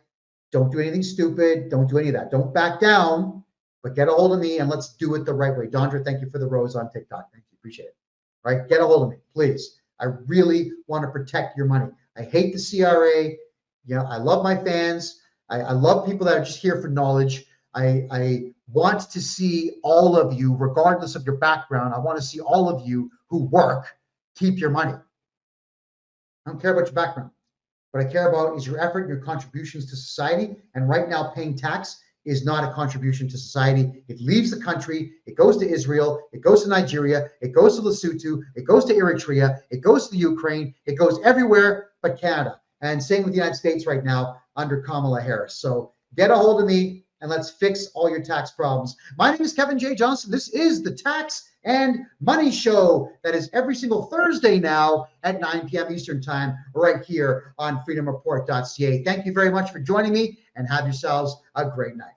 Don't do anything stupid. Don't do any of that. Don't back down, but get a hold of me and let's do it the right way. Dondra, thank you for the rose on TikTok. Thank you. Appreciate it. All right, get a hold of me, please. I really want to protect your money. I hate the CRA. You know, I love my fans. I love people that are just here for knowledge. I want to see all of you, regardless of your background. I want to see all of you who work keep your money. I don't care about your background. What I care about is your effort and your contributions to society. And right now, paying tax is not a contribution to society. It leaves the country. It goes to Israel. It goes to Nigeria. It goes to Lesotho. It goes to Eritrea. It goes to the Ukraine. It goes everywhere but Canada. And same with the United States right now under Kamala Harris. So get a hold of me and let's fix all your tax problems. My name is Kevin J. Johnston. This is the Tax and Money Show that is every single Thursday now at 9 p.m. Eastern Time right here on freedomreport.ca. Thank you very much for joining me and have yourselves a great night.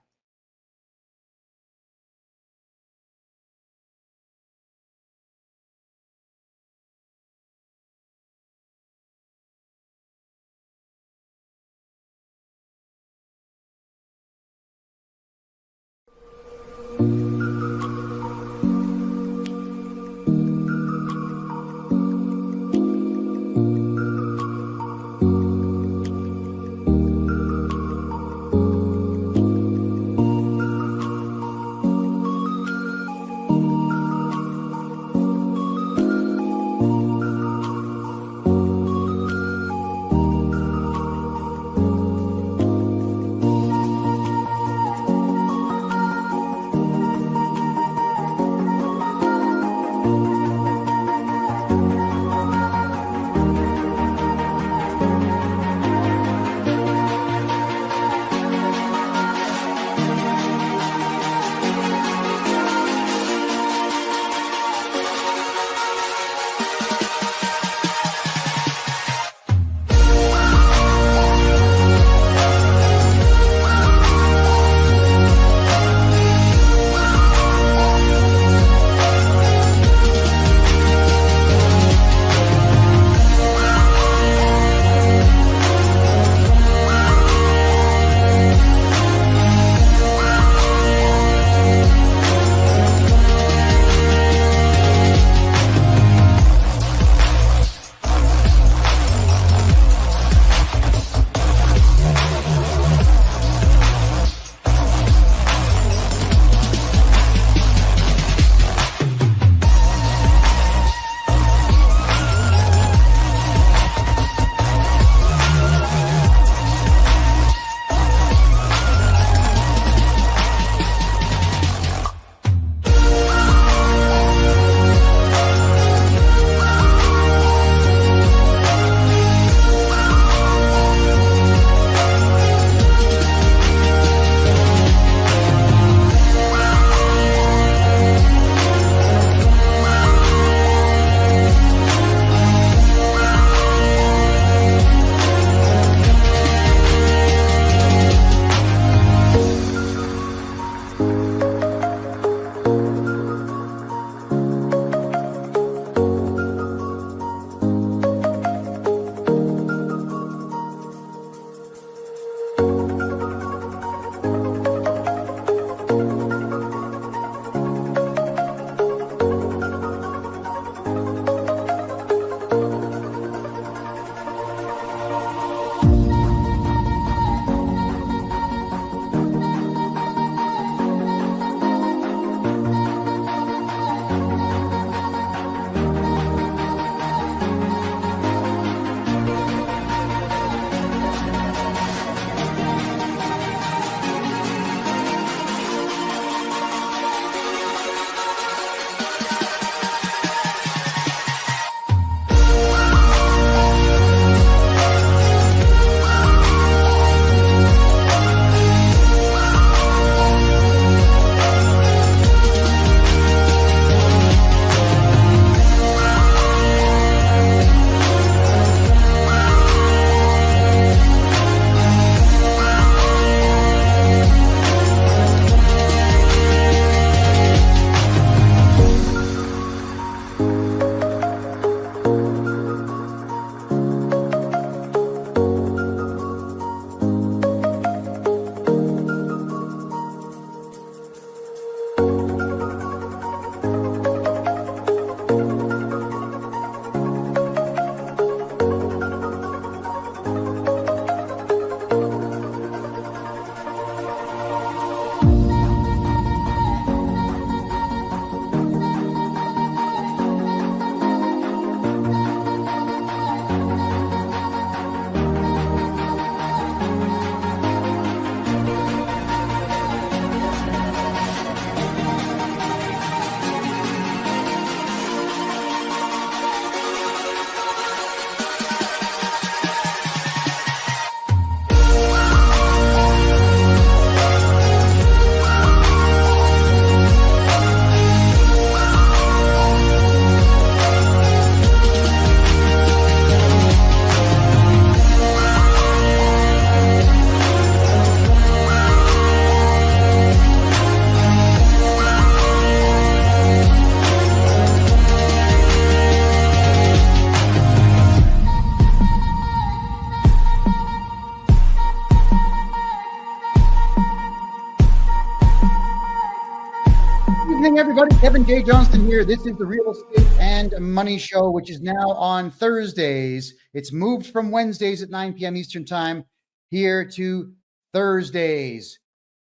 Evening, everybody. Kevin J. Johnston here. This is the Real Estate and Money Show, which is now on Thursdays. It's moved from Wednesdays at 9 p.m. Eastern Time here to Thursdays,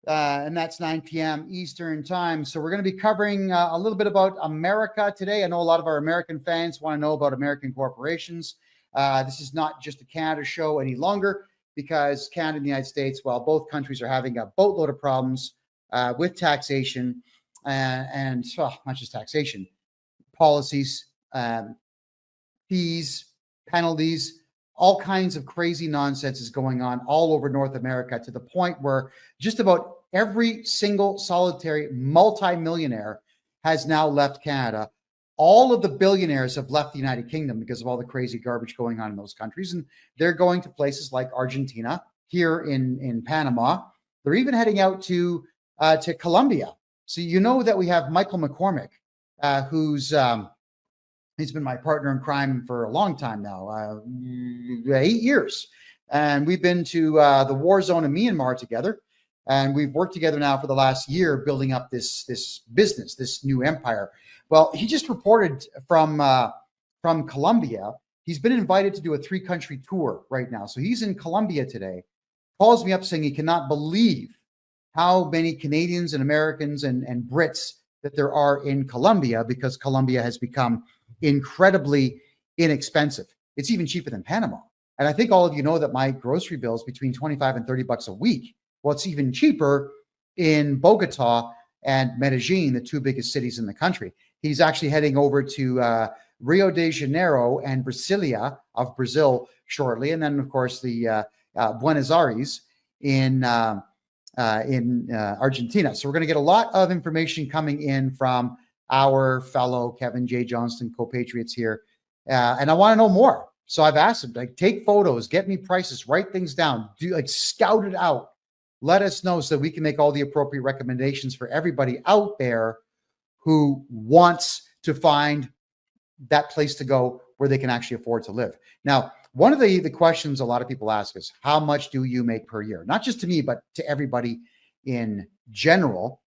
and that's 9 p.m. Eastern Time. So we're going to be covering a little bit about America today. I know a lot of our American fans want to know about American corporations. This is not just a Canada show any longer because Canada and the United States, well, both countries are having a boatload of problems with taxation. And not just taxation, policies, fees, penalties, all kinds of crazy nonsense is going on all over North America to the point where just about every single solitary multimillionaire has now left Canada. All of the billionaires have left the United Kingdom because of all the crazy garbage going on in those countries. And they're going to places like Argentina, here in Panama. They're even heading out to Colombia. So you know that we have Michael McCormick, who's he's been my partner in crime for a long time now, 8 years. And we've been to the war zone in Myanmar together. And we've worked together now for the last year building up this business, this new empire. Well, he just reported from Colombia. He's been invited to do a 3-country tour right now. So he's in Colombia today. Calls me up saying he cannot believe how many Canadians and Americans and Brits that there are in Colombia, because Colombia has become incredibly inexpensive. It's even cheaper than Panama. And I think all of you know that my grocery bill is between 25 and 30 bucks a week. Well, it's even cheaper in Bogota and Medellin, the 2 biggest cities in the country. He's actually heading over to Rio de Janeiro and Brasilia of Brazil shortly. And then, of course, the Buenos Aires in Argentina. So we're going to get a lot of information coming in from our fellow Kevin J. Johnston compatriots here. And I want to know more. So I've asked him, like, take photos, get me prices, write things down, scout it out. Let us know so that we can make all the appropriate recommendations for everybody out there who wants to find that place to go where they can actually afford to live. Now, one of the questions a lot of people ask is, how much do you make per year? Not just to me, but to everybody in general.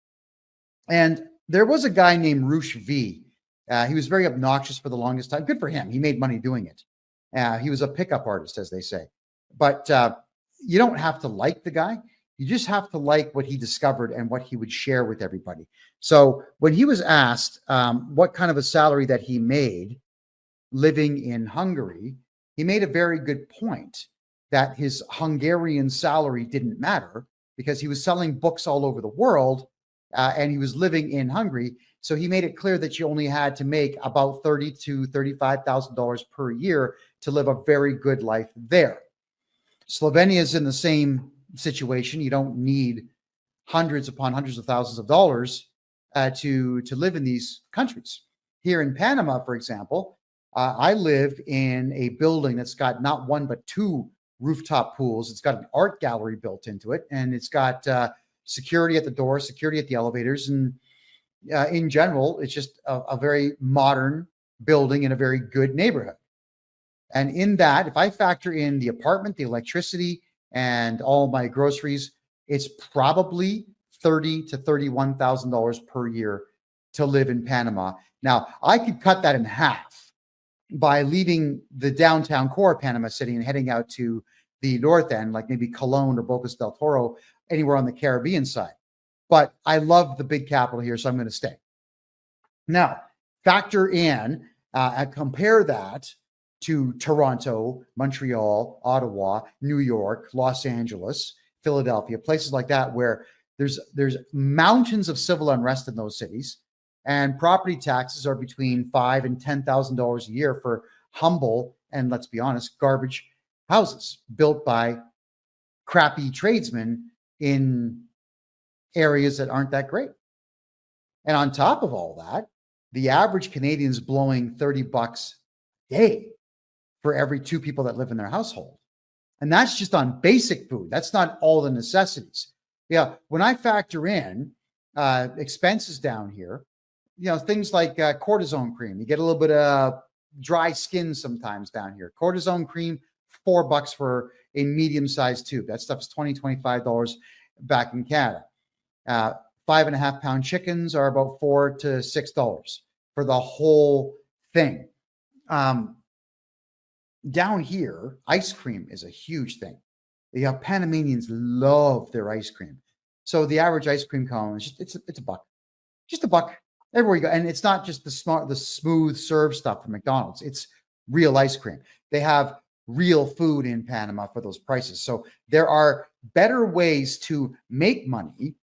And there was a guy named Roosh V. He was very obnoxious for the longest time. Good for him. He made money doing it. He was a pickup artist, as they say. But you don't have to like the guy. You just have to like what he discovered and what he would share with everybody. So when he was asked what kind of a salary that he made living in Hungary, he made a very good point that his Hungarian salary didn't matter because he was selling books all over the world and he was living in Hungary. So he made it clear that you only had to make about $30,000 to $35,000 per year to live a very good life there. Slovenia is in the same situation. You don't need hundreds upon hundreds of thousands of dollars to live in these countries. Here in Panama, for example, I live in a building that's got not 1, but 2 rooftop pools. It's got an art gallery built into it, and it's got security at the door, security at the elevators. And in general, it's just a very modern building in a very good neighborhood. And in that, if I factor in the apartment, the electricity, and all my groceries, it's probably $30,000 to $31,000 per year to live in Panama. Now, I could cut that in half by leaving the downtown core of Panama City and heading out to the north end, like maybe Cologne or Bocas del Toro, anywhere on the Caribbean side. But I love the big capital here, so I'm going to stay. Now, factor in, compare that to Toronto, Montreal, Ottawa, New York, Los Angeles, Philadelphia, places like that where there's mountains of civil unrest in those cities. And property taxes are between $5,000 and $10,000 a year for humble and, let's be honest, garbage houses built by crappy tradesmen in areas that aren't that great. And on top of all that, the average Canadian is blowing 30 bucks a day for every 2 people that live in their household. And that's just on basic food. That's not all the necessities. Yeah, when I factor in expenses down here, things like cortisone cream. You get a little bit of dry skin sometimes down here. Cortisone cream, $4 for a medium-sized tube. That stuff's $20, $25 back in Canada. 5.5 pound chickens are about $4 to $6 for the whole thing. Down here, ice cream is a huge thing. The Panamanians love their ice cream. So the average ice cream cone is just it's a buck, just a buck everywhere you go. And it's not just the smooth serve stuff from McDonald's. It's real ice cream. They have real food in Panama for those prices. So there are better ways to make money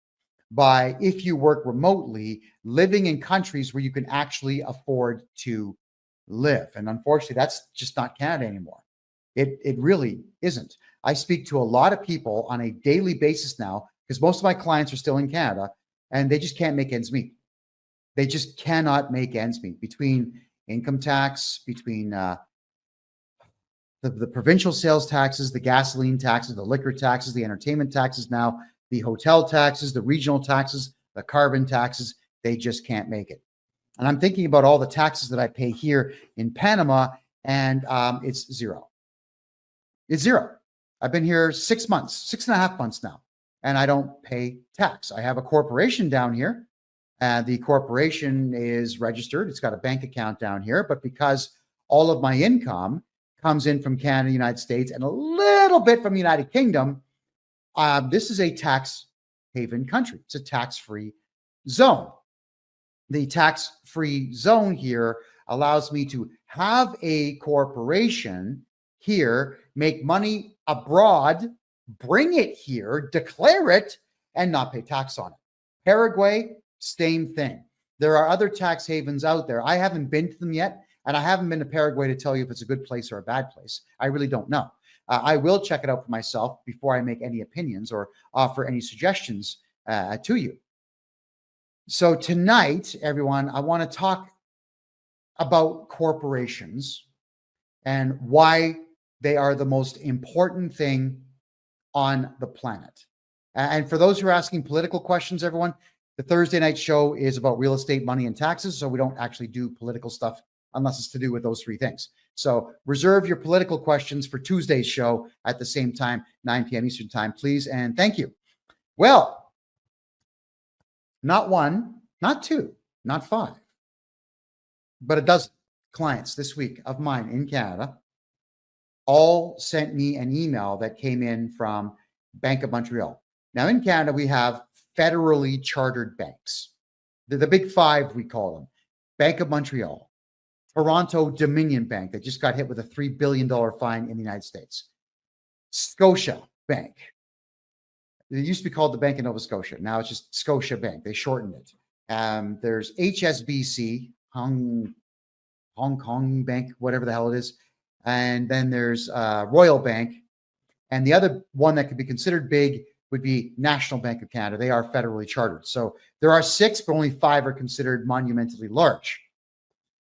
by, if you work remotely, living in countries where you can actually afford to live. And unfortunately, that's just not Canada anymore. It really isn't. I speak to a lot of people on a daily basis now, because most of my clients are still in Canada, and they just can't make ends meet. They just cannot make ends meet between income tax, between the provincial sales taxes, the gasoline taxes, the liquor taxes, the entertainment taxes now, the hotel taxes, the regional taxes, the carbon taxes. They just can't make it. And I'm thinking about all the taxes that I pay here in Panama, and it's zero. It's zero. I've been here 6 months, 6.5 months now, and I don't pay tax. I have a corporation down here, and the corporation is registered. It's got a bank account down here, but because all of my income comes in from Canada, United States, and a little bit from the United Kingdom, this is a tax haven country. It's a tax-free zone. The tax-free zone here allows me to have a corporation here, make money abroad, bring it here, declare it, and not pay tax on it. Paraguay, same thing. There are other tax havens out there. I haven't been to them yet, and I haven't been to Paraguay to tell you if it's a good place or a bad place. I really don't know. I will check it out for myself before I make any opinions or offer any suggestions to you. So tonight, everyone, I want to talk about corporations and why they are the most important thing on the planet. And for those who are asking political questions, everyone, the Thursday night show is about real estate, money, and taxes. So we don't actually do political stuff unless it's to do with those three things. So reserve your political questions for Tuesday's show at the same time, 9 p.m. Eastern time, please. And thank you. Well, not one, not two, not five, but a dozen clients this week of mine in Canada all sent me an email that came in from Bank of Montreal. Now in Canada, we have federally chartered banks. They're the big five, we call them. Bank of Montreal, Toronto Dominion Bank that just got hit with a $3 billion fine in the United States. Scotia Bank. It used to be called the Bank of Nova Scotia. Now it's just Scotia Bank. They shortened it. There's HSBC, Hong Kong Bank, whatever the hell it is. And then there's Royal Bank. And the other one that could be considered big would be National Bank of Canada. They are federally chartered. So there are 6, but only 5 are considered monumentally large.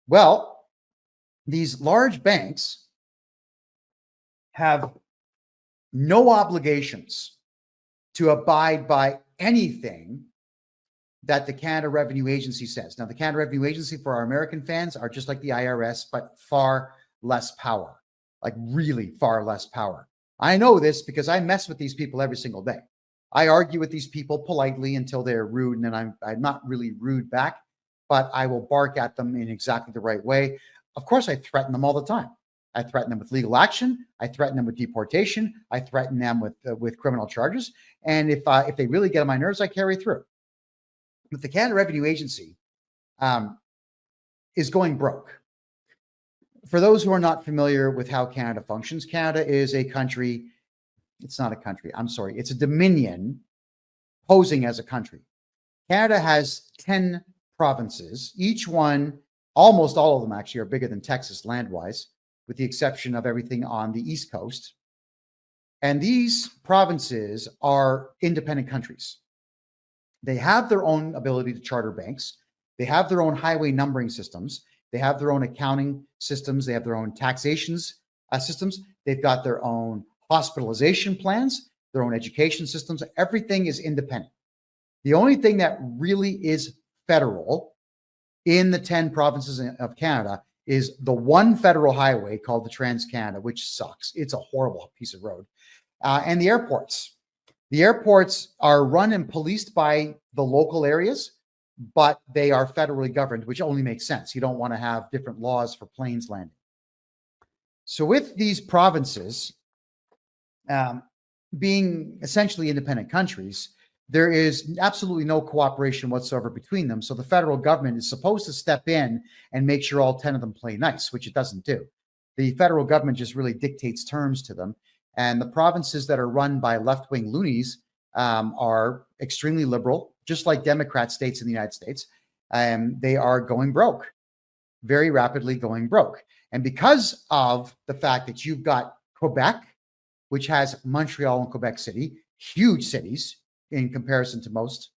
Well, these large banks have no obligations to abide by anything that the Canada Revenue Agency says. Now, the Canada Revenue Agency, for our American fans, are just like the IRS, but far less power, like really far less power. I know this because I mess with these people every single day. I argue with these people politely until they're rude, and then I'm not really rude back, but I will bark at them in exactly the right way. Of course, I threaten them all the time. I threaten them with legal action. I threaten them with deportation. I threaten them with criminal charges. And if they really get on my nerves, I carry through. But the Canada Revenue Agency is going broke. For those who are not familiar with how Canada functions, Canada is a country. It's not a country. I'm sorry. It's a dominion posing as a country. Canada has 10 provinces. Each one, almost all of them actually, are bigger than Texas land-wise, with the exception of everything on the East Coast. And these provinces are independent countries. They have their own ability to charter banks. They have their own highway numbering systems. They have their own accounting systems. They have their own taxations systems. They've got their own hospitalization plans, their own education systems. Everything is independent. The only thing that really is federal in the 10 provinces of Canada is the one federal highway called the Trans-Canada, which sucks. It's a horrible piece of road. And the airports. The airports are run and policed by the local areas, but they are federally governed, which only makes sense. You don't want to have different laws for planes landing. So with these provinces being essentially independent countries, there is absolutely no cooperation whatsoever between them. So the federal government is supposed to step in and make sure all 10 of them play nice, which it doesn't do. The federal government just really dictates terms to them. And the provinces that are run by left-wing loonies are extremely liberal, just like Democrat states in the United States. They are going broke, very rapidly going broke. And because of the fact that you've got Quebec, which has Montreal and Quebec City, huge cities in comparison to most,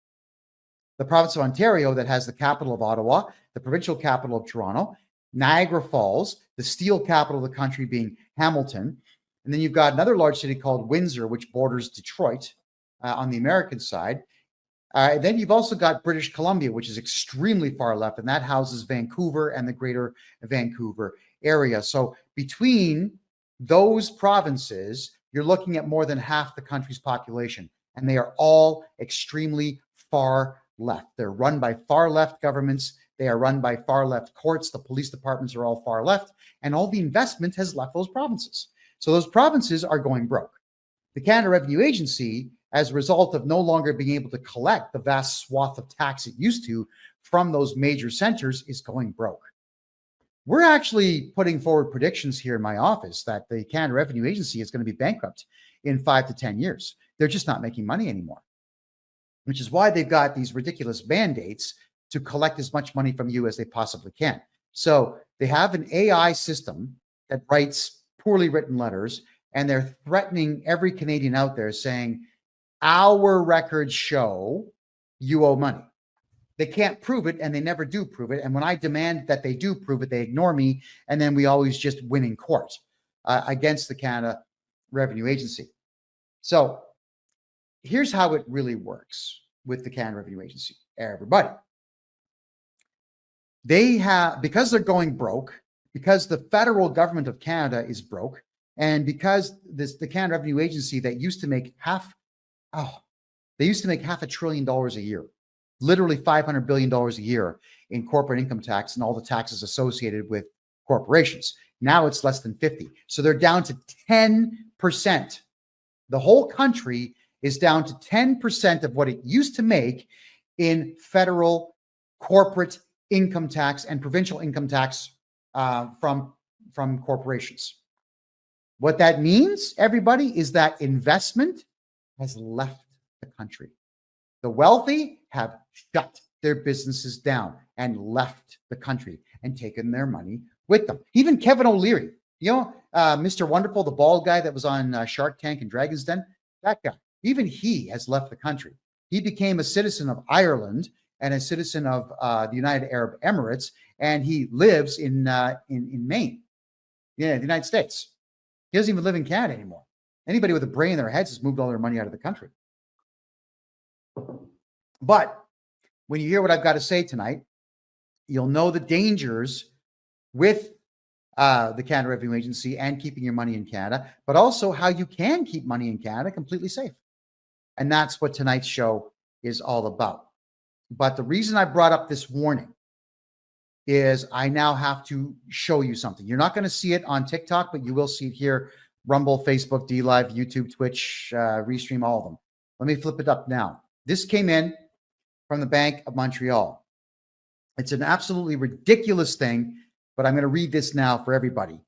the province of Ontario that has the capital of Ottawa, the provincial capital of Toronto, Niagara Falls, the steel capital of the country being Hamilton, and then you've got another large city called Windsor, which borders Detroit on the American side. Then you've also got British Columbia, which is extremely far left, and that houses Vancouver and the greater Vancouver area. So between those provinces, you're looking at more than half the country's population, and they are all extremely far left. They're run by far left governments. They are run by far left courts. The police departments are all far left, and all the investment has left those provinces. So those provinces are going broke. The Canada Revenue Agency, as a result of no longer being able to collect the vast swath of tax it used to from those major centers, is going broke. We're actually putting forward predictions here in my office that the Canada Revenue Agency is going to be bankrupt in 5 to 10 years. They're just not making money anymore, which is why they've got these ridiculous mandates to collect as much money from you as they possibly can. So they have an AI system that writes poorly written letters, and they're threatening every Canadian out there saying, our records show you owe money. They can't prove it, and they never do prove it. And when I demand that they do prove it, they ignore me, and then we always just win in court against the Canada Revenue Agency. So here's how it really works with the Canada Revenue Agency. Everybody, they have, because they're going broke, because the federal government of Canada is broke, and because the Canada Revenue Agency that used to make $500 billion a year, literally $500 billion a year in corporate income tax and all the taxes associated with corporations. Now it's less than 50. So they're down to 10%. The whole country is down to 10% of what it used to make in federal corporate income tax and provincial income tax from corporations. What that means, everybody, is that investment has left the country. The wealthy have shut their businesses down and left the country and taken their money with them. Even Kevin O'Leary, Mr. Wonderful, the bald guy that was on Shark Tank and Dragon's Den, that guy, even he has left the country. He became a citizen of Ireland and a citizen of the United Arab Emirates, and he lives in Maine, the United States. He doesn't even live in Canada anymore. Anybody with a brain in their heads has moved all their money out of the country. But when you hear what I've got to say tonight, you'll know the dangers with the Canada Revenue Agency and keeping your money in Canada, but also how you can keep money in Canada completely safe. And that's what tonight's show is all about. But the reason I brought up this warning is I now have to show you something. You're not going to see it on TikTok, but you will see it here. Rumble, Facebook, DLive, YouTube, Twitch, Restream, all of them. Let me flip it up now. This came in from the Bank of Montreal. It's an absolutely ridiculous thing, but I'm going to read this now for everybody.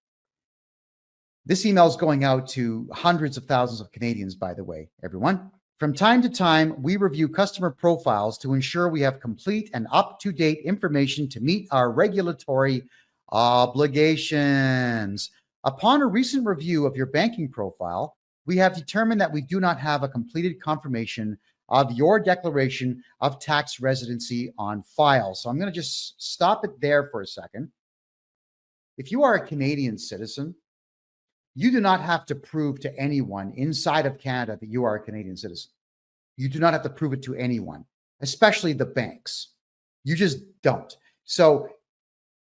This email is going out to hundreds of thousands of Canadians, by the way, everyone. From time to time, we review customer profiles to ensure we have complete and up-to-date information to meet our regulatory obligations. Upon a recent review of your banking profile, we have determined that we do not have a completed confirmation of your declaration of tax residency on file. So I'm going to just stop it there for a second. If you are a Canadian citizen, you do not have to prove to anyone inside of Canada that you are a Canadian citizen. You do not have to prove it to anyone, especially the banks. You just don't. So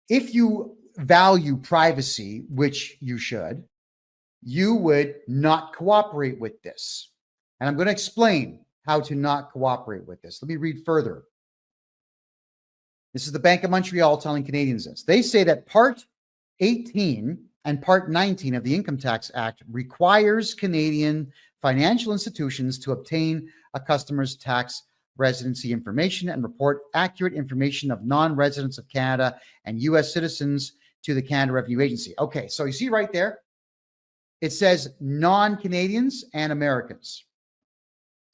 if you value privacy, which you should, you would not cooperate with this. And I'm going to explain how to not cooperate with this. Let me read further. This is the Bank of Montreal telling Canadians this. They say that Part 18 and Part 19 of the Income Tax Act requires Canadian financial institutions to obtain a customer's tax residency information and report accurate information of non-residents of Canada and U.S. citizens to the Canada Revenue Agency. Okay, so you see right there, it says non-Canadians and Americans.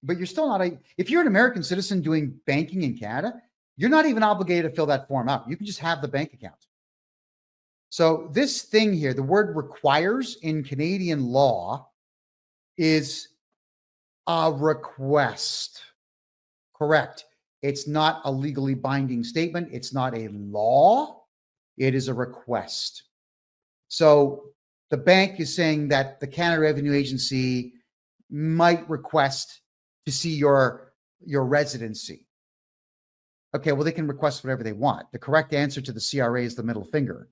But you're still not, if you're an American citizen doing banking in Canada, you're not even obligated to fill that form out. You can just have the bank account. So this thing here, the word requires in Canadian law is a request. Correct. It's not a legally binding statement. It's not a law. It is a request. So the bank is saying that the Canada Revenue Agency might request to see your residency. Okay, well, they can request whatever they want. The correct answer to the CRA is the middle finger,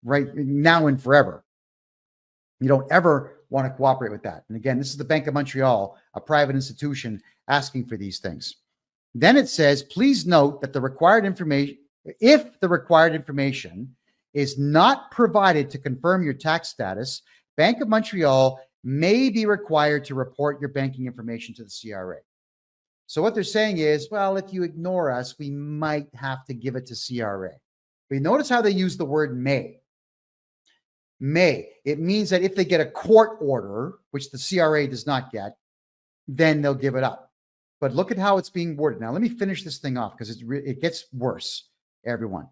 right now and forever. You don't ever want to cooperate with that. And again, this is the Bank of Montreal, a private institution, asking for these things. Then it says, please note that the required information, if the required information is not provided to confirm your tax status, Bank of Montreal may be required to report your banking information to the CRA. So what they're saying is, well, if you ignore us, we might have to give it to CRA. But you notice how they use the word may. May. It means that if they get a court order, which the CRA does not get, then they'll give it up. But look at how it's being worded. Now, let me finish this thing off because it gets worse, everyone.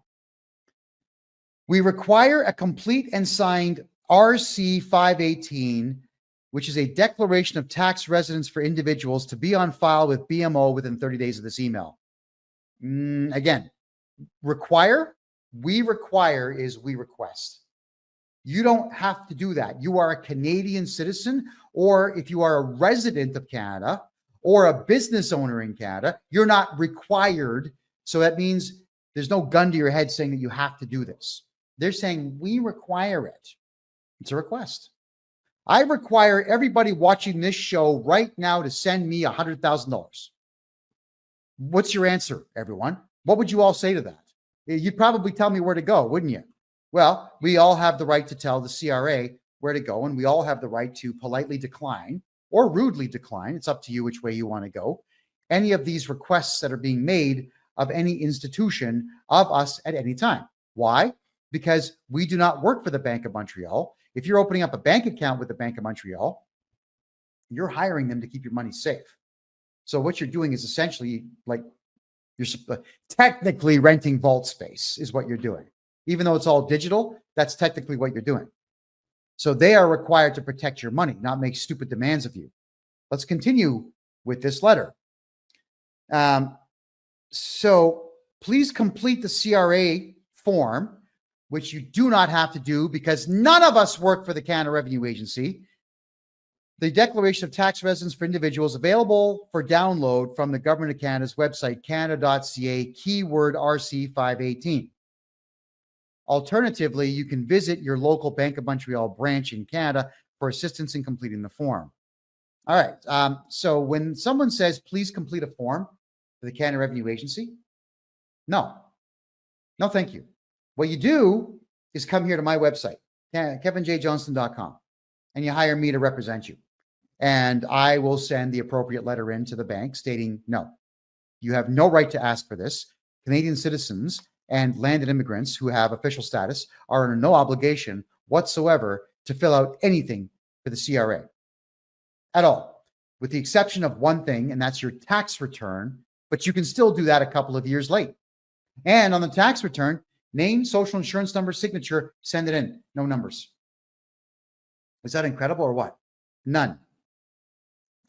We require a complete and signed RC 518, which is a declaration of tax residence for individuals, to be on file with BMO within 30 days of this email. Again, require, we require is we request. You don't have to do that. You are a Canadian citizen, or if you are a resident of Canada or a business owner in Canada, you're not required. So that means there's no gun to your head saying that you have to do this. They're saying we require it. It's a request. I require everybody watching this show right now to send me $100,000. What's your answer, everyone? What would you all say to that? You'd probably tell me where to go, wouldn't you? Well, we all have the right to tell the CRA where to go, and we all have the right to politely decline or rudely decline. It's up to you which way you want to go. Any of these requests that are being made of any institution of us at any time. Why? Because we do not work for the Bank of Montreal. If you're opening up a bank account with the Bank of Montreal, you're hiring them to keep your money safe. So what you're doing is essentially like you're technically renting vault space is what you're doing. Even though it's all digital, that's technically what you're doing. So they are required to protect your money, not make stupid demands of you. Let's continue with this letter. So please complete the CRA form, which you do not have to do because none of us work for the Canada Revenue Agency. The Declaration of Tax Residence for Individuals available for download from the Government of Canada's website, canada.ca, keyword RC 518. Alternatively, you can visit your local Bank of Montreal branch in Canada for assistance in completing the form. All right. So when someone says, please complete a form for the Canada Revenue Agency, no, thank you. What you do is come here to my website, kevinjjohnston.com, and you hire me to represent you. And I will send the appropriate letter in to the bank stating, no, you have no right to ask for this. Canadian citizens and landed immigrants who have official status are under no obligation whatsoever to fill out anything for the CRA at all, with the exception of one thing, and that's your tax return. But you can still do that a couple of years late. And on the tax return, name, social insurance number, signature, send it in. No numbers. Is that incredible or what? None.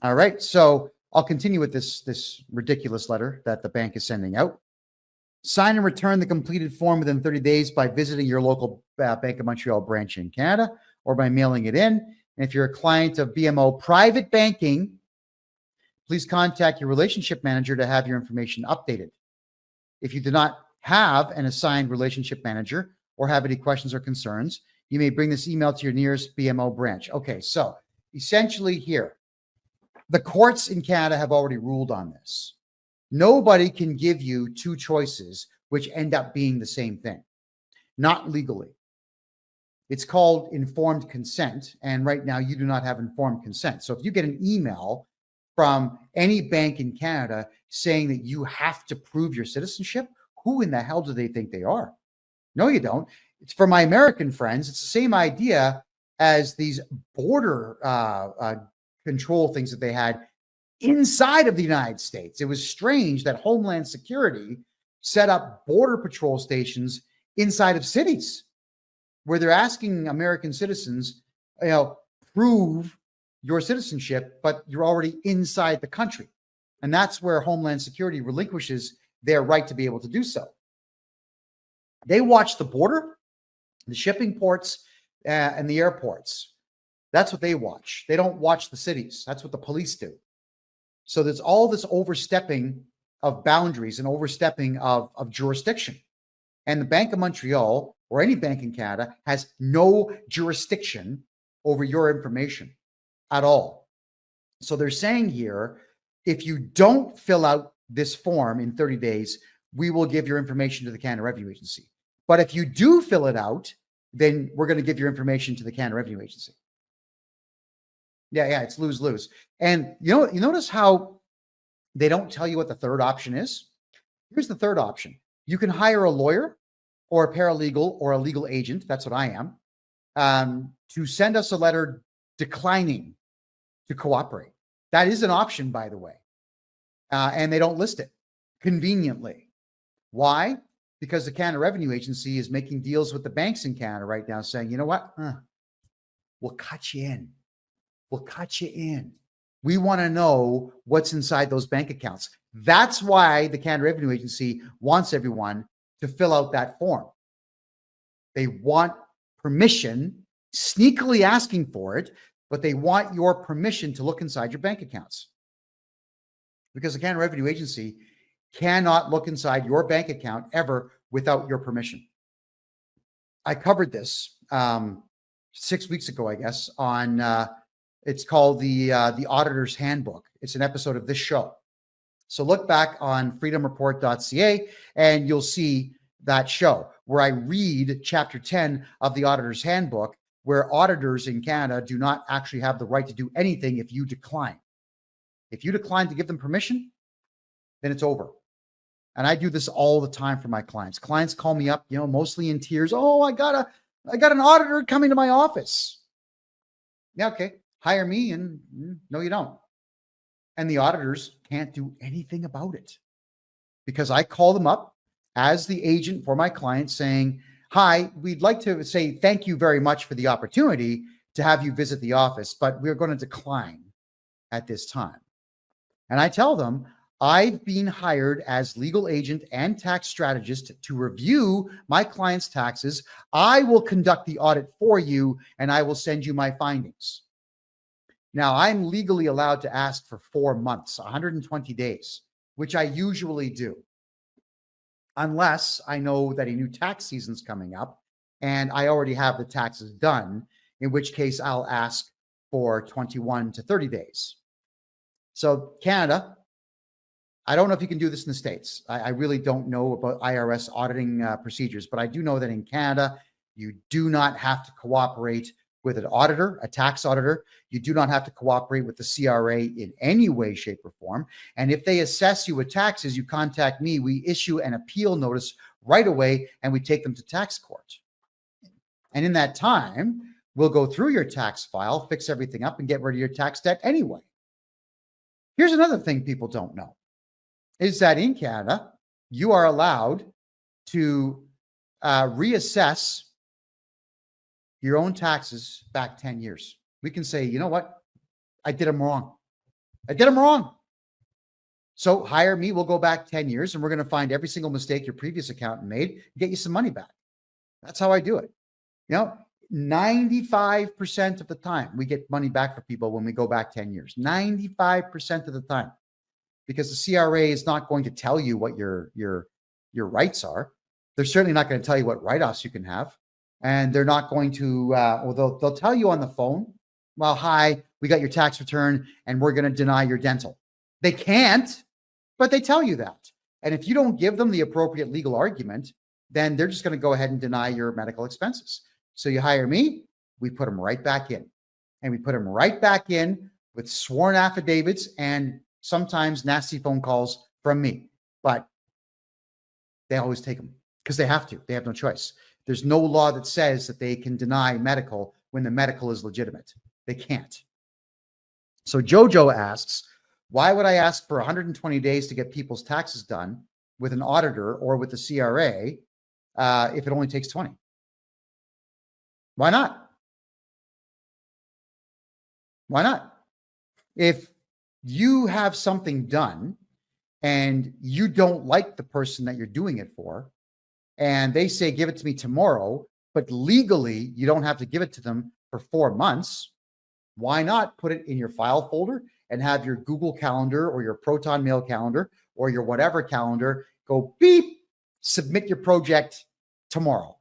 All right. So I'll continue with this ridiculous letter that the bank is sending out. Sign and return the completed form within 30 days by visiting your local Bank of Montreal branch in Canada or by mailing it in. And if you're a client of BMO Private Banking, please contact your relationship manager to have your information updated. If you do not have an assigned relationship manager or have any questions or concerns, you may bring this email to your nearest BMO branch. Okay, so essentially here, The courts in Canada have already ruled on this. Nobody can give you two choices which end up being the same thing, not legally. It's called informed consent. And right now you do not have informed consent. So if you get an email from any bank in Canada saying that you have to prove your citizenship, who in the hell do they think they are? No, you don't. It's for my American friends. It's the same idea as these border control things that they had inside of the United States. It was strange that Homeland Security set up border patrol stations inside of cities where they're asking American citizens, prove your citizenship, but you're already inside the country. And that's where Homeland Security relinquishes their right to be able to do so. They watch the border, the shipping ports, and the airports. That's what they watch. They don't watch the cities. That's what the police do. So there's all this overstepping of boundaries and overstepping of jurisdiction. And the Bank of Montreal or any bank in Canada has no jurisdiction over your information at all. So they're saying here, if you don't fill out this form in 30 days, we will give your information to the Canada Revenue Agency. But if you do fill it out, then we're going to give your information to the Canada Revenue Agency. Yeah, it's lose-lose. And you notice how they don't tell you what the third option is? Here's the third option. You can hire a lawyer or a paralegal or a legal agent, that's what I am, to send us a letter declining to cooperate. That is an option, by the way. And they don't list it conveniently. Why? Because the Canada Revenue Agency is making deals with the banks in Canada right now saying, you know what? We'll cut you in. We'll cut you in. We want to know what's inside those bank accounts. That's why the Canada Revenue Agency wants everyone to fill out that form. They want permission, sneakily asking for it, but they want your permission to look inside your bank accounts. Because the Canada Revenue Agency cannot look inside your bank account ever without your permission. I covered this 6 weeks ago, I guess, on it's called the Auditor's Handbook. It's an episode of this show. So look back on freedomreport.ca and you'll see that show where I read chapter 10 of the Auditor's Handbook, where auditors in Canada do not actually have the right to do anything if you decline. If you decline to give them permission, then it's over. And I do this all the time for my clients. Clients call me up, mostly in tears. Oh, I got an auditor coming to my office. Yeah, okay. Hire me, and no, you don't. And the auditors can't do anything about it because I call them up as the agent for my client saying, hi, we'd like to say thank you very much for the opportunity to have you visit the office, but we're going to decline at this time. And I tell them, I've been hired as legal agent and tax strategist to review my client's taxes. I will conduct the audit for you, and I will send you my findings. Now, I'm legally allowed to ask for 4 months, 120 days, which I usually do, unless I know that a new tax season's coming up and I already have the taxes done, in which case I'll ask for 21 to 30 days. So Canada, I don't know if you can do this in the States. I really don't know about IRS auditing procedures, but I do know that in Canada, you do not have to cooperate with an auditor, a tax auditor. You do not have to cooperate with the CRA in any way, shape, or form. And if they assess you with taxes, you contact me. We issue an appeal notice right away, and we take them to tax court. And in that time, we'll go through your tax file, fix everything up, and get rid of your tax debt anyway. Here's another thing people don't know, is that in Canada, you are allowed to reassess your own taxes back 10 years. We can say, you know what? I did them wrong. I did them wrong. So hire me. We'll go back 10 years and we're going to find every single mistake your previous accountant made and get you some money back. That's how I do it. 95% of the time we get money back for people when we go back 10 years, 95% of the time, because the CRA is not going to tell you what your rights are. They're certainly not going to tell you what write-offs you can have. And they're not going to, they'll tell you on the phone, well, hi, we got your tax return and we're going to deny your dental. They can't, but they tell you that. And if you don't give them the appropriate legal argument, then they're just going to go ahead and deny your medical expenses. So you hire me, we put them right back in. And we put them right back in with sworn affidavits and sometimes nasty phone calls from me. But they always take them because they have to. They have no choice. There's no law that says that they can deny medical when the medical is legitimate. They can't. So Jojo asks, why would I ask for 120 days to get people's taxes done with an auditor or with the CRA if it only takes 20? Why not? Why not? If you have something done and you don't like the person that you're doing it for, and they say, give it to me tomorrow, but legally you don't have to give it to them for 4 months, why not put it in your file folder and have your Google Calendar or your Proton Mail calendar or your whatever calendar go beep, submit your project tomorrow?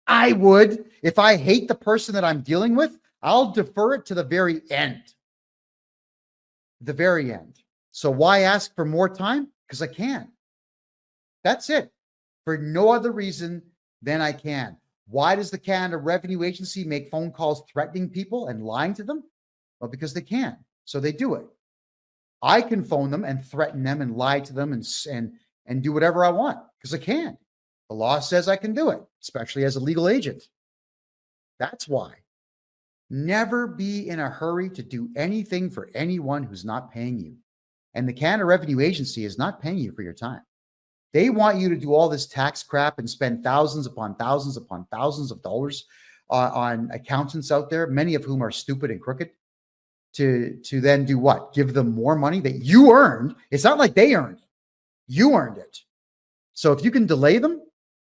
I would. If I hate the person that I'm dealing with, I'll defer it to the very end. The very end. So why ask for more time? Because I can. That's it. For no other reason than I can. Why does the Canada Revenue Agency make phone calls threatening people and lying to them? Well, because they can. So they do it. I can phone them and threaten them and lie to them and do whatever I want because I can. The law says I can do it, especially as a legal agent. That's why. Never be in a hurry to do anything for anyone who's not paying you. And the Canada Revenue Agency is not paying you for your time. They want you to do all this tax crap and spend thousands upon thousands of dollars on accountants out there, many of whom are stupid and crooked, to then do what? Give them more money that you earned. It's not like they earned it. You earned it. So if you can delay them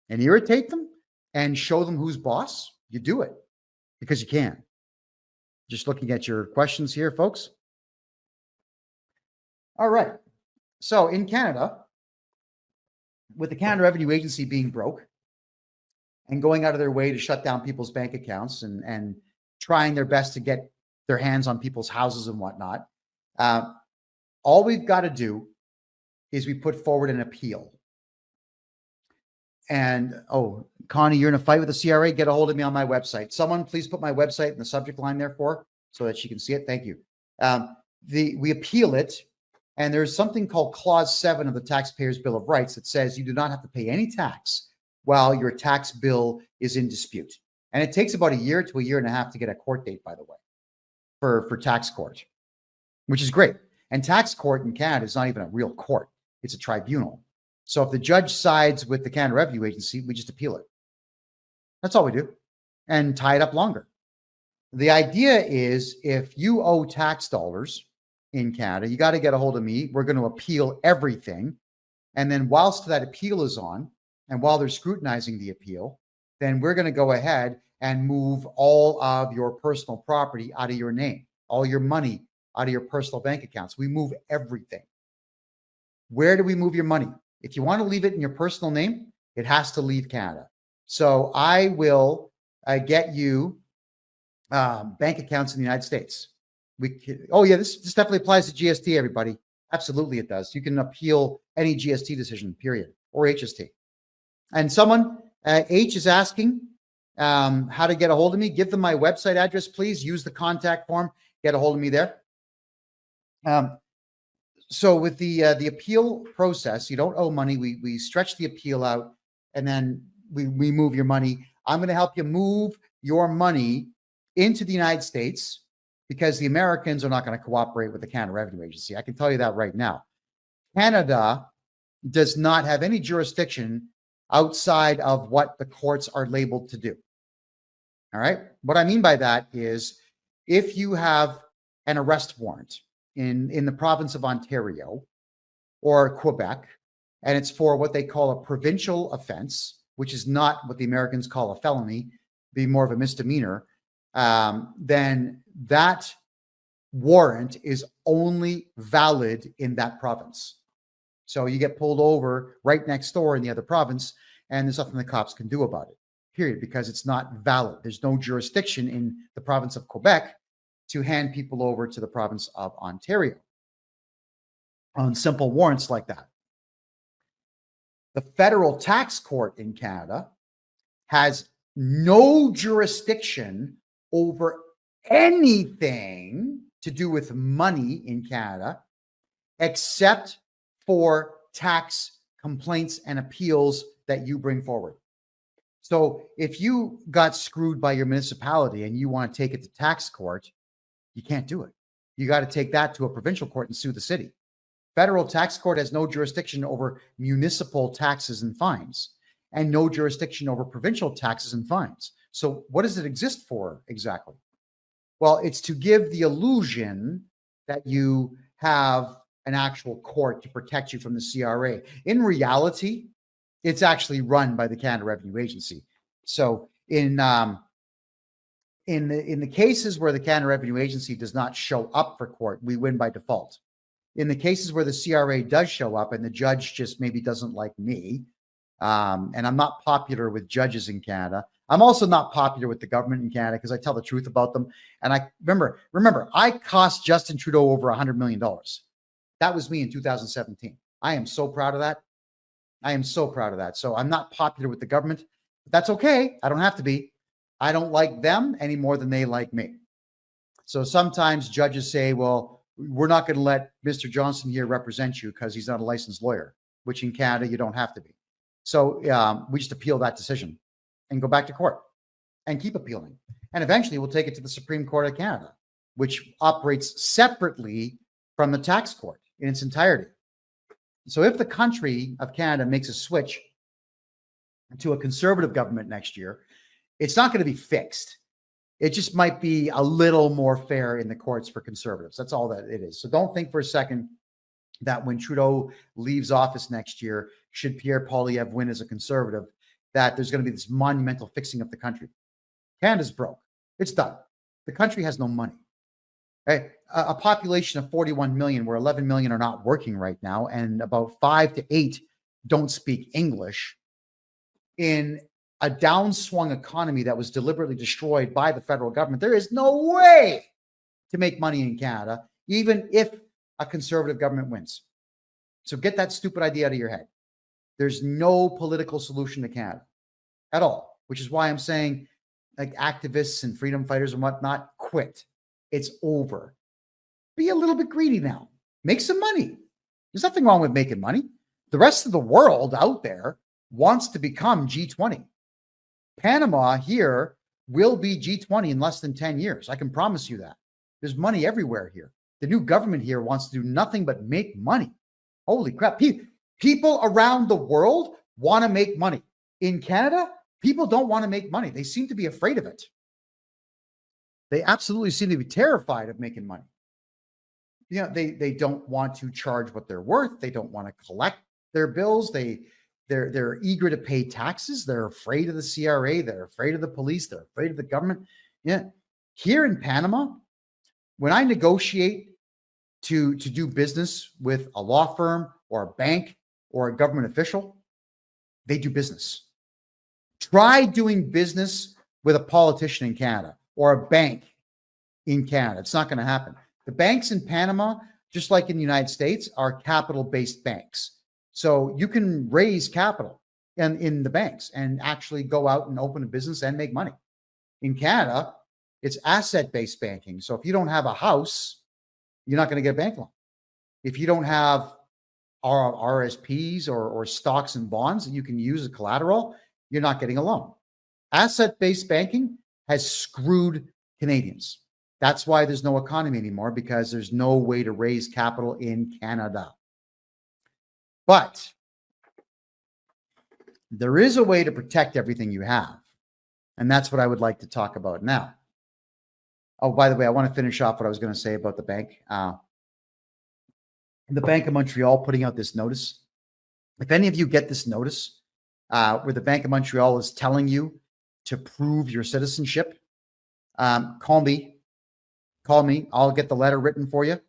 and irritate them and show them who's boss, you do it because you can. Just looking at your questions here, folks. All right. So in Canada, with the Canada Revenue Agency being broke and going out of their way to shut down people's bank accounts and trying their best to get their hands on people's houses and whatnot, all we've got to do is we put forward an appeal. And, oh, Connie, you're in a fight with the CRA? Get a hold of me on my website. Someone please put my website in the subject line there so that she can see it. Thank you. We appeal it. And there's something called Clause 7 of the Taxpayers' Bill of Rights that says you do not have to pay any tax while your tax bill is in dispute. And it takes about a year to a year and a half to get a court date, by the way, for tax court, which is great. And tax court in Canada is not even a real court. It's a tribunal. So if the judge sides with the Canada Revenue Agency, we just appeal it. That's all we do and tie it up longer. The idea is if you owe tax dollars in Canada, you got to get a hold of me. We're going to appeal everything. And then whilst that appeal is on, and while they're scrutinizing the appeal, then we're going to go ahead and move all of your personal property out of your name, all your money out of your personal bank accounts. We move everything. Where do we move your money? If you want to leave it in your personal name, it has to leave Canada. So I will get you bank accounts in the United States. Oh yeah, this definitely applies to GST, everybody. Absolutely it does. You can appeal any GST decision, period, or HST. And someone, H is asking how to get a hold of me. Give them my website address, please. Use the contact form. Get a hold of me there. So with the appeal process, you don't owe money. We stretch the appeal out, and then we move your money. I'm going to help you move your money into the United States, because the Americans are not going to cooperate with the Canada Revenue Agency. I can tell you that right now. Canada does not have any jurisdiction outside of what the courts are labeled to do. All right. What I mean by that is if you have an arrest warrant in the province of Ontario or Quebec, and it's for what they call a provincial offense, which is not what the Americans call a felony, be more of a misdemeanor, then that warrant is only valid in that province. So you get pulled over right next door in the other province, and there's nothing the cops can do about it period, because it's not valid. There's no jurisdiction in the province of Quebec to hand people over to the province of Ontario on simple warrants like that. The federal tax court in Canada has no jurisdiction over anything to do with money in Canada, except for tax complaints and appeals that you bring forward. So if you got screwed by your municipality and you want to take it to tax court, you can't do it. You got to take that to a provincial court and sue the city. Federal tax court has no jurisdiction over municipal taxes and fines, and no jurisdiction over provincial taxes and fines. So what does it exist for exactly? Well, it's to give the illusion that you have an actual court to protect you from the CRA. In reality, it's actually run by the Canada Revenue Agency. So in the cases where the Canada Revenue Agency does not show up for court, we win by default. In the cases where the CRA does show up and the judge just maybe doesn't like me, and I'm not popular with judges in Canada. I'm also not popular with the government in Canada because I tell the truth about them. And I remember, I cost Justin Trudeau over $100 million. That was me in 2017. I am so proud of that. I am so proud of that. So I'm not popular with the government, but that's okay. I don't have to be. I don't like them any more than they like me. So sometimes judges say, well, we're not going to let Mr. Johnston here represent you because he's not a licensed lawyer, which in Canada, you don't have to be. So we just appeal that decision and go back to court and keep appealing. And eventually we'll take it to the Supreme Court of Canada, which operates separately from the tax court in its entirety. So if the country of Canada makes a switch to a conservative government next year, it's not going to be fixed. It just might be a little more fair in the courts for conservatives. That's all that it is. So don't think for a second that when Trudeau leaves office next year, should Pierre Poilievre win as a conservative, that there's going to be this monumental fixing of the country. Canada's broke. It's done. The country has no money. Right? A population of 41 million, where 11 million are not working right now, and about 5 to 8 don't speak English, in a downswung economy that was deliberately destroyed by the federal government, there is no way to make money in Canada, even if a conservative government wins. So get that stupid idea out of your head. There's no political solution to Canada at all, which is why I'm saying, like, activists and freedom fighters and whatnot, quit. It's over. Be a little bit greedy now. Make some money. There's nothing wrong with making money. The rest of the world out there wants to become G20. Panama here will be G20 in less than 10 years. I can promise you that. There's money everywhere here. The new government here wants to do nothing but make money. Holy crap. People around the world want to make money. In Canada, people don't want to make money. They seem to be afraid of it. They absolutely seem to be terrified of making money. You know, they don't want to charge what they're worth. They don't want to collect their bills. They're eager to pay taxes. They're afraid of the CRA. They're afraid of the police. They're afraid of the government. Yeah. Here in Panama, when I negotiate to do business with a law firm or a bank or a government official, they do business. Try doing business with a politician in Canada or a bank in Canada. It's not going to happen. The banks in Panama, just like in the United States, are capital-based banks. So you can raise capital in the banks and actually go out and open a business and make money. In Canada, it's asset-based banking. So if you don't have a house, you're not going to get a bank loan. If you don't have RSPs or stocks and bonds that you can use as collateral, you're not getting a loan. Asset-based banking has screwed Canadians. That's why there's no economy anymore, because there's no way to raise capital in Canada. But there is a way to protect everything you have. And that's what I would like to talk about now. Oh, by the way, I want to finish off what I was going to say about the bank. The Bank of Montreal putting out this notice. If any of you get this notice where the Bank of Montreal is telling you to prove your citizenship, call me. Call me. I'll get the letter written for you,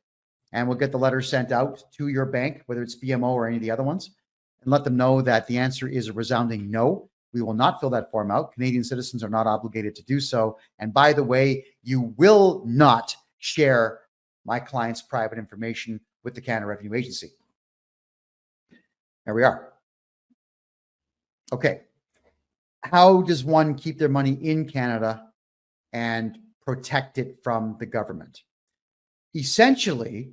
and we'll get the letter sent out to your bank, whether it's BMO or any of the other ones, and let them know that the answer is a resounding no. We will not fill that form out. Canadian citizens are not obligated to do so. And by the way, you will not share my client's private information with the Canada Revenue Agency. There we are. Okay. How does one keep their money in Canada and protect it from the government? Essentially,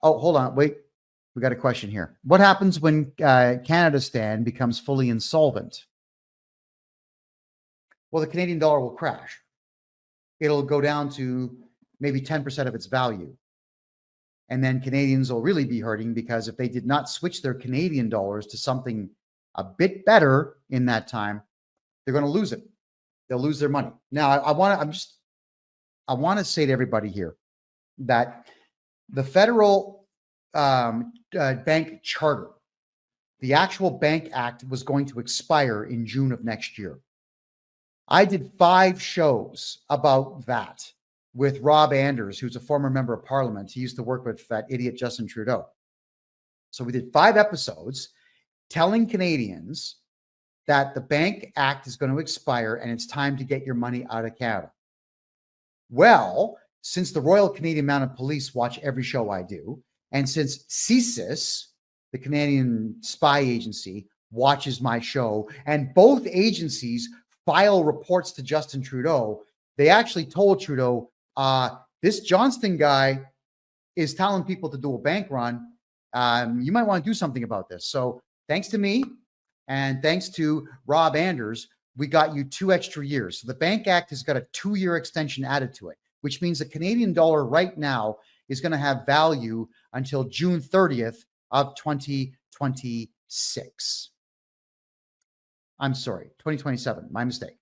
oh, hold on, wait. We got a question here. What happens when Canada Stan becomes fully insolvent? Well, the Canadian dollar will crash. It'll go down to maybe 10% of its value. And then Canadians will really be hurting, because if they did not switch their Canadian dollars to something a bit better in that time, they're going to lose it. They'll lose their money. Now, I want to say to everybody here that the federal bank charter, the actual Bank Act, was going to expire in June of next year. I did 5 shows about that with Rob Anders, who's a former member of parliament. He used to work with that idiot Justin Trudeau. So we did 5 episodes telling Canadians that the Bank Act is going to expire and it's time to get your money out of Canada. Well, since the Royal Canadian Mounted Police watch every show I do, and since CSIS, the Canadian spy agency, watches my show, and both agencies file reports to Justin Trudeau, they actually told Trudeau, this Johnston guy is telling people to do a bank run. You might want to do something about this. So thanks to me and thanks to Rob Anders, we got you 2 extra years. So the Bank Act has got a 2-year extension added to it, which means the Canadian dollar right now is going to have value until June 30th of 2026. I'm sorry, 2027, my mistake.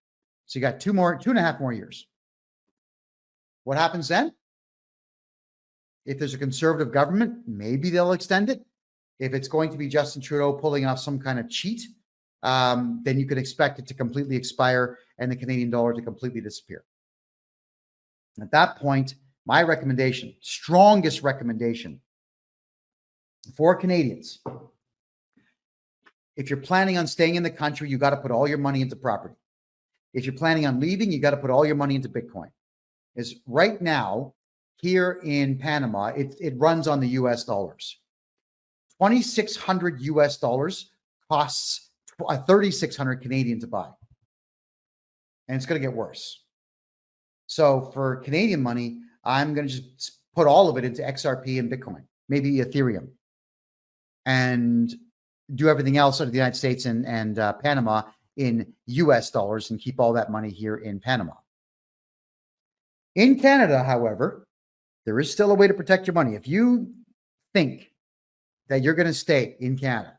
So you got 2.5 more years. What happens then? If there's a conservative government, maybe they'll extend it. If it's going to be Justin Trudeau pulling off some kind of cheat, then you can expect it to completely expire and the Canadian dollar to completely disappear. At that point, my recommendation, strongest recommendation for Canadians, if you're planning on staying in the country, you got to put all your money into property. If you're planning on leaving, you got to put all your money into Bitcoin. Is right now here in Panama, it runs on the US dollars. 2,600 US dollars costs 3,600 Canadian to buy. And it's going to get worse. So for Canadian money, I'm going to just put all of it into XRP and Bitcoin, maybe Ethereum, and do everything else out of the United States and Panama in US dollars and keep all that money here in Panama. In Canada, however, there is still a way to protect your money. If you think that you're going to stay in Canada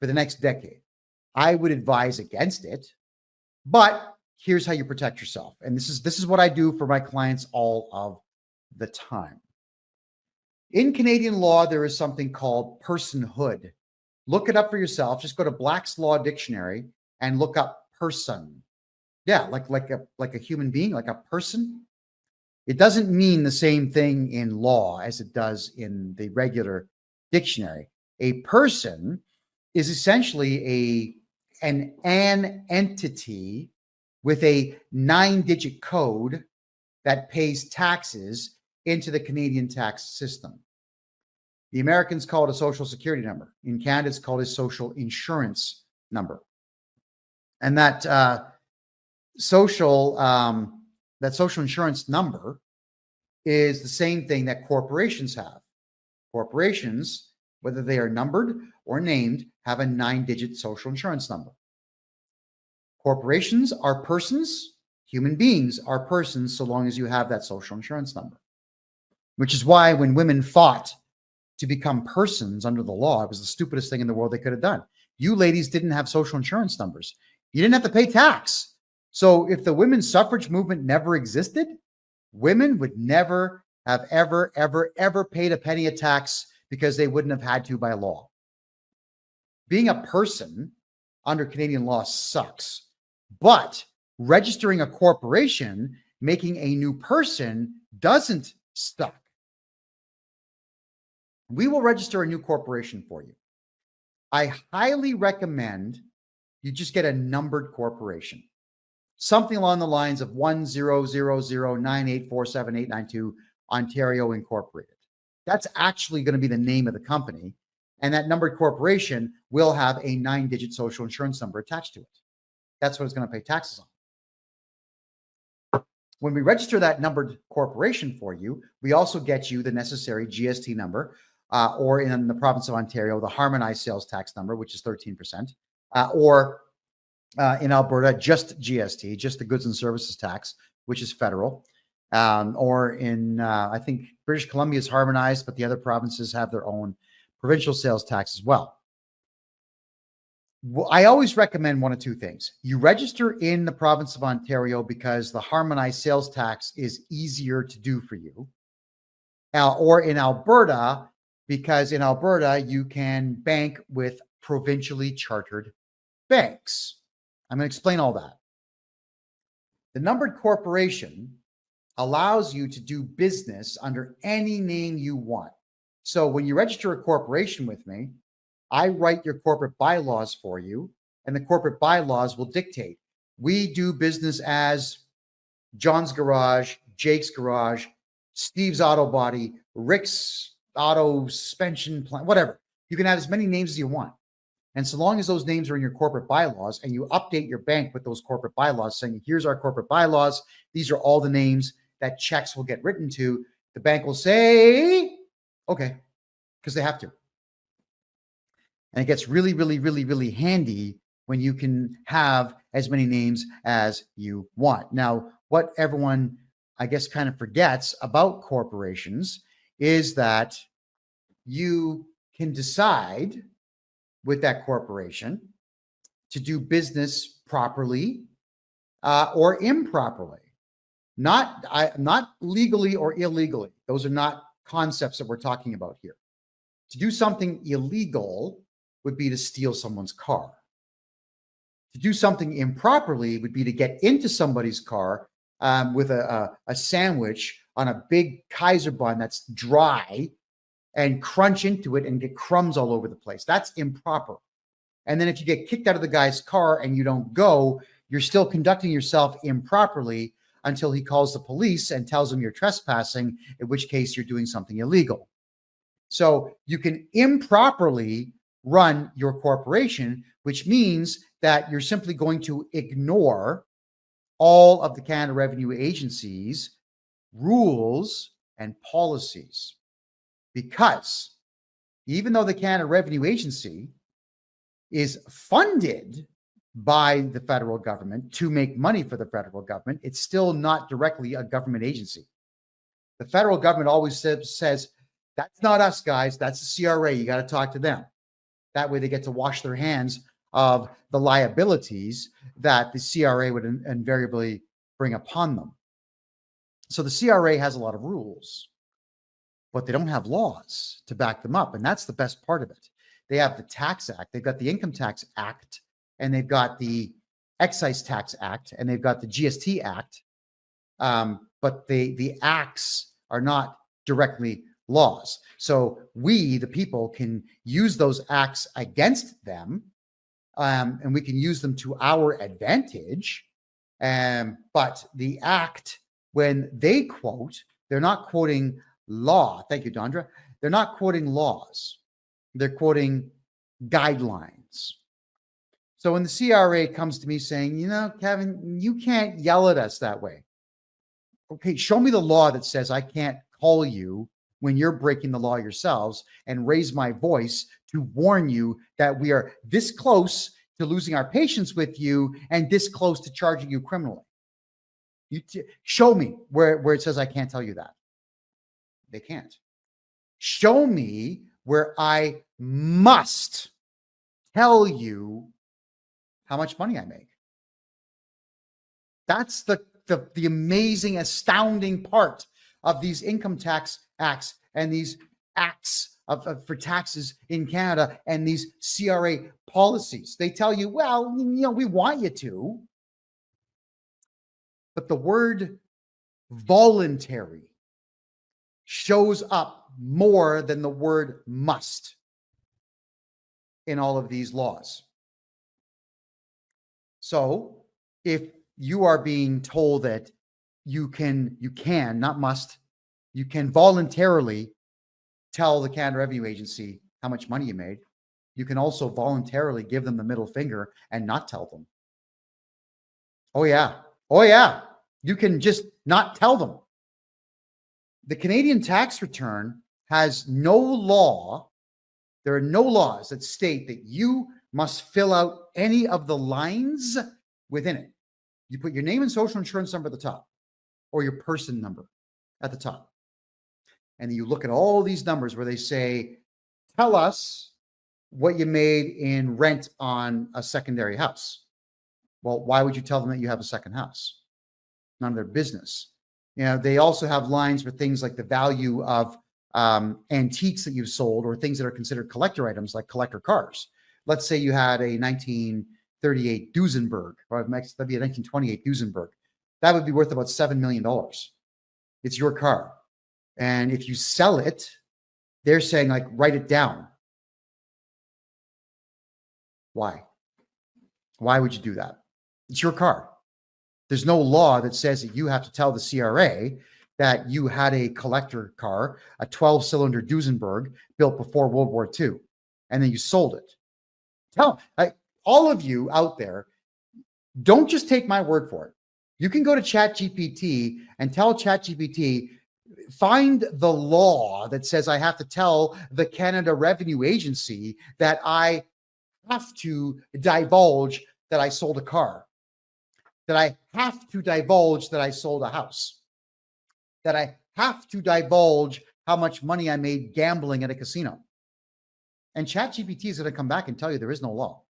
for the next decade, I would advise against it. But here's how you protect yourself. And this is what I do for my clients all of the time. In Canadian law, there is something called personhood. Look it up for yourself. Just go to Black's Law Dictionary and look up person. Yeah, like a human being, like a person. It doesn't mean the same thing in law as it does in the regular dictionary. A person is essentially an entity with a 9-digit code that pays taxes into the Canadian tax system. The Americans call it a social security number. In Canada, it's called a social insurance number. And that social insurance number is the same thing that corporations have. Corporations, whether they are numbered or named, have a 9-digit social insurance number. Corporations are persons. Human beings are persons so long as you have that social insurance number. Which is why when women fought to become persons under the law, it was the stupidest thing in the world they could have done. You ladies didn't have social insurance numbers. You didn't have to pay tax. So if the women's suffrage movement never existed, women would never have ever paid a penny of tax because they wouldn't have had to by law. Being a person under Canadian law sucks, but registering a corporation, making a new person, doesn't suck. We will register a new corporation for you. I highly recommend you just get a numbered corporation. Something along the lines of 100098478892 Ontario Incorporated. That's actually going to be the name of the company. And that numbered corporation will have a 9-digit social insurance number attached to it. That's what it's going to pay taxes on. When we register that numbered corporation for you, we also get you the necessary GST number, or in the province of Ontario, the harmonized sales tax number, which is 13%, or in Alberta, just GST, just the goods and services tax, which is federal. Or in, I think British Columbia is harmonized, but the other provinces have their own provincial sales tax as well. I always recommend one of two things. You register in the province of Ontario because the harmonized sales tax is easier to do for you. Or in Alberta, because in Alberta, you can bank with provincially chartered banks. I'm going to explain all that. The numbered corporation allows you to do business under any name you want. So when you register a corporation with me, I write your corporate bylaws for you, and the corporate bylaws will dictate. We do business as John's Garage, Jake's Garage, Steve's Auto Body, Rick's Auto Suspension Plant, whatever. You can have as many names as you want. And so long as those names are in your corporate bylaws and you update your bank with those corporate bylaws saying, here's our corporate bylaws, these are all the names that checks will get written to, the bank will say, okay, because they have to. And it gets really, really, really, really handy when you can have as many names as you want. Now, what everyone, I guess, kind of forgets about corporations is that you can decide with that corporation to do business properly or improperly, not legally or illegally. Those are not concepts that we're talking about here. To do something illegal would be to steal someone's car. To do something improperly would be to get into somebody's car with a sandwich on a big Kaiser bun that's dry and crunch into it and get crumbs all over the place. That's improper. And then if you get kicked out of the guy's car and you don't go, you're still conducting yourself improperly until he calls the police and tells them you're trespassing, in which case you're doing something illegal. So you can improperly run your corporation, which means that you're simply going to ignore all of the Canada Revenue Agency's rules and policies. Because even though the Canada Revenue Agency is funded by the federal government to make money for the federal government, it's still not directly a government agency. The federal government always says, that's not us, guys. That's the CRA. You got to talk to them. That way they get to wash their hands of the liabilities that the CRA would invariably bring upon them. So the CRA has a lot of rules, but they don't have laws to back them up. And that's the best part of it. They have the Tax Act, they've got the Income Tax Act, and they've got the Excise Tax Act, and they've got the GST Act. But the acts are not directly laws. So we, the people, can use those acts against them, and we can use them to our advantage. But the act, when they quote, they're not quoting law. Thank you, Dondra. They're not quoting laws. They're quoting guidelines. So when the CRA comes to me saying, you know, Kevin, you can't yell at us that way. Okay, show me the law that says I can't call you when you're breaking the law yourselves and raise my voice to warn you that we are this close to losing our patience with you and this close to charging you criminally. Show me where it says I can't tell you that. They can't. Show me where I must tell you how much money I make. That's the amazing, astounding part of these income tax acts and these acts for taxes in Canada and these CRA policies. They tell you, well, you know, we want you to, but the word voluntary shows up more than the word must in all of these laws. So if you are being told that you can, not must, you can voluntarily tell the Canada Revenue Agency how much money you made. You can also voluntarily give them the middle finger and not tell them. Oh, yeah. Oh, yeah. You can just not tell them. The Canadian tax return has no law. There are no laws that state that you must fill out any of the lines within it. You put your name and social insurance number at the top, or your person number at the top. And you look at all these numbers where they say, tell us what you made in rent on a secondary house. Well, why would you tell them that you have a second house? None of their business. You know, they also have lines for things like the value of antiques that you've sold, or things that are considered collector items like collector cars. Let's say you had a 1938 Duesenberg, or that'd be a 1928 Duesenberg. That would be worth about $7 million. It's your car. And if you sell it, they're saying, like, write it down. Why? Why would you do that? It's your car. There's no law that says that you have to tell the CRA that you had a collector car, a 12-cylinder Duesenberg built before World War II, and then you sold it. All of you out there, don't just take my word for it. You can go to ChatGPT and tell ChatGPT, find the law that says I have to tell the Canada Revenue Agency that I have to divulge that I sold a car, that I have to divulge that I sold a house, that I have to divulge how much money I made gambling at a casino. And ChatGPT is going to come back and tell you there is no law.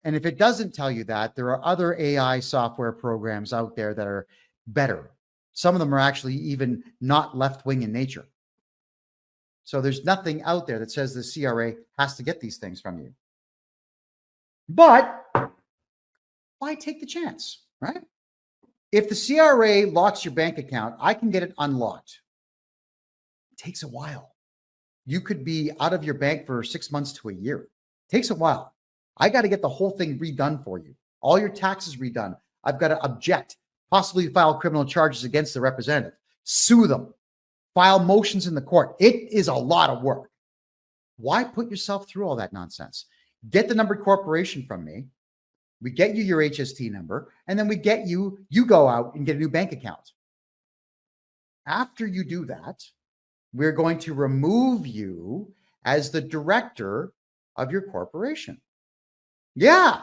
And if it doesn't tell you that, there are other AI software programs out there that are better. Some of them are actually even not left-wing in nature. So there's nothing out there that says the CRA has to get these things from you. But why take the chance, right? If the CRA locks your bank account, I can get it unlocked. It takes a while. You could be out of your bank for 6 months to a year. It takes a while. I got to get the whole thing redone for you. All your taxes redone. I've got to object, possibly file criminal charges against the representative, sue them, file motions in the court. It is a lot of work. Why put yourself through all that nonsense? Get the numbered corporation from me. We get you your HST number, and then we get you go out and get a new bank account. After you do that, we're going to remove you as the director of your corporation. Yeah,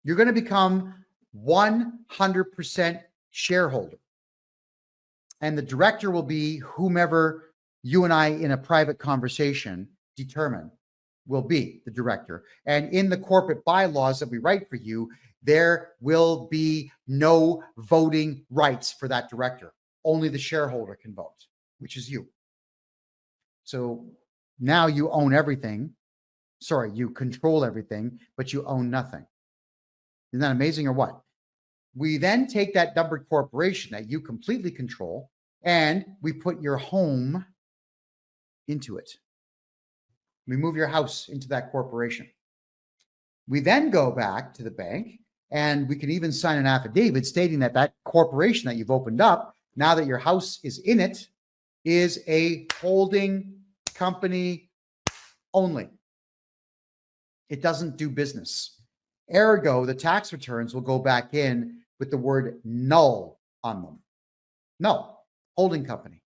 you're going to become 100% shareholder. And the director will be whomever you and I in a private conversation determine will be the director. And in the corporate bylaws that we write for you, there will be no voting rights for that director. Only the shareholder can vote, which is you. So now you own everything. Sorry, you control everything, but you own nothing. Isn't that amazing or what? We then take that numbered corporation that you completely control, and we put your home into it. We move your house into that corporation. We then go back to the bank, and we can even sign an affidavit stating that that corporation that you've opened up, now that your house is in it, is a holding company only. It doesn't do business. Ergo, the tax returns will go back in with the word null on them. No, holding company.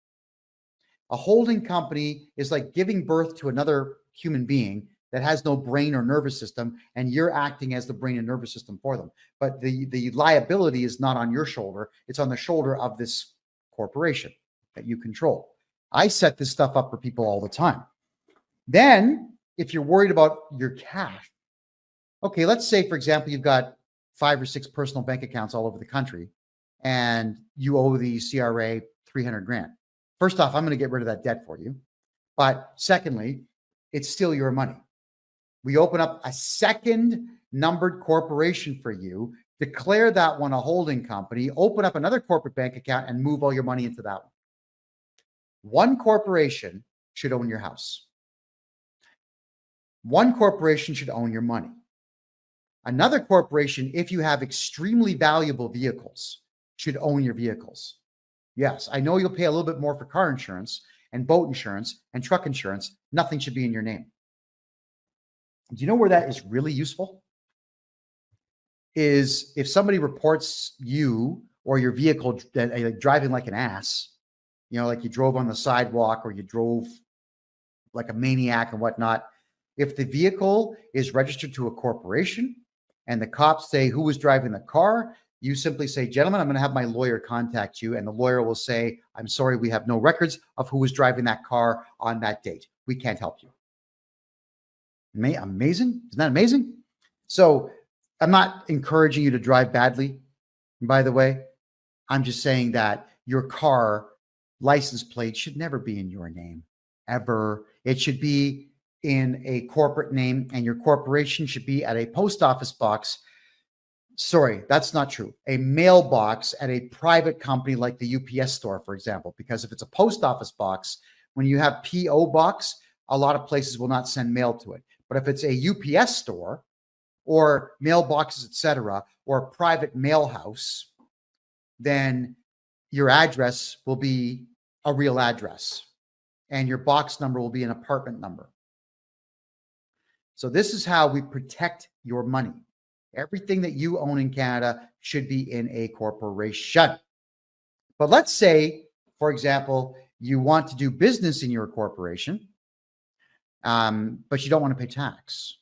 A holding company is like giving birth to another human being that has no brain or nervous system, and you're acting as the brain and nervous system for them. But the liability is not on your shoulder. It's on the shoulder of this corporation that you control. I set this stuff up for people all the time. Then, if you're worried about your cash, okay, let's say, for example, you've got 5 or 6 personal bank accounts all over the country, and you owe the CRA 300 grand. First off, I'm going to get rid of that debt for you. But secondly, it's still your money. We open up a second numbered corporation for you, declare that one a holding company, open up another corporate bank account, and move all your money into that one. One corporation should own your house. One corporation should own your money. Another corporation, if you have extremely valuable vehicles, should own your vehicles. Yes, I know you'll pay a little bit more for car insurance and boat insurance and truck insurance. Nothing should be in your name. Do you know where that is really useful? Is if somebody reports you or your vehicle driving like an ass, like you drove on the sidewalk or you drove like a maniac and whatnot. If the vehicle is registered to a corporation and the cops say who was driving the car, you simply say, gentlemen, I'm going to have my lawyer contact you. And the lawyer will say, I'm sorry, we have no records of who was driving that car on that date. We can't help you. Amazing. Isn't that amazing? So I'm not encouraging you to drive badly, by the way. I'm just saying that your car license plate should never be in your name, ever. It should be in a corporate name, and your corporation should be at a post office box. Sorry, that's not true. A mailbox at a private company like the UPS store, for example, because if it's a post office box, when you have PO box, a lot of places will not send mail to it. But if it's a UPS store or mailboxes, etc., or a private mail house, then your address will be a real address and your box number will be an apartment number. So this is how we protect your money. Everything that you own in Canada should be in a corporation. But let's say, for example, you want to do business in your corporation, but you don't want to pay tax.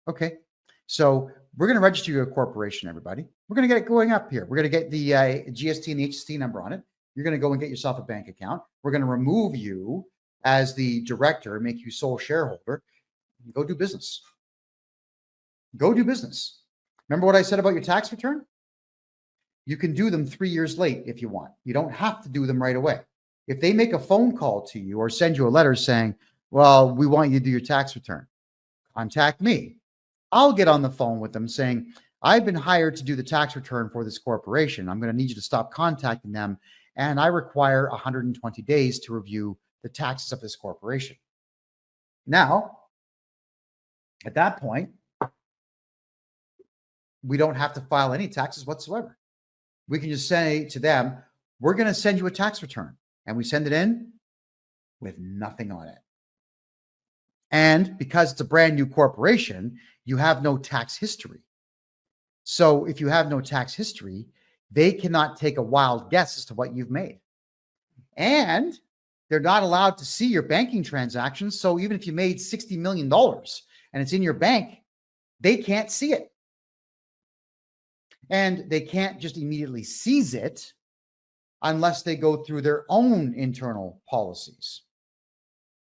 Okay, so we're going to register your corporation, everybody. We're going to get it going up here. We're going to get the GST and the HST number on it. You're going to go and get yourself a bank account. We're going to remove you as the director, make you sole shareholder. Go do business. Go do business. Remember what I said about your tax return? You can do them 3 years late if you want. You don't have to do them right away. If they make a phone call to you or send you a letter saying, well, we want you to do your tax return, contact me. I'll get on the phone with them saying, I've been hired to do the tax return for this corporation. I'm going to need you to stop contacting them. And I require 120 days to review the taxes of this corporation. Now, at that point, we don't have to file any taxes whatsoever. We can just say to them, we're going to send you a tax return. And we send it in with nothing on it. And because it's a brand new corporation, you have no tax history. So if you have no tax history, they cannot take a wild guess as to what you've made. And they're not allowed to see your banking transactions. So even if you made $60 million and it's in your bank, they can't see it. And they can't just immediately seize it unless they go through their own internal policies.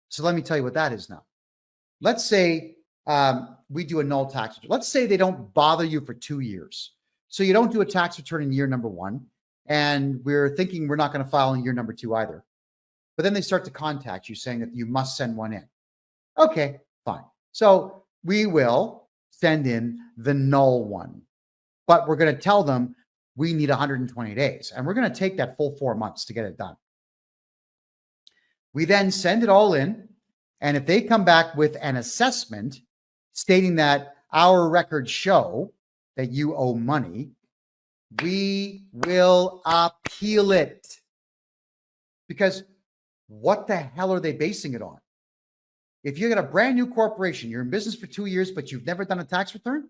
So let me tell you what that is now. Let's say we do a null tax return. Let's say they don't bother you for 2 years. So you don't do a tax return in year number 1, and we're thinking we're not going to file in year number 2 either. But then they start to contact you saying that you must send one in. Okay, fine. So we will send in the null one, but we're going to tell them we need 120 days, and we're going to take that full 4 months to get it done. We then send it all in, and if they come back with an assessment stating that our records show that you owe money, we will appeal it. Because what the hell are they basing it on? If you got a brand new corporation, you're in business for 2 years, but you've never done a tax return,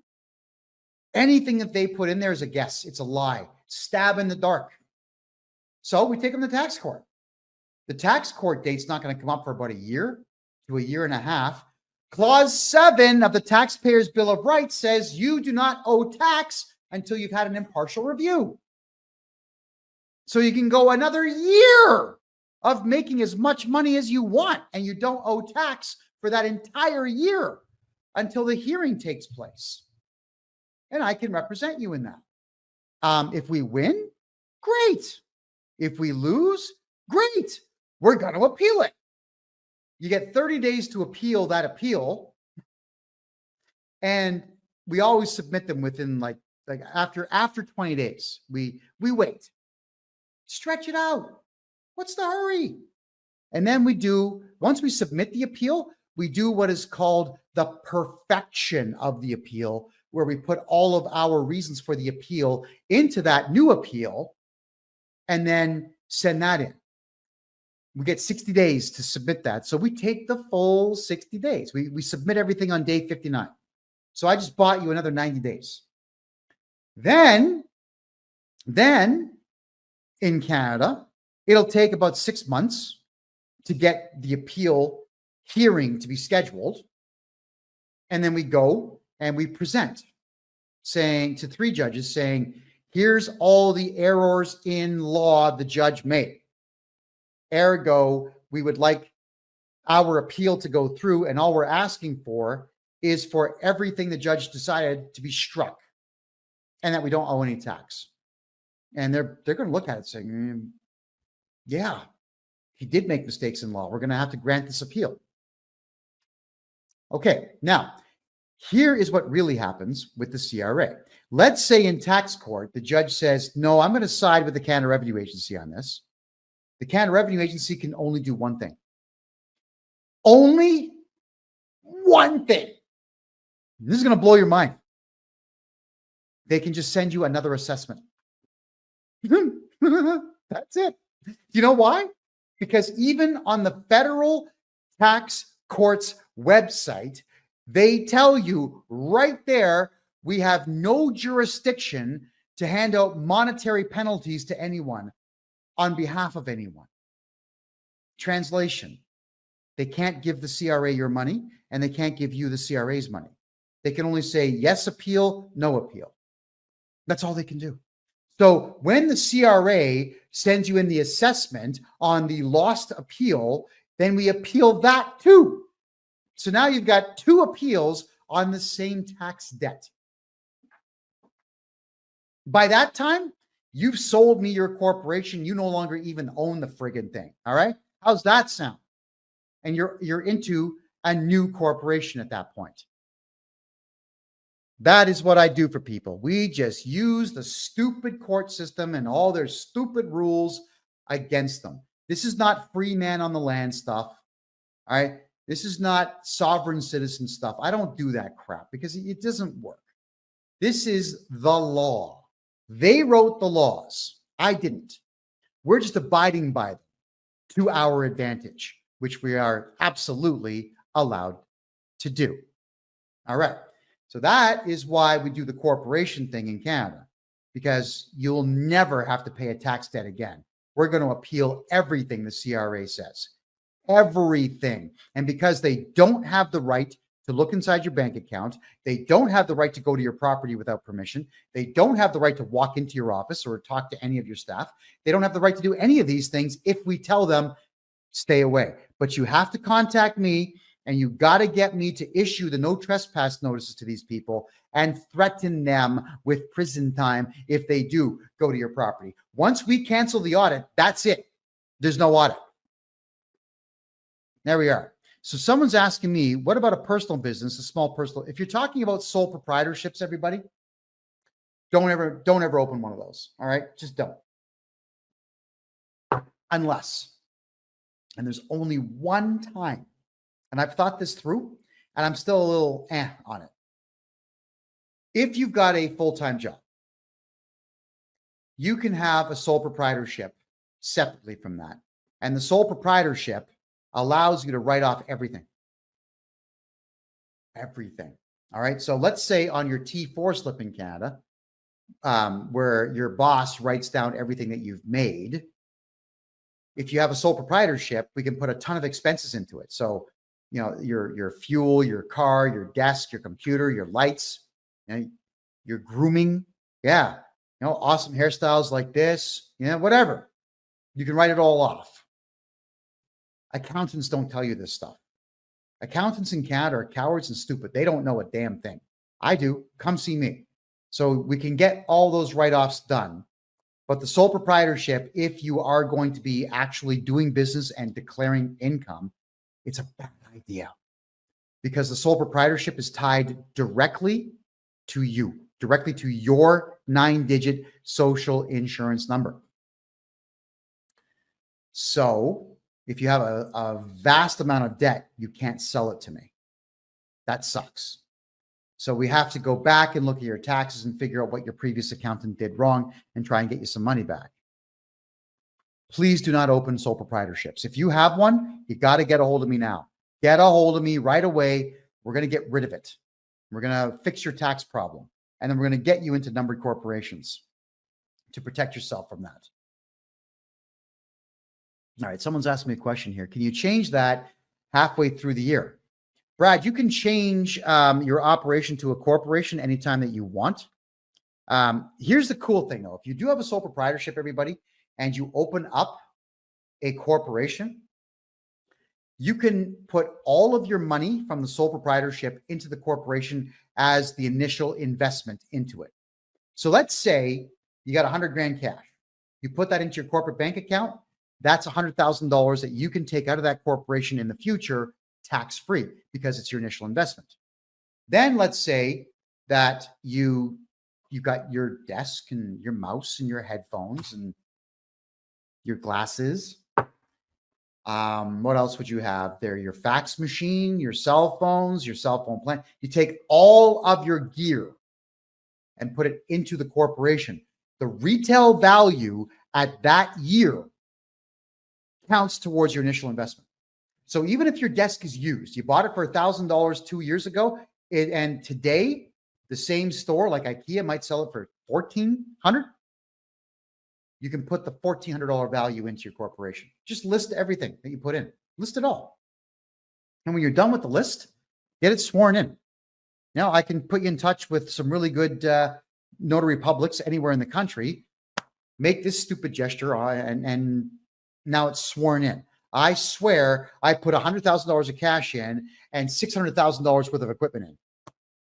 anything that they put in there is a guess. It's a lie. Stab in the dark. So we take them to tax court. The tax court date's not going to come up for about a year to a year and a half. Clause 7 of the Taxpayers' Bill of Rights says you do not owe tax until you've had an impartial review. So you can go another year of making as much money as you want, and you don't owe tax for that entire year until the hearing takes place. And I can represent you in that. If we win, great. If we lose, great. We're going to appeal it. You get 30 days to appeal that appeal. And we always submit them within like after 20 days. We wait. Stretch it out. What's the hurry? And then once we submit the appeal, we do what is called the perfection of the appeal, where we put all of our reasons for the appeal into that new appeal and then send that in. We get 60 days to submit that. So we take the full 60 days. We submit everything on day 59. So I just bought you another 90 days. Then in Canada, it'll take about 6 months to get the appeal hearing to be scheduled. And then we go and we present, saying to 3 judges, saying, here's all the errors in law the judge made. Ergo, we would like our appeal to go through, and all we're asking for is for everything the judge decided to be struck and that we don't owe any tax. And they're going to look at it saying, yeah, he did make mistakes in law. We're going to have to grant this appeal. Okay, now, here is what really happens with the CRA. Let's say in tax court, the judge says, no, I'm going to side with the Canada Revenue Agency on this. The Canada Revenue Agency can only do one thing. Only one thing. This is going to blow your mind. They can just send you another assessment. That's it. Do you know why? Because even on the federal tax court's website, they tell you right there, we have no jurisdiction to hand out monetary penalties to anyone on behalf of anyone. Translation: they can't give the CRA your money, and they can't give you the CRA's money. They can only say yes appeal, no appeal. That's all they can do. So when the CRA sends you in the assessment on the lost appeal, then we appeal that too. So now you've got 2 appeals on the same tax debt. By that time, you've sold me your corporation. You no longer even own the friggin' thing. All right? How's that sound? And you're into a new corporation at that point. That is what I do for people. We just use the stupid court system and all their stupid rules against them. This is not free man on the land stuff. All right? This is not sovereign citizen stuff. I don't do that crap because it doesn't work. This is the law. They wrote the laws. I didn't. We're just abiding by them to our advantage, which we are absolutely allowed to do. All right. So that is why we do the corporation thing in Canada, because you'll never have to pay a tax debt again. We're going to appeal everything the CRA says. Everything. And because they don't have the right to look inside your bank account, they don't have the right to go to your property without permission, they don't have the right to walk into your office or talk to any of your staff, they don't have the right to do any of these things if we tell them, stay away. But you have to contact me, and you got to get me to issue the no trespass notices to these people and threaten them with prison time if they do go to your property. Once we cancel the audit, that's it. There's no audit. There we are. So someone's asking me, what about a personal business, a small personal? If you're talking about sole proprietorships, everybody, don't ever open one of those. All right? Just don't. Unless, and there's only one time, and I've thought this through, and I'm still a little on it. If you've got a full-time job, you can have a sole proprietorship separately from that. And the sole proprietorship allows you to write off everything. Everything. All right. So let's say on your T4 slip in Canada, where your boss writes down everything that you've made. If you have a sole proprietorship, we can put a ton of expenses into it. So, you know, your fuel, your car, your desk, your computer, your lights, your grooming. Yeah. You know, awesome hairstyles like this, whatever. You can write it all off. Accountants don't tell you this stuff. Accountants in Canada are cowards and stupid. They don't know a damn thing. I do. Come see me. So we can get all those write-offs done. But the sole proprietorship, if you are going to be actually doing business and declaring income, it's a bad idea, because the sole proprietorship is tied directly to you, directly to your 9-digit social insurance number. So if you have a vast amount of debt, you can't sell it to me. That sucks. So we have to go back and look at your taxes and figure out what your previous accountant did wrong and try and get you some money back. Please do not open sole proprietorships. If you have one, you got to get a hold of me now. Get a hold of me right away. We're going to get rid of it. We're going to fix your tax problem. And then we're going to get you into numbered corporations to protect yourself from that. All right, someone's asking me a question here. Can you change that halfway through the year? Brad, you can change your operation to a corporation anytime that you want. Here's the cool thing, though. If you do have a sole proprietorship, everybody, and you open up a corporation, you can put all of your money from the sole proprietorship into the corporation as the initial investment into it. So let's say you got 100 grand cash. You put that into your corporate bank account. That's $100,000 that you can take out of that corporation in the future tax-free because it's your initial investment. Then let's say that you got your desk and your mouse and your headphones and your glasses. What else would you have there? Your fax machine, your cell phones, your cell phone plan. You take all of your gear and put it into the corporation. The retail value at that year counts towards your initial investment. So even if your desk is used, you bought it for $1,000 2 years ago, and today the same store like IKEA might sell it for $1,400. You can put the $1,400 value into your corporation. Just list everything that you put in. List it all. And when you're done with the list, get it sworn in. Now I can put you in touch with some really good notary publics anywhere in the country. Make this stupid gesture and now it's sworn in. I swear I put $100,000 of cash in and $600,000 worth of equipment in.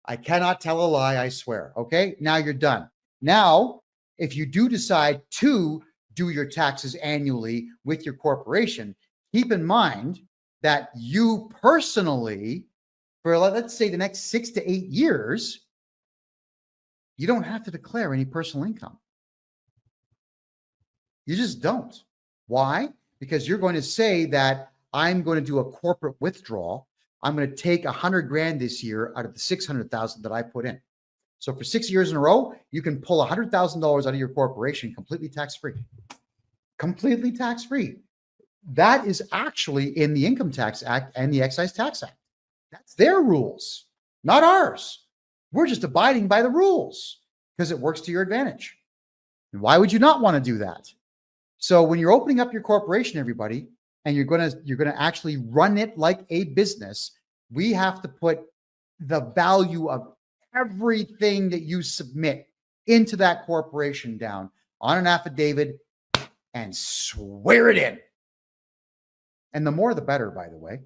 I cannot tell a lie, I swear. Okay, now you're done. Now, if you do decide to do your taxes annually with your corporation, keep in mind that you personally, for let's say the next 6 to 8 years, you don't have to declare any personal income. You just don't. Why? Because you're going to say that I'm going to do a corporate withdrawal. I'm going to take 100 grand this year out of the 600,000 that I put in. So for 6 years in a row, you can pull $100,000 out of your corporation completely tax-free. Completely tax-free. That is actually in the Income Tax Act and the Excise Tax Act. That's their rules, not ours. We're just abiding by the rules because it works to your advantage. And why would you not want to do that? So when you're opening up your corporation, everybody, and you're going to actually run it like a business, we have to put the value of everything that you submit into that corporation down on an affidavit and swear it in. And the more, the better, by the way.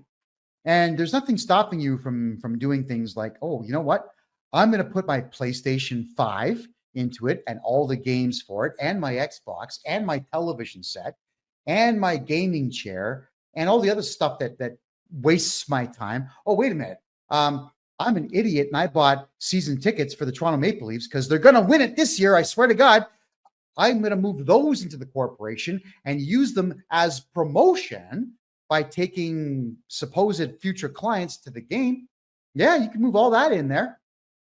And there's nothing stopping you from doing things like, oh, you know what? I'm going to put my PlayStation 5 into it and all the games for it and my Xbox and my television set and my gaming chair and all the other stuff that wastes my time. Oh, wait a minute. I'm an idiot and I bought season tickets for the Toronto Maple Leafs because they're going to win it this year. I swear to God, I'm going to move those into the corporation and use them as promotion by taking supposed future clients to the game. Yeah, you can move all that in there.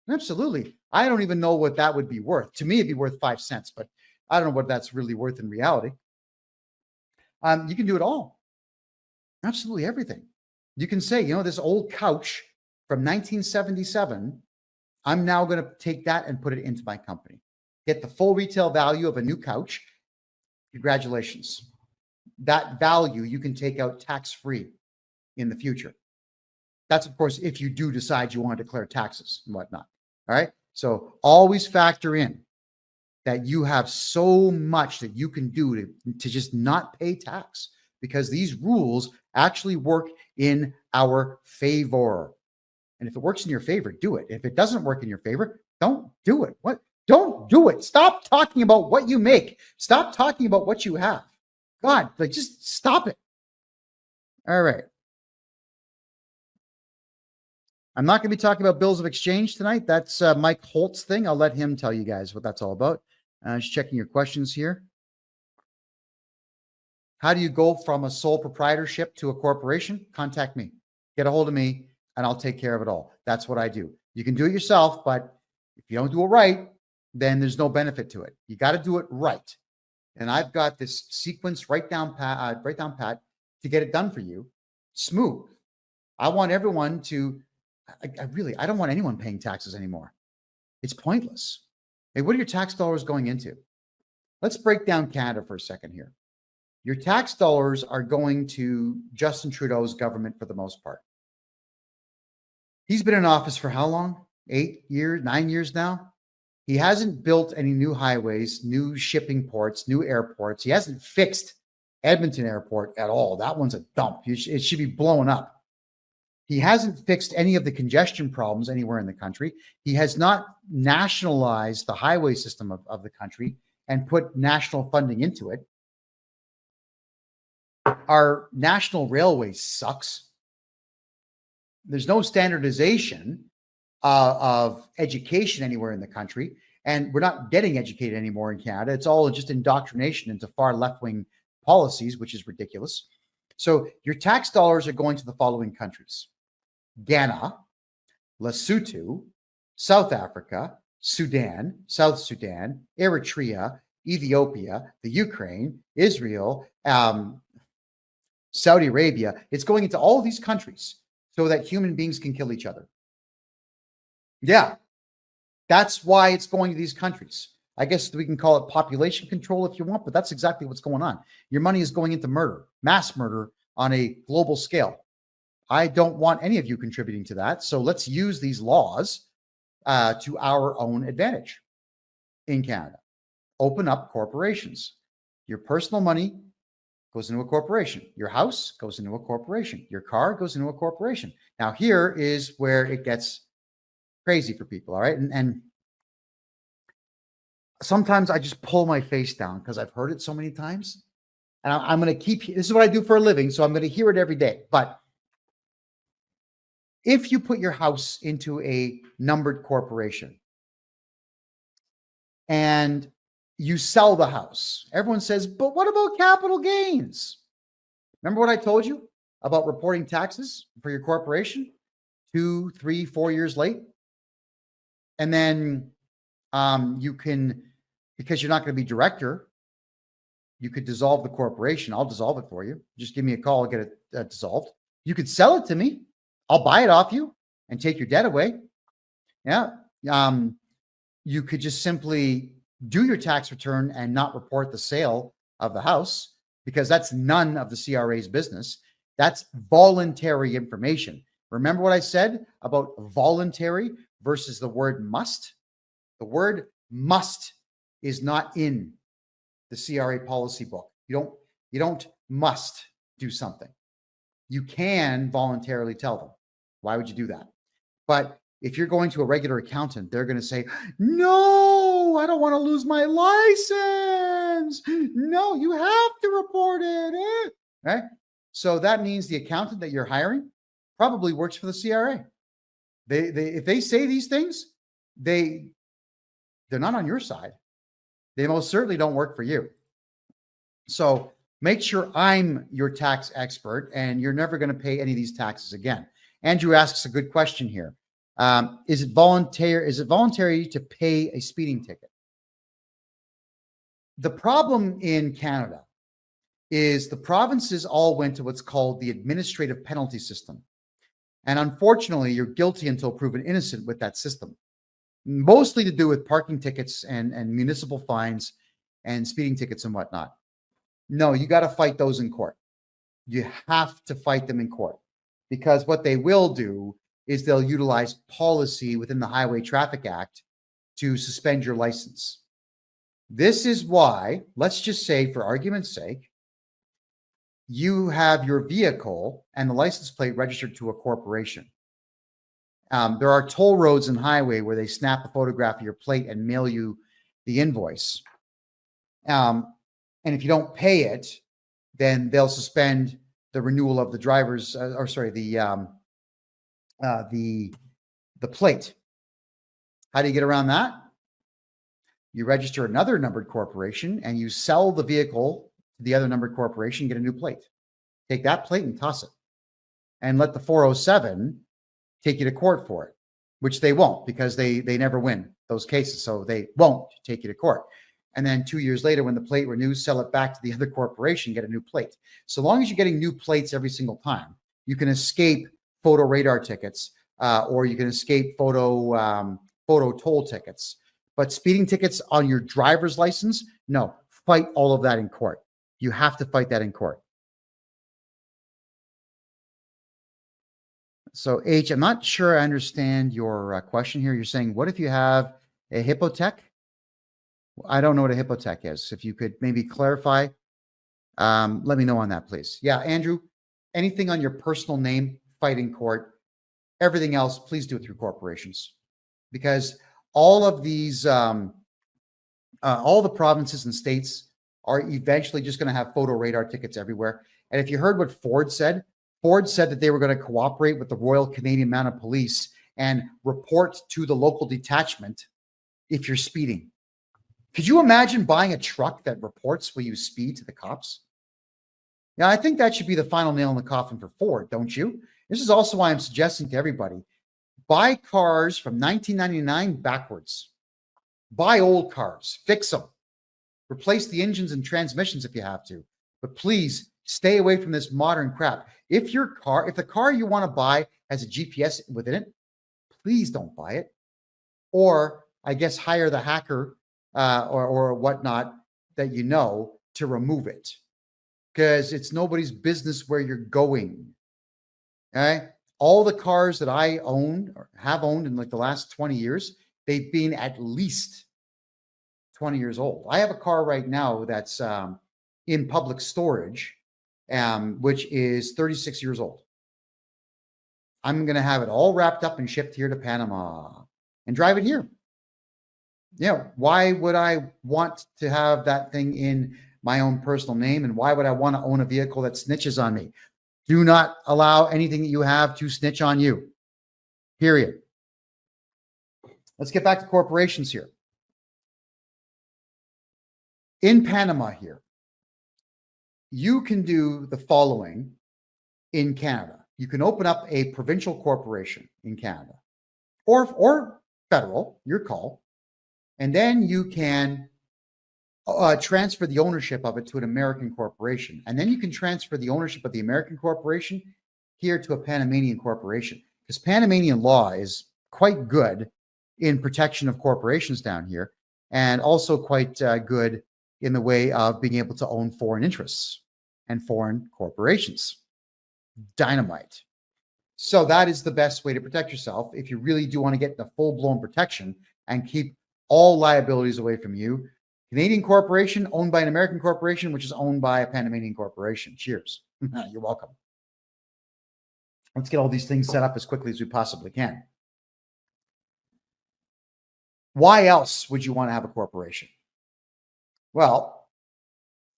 Absolutely. I don't even know what that would be worth. To me, it'd be worth 5 cents, but I don't know what that's really worth in reality. You can do it all. Absolutely everything. You can say, you know, this old couch from 1977, I'm now going to take that and put it into my company. Get the full retail value of a new couch. Congratulations. That value you can take out tax-free in the future. That's, of course, if you do decide you want to declare taxes and whatnot. All right. So always factor in that you have so much that you can do to just not pay tax, because these rules actually work in our favor. And if it works in your favor, do it. If it doesn't work in your favor, don't do it. What? Don't do it. Stop talking about what you make. Stop talking about what you have. God, like, just stop it. All right. I'm not going to be talking about bills of exchange tonight. That's Mike Holt's thing. I'll let him tell you guys what that's all about. Just checking your questions here. How do you go from a sole proprietorship to a corporation? Contact me. Get a hold of me, and I'll take care of it all. That's what I do. You can do it yourself, but if you don't do it right, then there's no benefit to it. You got to do it right. And I've got this sequence right down pat to get it done for you, smooth. I want everyone to. I don't want anyone paying taxes anymore. It's pointless. Hey, what are your tax dollars going into? Let's break down Canada for a second here. Your tax dollars are going to Justin Trudeau's government for the most part. He's been in office for how long? 8 years, 9 years now? He hasn't built any new highways, new shipping ports, new airports. He hasn't fixed Edmonton Airport at all. That one's a dump. It should be blown up. He hasn't fixed any of the congestion problems anywhere in the country. He has not nationalized the highway system of the country and put national funding into it. Our national railway sucks. There's no standardization of education anywhere in the country, and we're not getting educated anymore in Canada. It's all just indoctrination into far left-wing policies, which is ridiculous. So your tax dollars are going to the following countries: Ghana, Lesotho, South Africa, Sudan, South Sudan, Eritrea, Ethiopia, the Ukraine, Israel, Saudi Arabia. It's going into all of these countries so that human beings can kill each other. Yeah, that's why it's going to these countries. I guess we can call it population control if you want, but that's exactly what's going on. Your money is going into murder, mass murder on a global scale. I don't want any of you contributing to that. So let's use these laws to our own advantage in Canada. Open up corporations. Your personal money goes into a corporation. Your house goes into a corporation. Your car goes into a corporation. Now, here is where it gets crazy for people, all right? And sometimes I just pull my face down because I've heard it so many times. And I'm going to keep, this is what I do for a living, so I'm going to hear it every day. But if you put your house into a numbered corporation and you sell the house, everyone says, but what about capital gains? Remember what I told you about reporting taxes for your corporation 2, 3, 4 years late? And then you can, because you're not going to be director, you could dissolve the corporation. I'll dissolve it for you. Just give me a call, I'll get it dissolved. You could sell it to me. I'll buy it off you and take your debt away. Yeah. You could just simply do your tax return and not report the sale of the house, because that's none of the CRA's business. That's voluntary information. Remember what I said about voluntary versus the word must? The word must is not in the CRA policy book. You don't must do something. You can voluntarily tell them. Why would you do that? But if you're going to a regular accountant, they're going to say, no, I don't want to lose my license. No, you have to report it. Right? So that means the accountant that you're hiring probably works for the CRA. If they say these things, they're not on your side. They most certainly don't work for you. So make sure I'm your tax expert and you're never going to pay any of these taxes again. Andrew asks a good question here. Is it voluntary to pay a speeding ticket? The problem in Canada is the provinces all went to what's called the administrative penalty system. And unfortunately, you're guilty until proven innocent with that system. Mostly to do with parking tickets and municipal fines and speeding tickets and whatnot. No, you got to fight those in court. You have to fight them in court, because what they will do is they'll utilize policy within the Highway Traffic Act to suspend your license. This is why, let's just say for argument's sake, you have your vehicle and the license plate registered to a corporation. There are toll roads and highway where they snap a photograph of your plate and mail you the invoice. And if you don't pay it, then they'll suspend the renewal of the driver's, the plate. How do you get around that? You register another numbered corporation and you sell the vehicle to the other numbered corporation, get a new plate. Take that plate and toss it. And let the 407 take you to court for it. which they won't because they never win those cases. So they won't take you to court. And then 2 years later, when the plate renews, sell it back to the other corporation, get a new plate. So long as you're getting new plates every single time, you can escape photo radar tickets, or you can escape photo toll tickets. But speeding tickets on your driver's license, no, fight all of that in court. You have to fight that in court. So H, I'm not sure I understand your question here. You're saying, what if you have a hypothec? I don't know what a hypothec is. If you could maybe clarify, let me know on that, please. Yeah, Andrew, anything on your personal name, fight in court. Everything else, please do it through corporations, because all of these, all the provinces and states are eventually just going to have photo radar tickets everywhere. And if you heard what Ford said that they were going to cooperate with the Royal Canadian Mounted Police and report to the local detachment if you're speeding. Could you imagine buying a truck that reports when you speed to the cops? Now, I think that should be the final nail in the coffin for Ford, don't you? This is also why I'm suggesting to everybody, buy cars from 1999 backwards. Buy old cars, fix them, replace the engines and transmissions if you have to, but please stay away from this modern crap. If the car you want to buy has a GPS within it, please don't buy it. Or I guess hire the hacker or whatnot that you know to remove it, because it's nobody's business where you're going. Okay. All the cars that I own or have owned in like the last 20 years, they've been at least 20 years old. I have a car right now that's in public storage, which is 36 years old. I'm going to have it all wrapped up and shipped here to Panama and drive it here. Yeah. Why would I want to have that thing in my own personal name? And why would I want to own a vehicle that snitches on me? Do not allow anything that you have to snitch on you. Period. Let's get back to corporations here. In Panama here, you can do the following in Canada. You can open up a provincial corporation in Canada or federal, your call. And then you can transfer the ownership of it to an American corporation. And then you can transfer the ownership of the American corporation here to a Panamanian corporation, because Panamanian law is quite good in protection of corporations down here, and also quite good in the way of being able to own foreign interests and foreign corporations. Dynamite. So that is the best way to protect yourself if you really do want to get the full-blown protection and keep all liabilities away from you. Canadian corporation owned by an American corporation, which is owned by a Panamanian corporation. Cheers. You're welcome. Let's get all these things set up as quickly as we possibly can. Why else would you want to have a corporation? Well,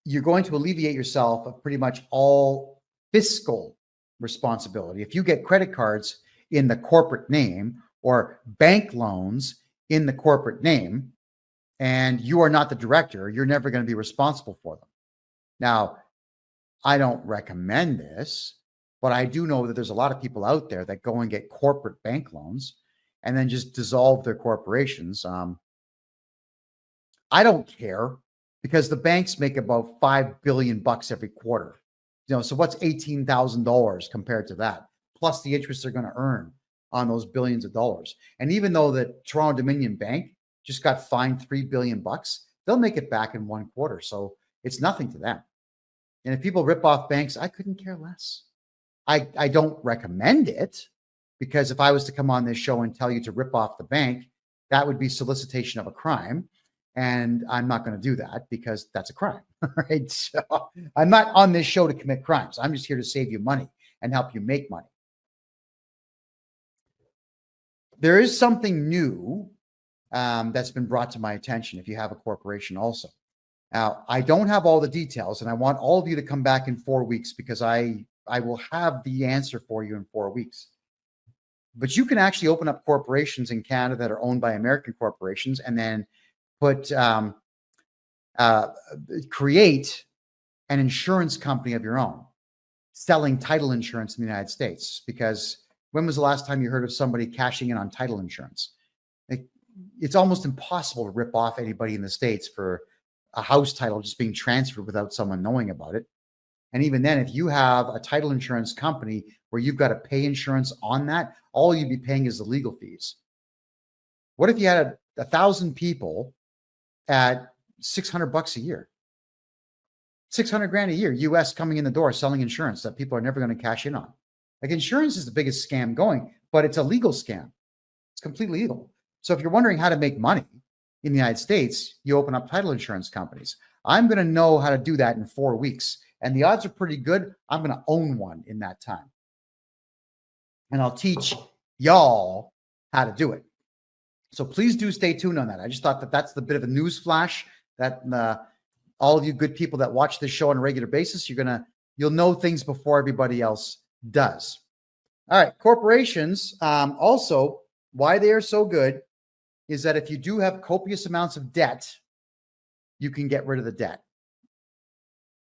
you're going to alleviate yourself of pretty much all fiscal responsibility. If you get credit cards in the corporate name or bank loans in the corporate name, and you are not the director, you're never going to be responsible for them. Now, I don't recommend this, but I do know that there's a lot of people out there that go and get corporate bank loans and then just dissolve their corporations. I don't care, because the banks make about $5 billion every quarter. So what's $18,000 compared to that? Plus the interest they're going to earn on those billions of dollars. And even though the Toronto Dominion Bank just got fined $3 billion, they'll make it back in 1 quarter. So it's nothing to them. And if people rip off banks, I couldn't care less. I don't recommend it, because if I was to come on this show and tell you to rip off the bank, that would be solicitation of a crime. And I'm not going to do that, because that's a crime, right? So I'm not on this show to commit crimes. I'm just here to save you money and help you make money. There is something new that's been brought to my attention if you have a corporation also. Now, I don't have all the details, and I want all of you to come back in 4 weeks, because I will have the answer for you in 4 weeks. But you can actually open up corporations in Canada that are owned by American corporations, and then create an insurance company of your own, selling title insurance in the United States, because When was the last time you heard of somebody cashing in on title insurance? It's almost impossible to rip off anybody in the States for a house title just being transferred without someone knowing about it. And even then, if you have a title insurance company where you've got to pay insurance on that, all you'd be paying is the legal fees. What if you had 1,000 people at $600 a year? 600 grand a year, US, coming in the door selling insurance that people are never going to cash in on. Like, insurance is the biggest scam going, but it's a legal scam. It's completely legal. So if you're wondering how to make money in the United States, you open up title insurance companies. I'm going to know how to do that in 4 weeks. And the odds are pretty good. I'm going to own one in that time. And I'll teach y'all how to do it. So please do stay tuned on that. I just thought that that's the bit of a news flash that all of you good people that watch this show on a regular basis, you'll know things before everybody else does. All right. Corporations, also, why they are so good is that if you do have copious amounts of debt, you can get rid of the debt.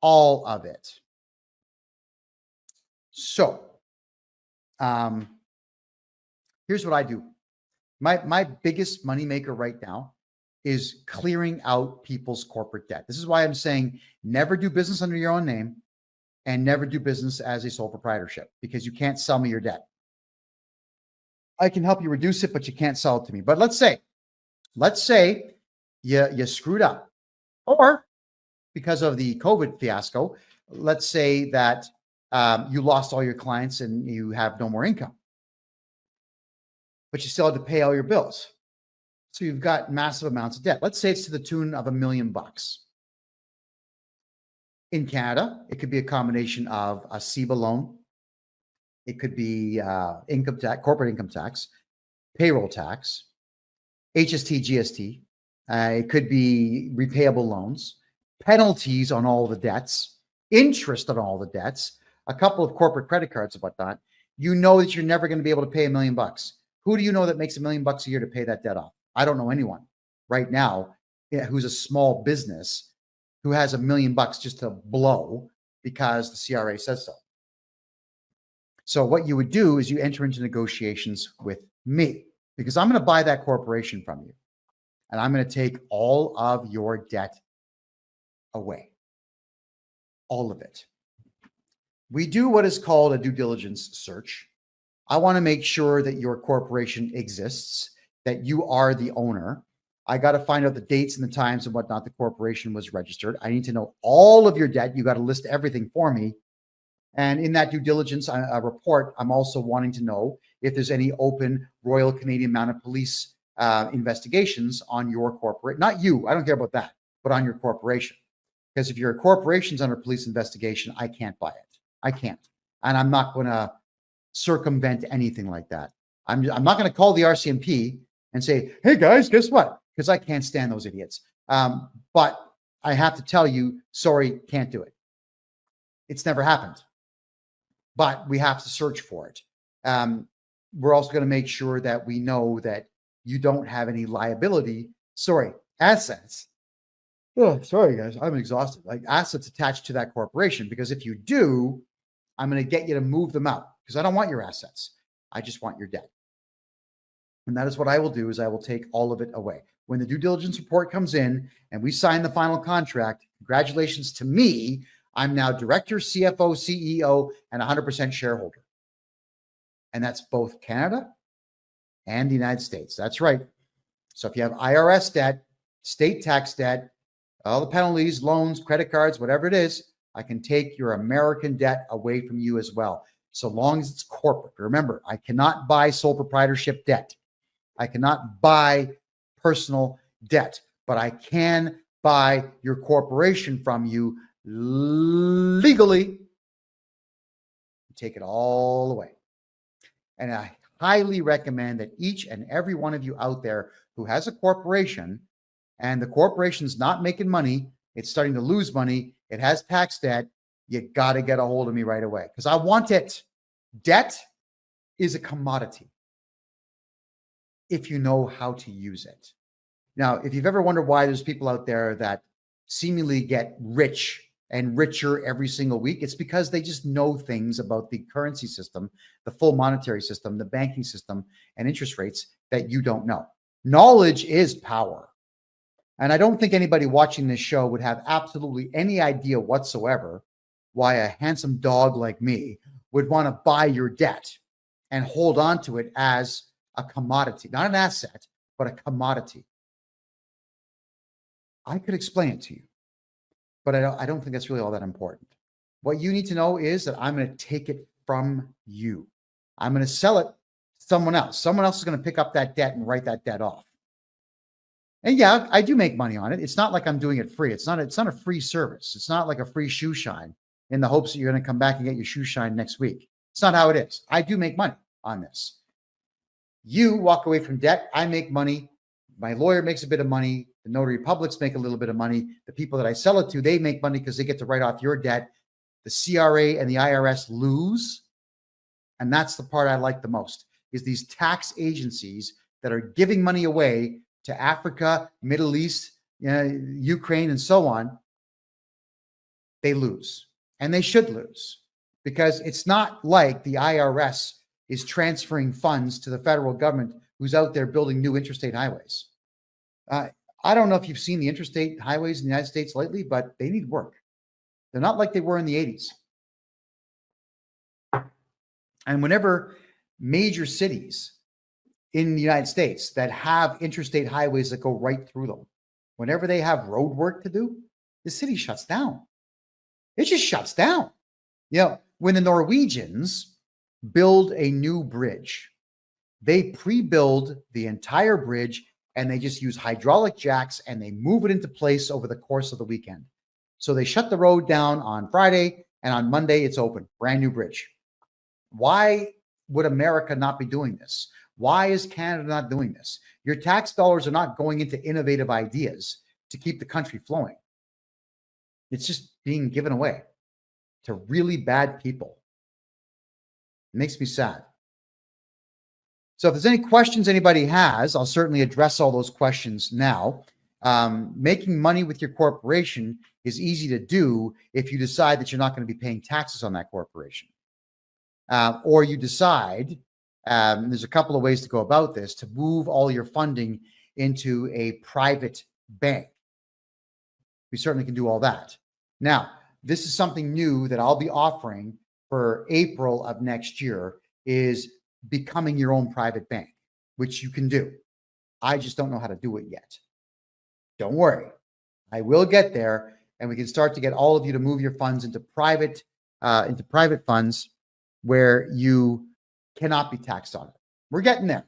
All of it. So, here's what I do. My biggest moneymaker right now is clearing out people's corporate debt. This is why I'm saying never do business under your own name and never do business as a sole proprietorship, because you can't sell me your debt. I can help you reduce it, but you can't sell it to me. But let's say you screwed up, or because of the COVID fiasco, let's say that you lost all your clients and you have no more income, but you still had to pay all your bills. So you've got massive amounts of debt. Let's say it's to the tune of $1 million. In Canada, it could be a combination of a CEBA loan. It could be income tax, corporate income tax, payroll tax, HST, GST. It could be repayable loans, penalties on all the debts, interest on all the debts, a couple of corporate credit cards and whatnot. You know that you're never going to be able to pay $1 million. Who do you know that makes $1 million a year to pay that debt off? I don't know anyone right now who's a small business who has $1 million just to blow because the CRA says so. So what you would do is you enter into negotiations with me, because I'm going to buy that corporation from you, and I'm going to take all of your debt away. All of it. We do what is called a due diligence search. I want to make sure that your corporation exists, that you are the owner. I got to find out the dates and the times and whatnot the corporation was registered. I need to know all of your debt. You got to list everything for me. And in that due diligence report, I'm also wanting to know if there's any open Royal Canadian Mounted Police investigations on your corporate, not you, I don't care about that, but on your corporation. Because if your corporation's under police investigation, I can't buy it. I can't. And I'm not going to circumvent anything like that. I'm not going to call the RCMP and say, hey guys, guess what? Because I can't stand those idiots. But I have to tell you, sorry, can't do it. It's never happened. But we have to search for it. We're also going to make sure that we know that you don't have any assets. Oh, sorry, guys, I'm exhausted. Like, assets attached to that corporation, because if you do, I'm going to get you to move them out, because I don't want your assets. I just want your debt. And that is what I will do, is I will take all of it away. When the due diligence report comes in and we sign the final contract, congratulations to me. I'm now director, CFO, CEO, and 100% shareholder. And that's both Canada and the United States. That's right. So if you have IRS debt, state tax debt, all the penalties, loans, credit cards, whatever it is, I can take your American debt away from you as well, so long as it's corporate. Remember, I cannot buy sole proprietorship debt. I cannot buy personal debt, but I can buy your corporation from you legally. Take it all away. And I highly recommend that each and every one of you out there who has a corporation and the corporation's not making money, it's starting to lose money, it has tax debt, you got to get a hold of me right away, because I want it. Debt is a commodity if you know how to use it. Now, if you've ever wondered why there's people out there that seemingly get rich and richer every single week? It's because they just know things about the currency system, the full monetary system, the banking system, and interest rates that you don't know. Knowledge is power. And I don't think anybody watching this show would have absolutely any idea whatsoever why a handsome dog like me would want to buy your debt and hold on to it as a commodity, not an asset, but a commodity. I could explain it to you, but I don't think that's really all that important. What you need to know is that I'm going to take it from you. I'm going to sell it to someone else. Someone else is going to pick up that debt and write that debt off. And yeah, I do make money on it. It's not like I'm doing it free. It's not a free service. It's not like a free shoe shine in the hopes that you're going to come back and get your shoe shine next week. It's not how it is. I do make money on this. You walk away from debt. I make money. My lawyer makes a bit of money. The notary publics make a little bit of money. The people that I sell it to, they make money because they get to write off your debt. The CRA and the IRS lose. And that's the part I like the most, is these tax agencies that are giving money away to Africa, Middle East, Ukraine, and so on. They lose. And they should lose, because it's not like the IRS is transferring funds to the federal government who's out there building new interstate highways. I don't know if you've seen the interstate highways in the United States lately, but they need work. They're not like they were in the 80s. And whenever major cities in the United States that have interstate highways that go right through them, whenever they have road work to do, the city shuts down. It just shuts down. When the Norwegians build a new bridge, they pre-build the entire bridge and they just use hydraulic jacks and they move it into place over the course of the weekend. So they shut the road down on Friday, and on Monday it's open, brand new bridge. Why would America not be doing this? Why is Canada not doing this? Your tax dollars are not going into innovative ideas to keep the country flowing. It's just being given away to really bad people. It makes me sad. So if there's any questions anybody has, I'll certainly address all those questions now. Making money with your corporation is easy to do if you decide that you're not going to be paying taxes on that corporation. Or you decide, there's a couple of ways to go about this, to move all your funding into a private bank. We certainly can do all that. Now, this is something new that I'll be offering for April of next year, is becoming your own private bank, which you can do. I just don't know how to do it yet. Don't worry. I will get there, and we can start to get all of you to move your funds into private funds where you cannot be taxed on it. We're getting there.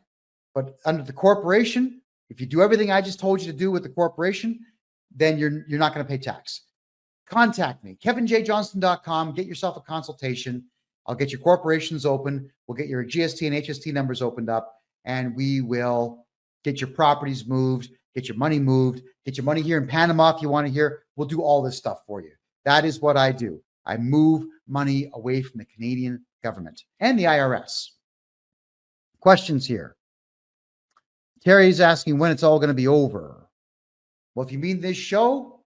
But under the corporation, if you do everything I just told you to do with the corporation, then you're not going to pay tax. Contact me, kevinjjohnston.com. Get yourself a consultation. I'll get your corporations open. We'll get your GST and HST numbers opened up, and we will get your properties moved, get your money moved, get your money here in Panama if you want to hear. We'll do all this stuff for you. That is what I do. I move money away from the Canadian government and the IRS. Questions here. Terry's asking when it's all going to be over. Well, if you mean this show,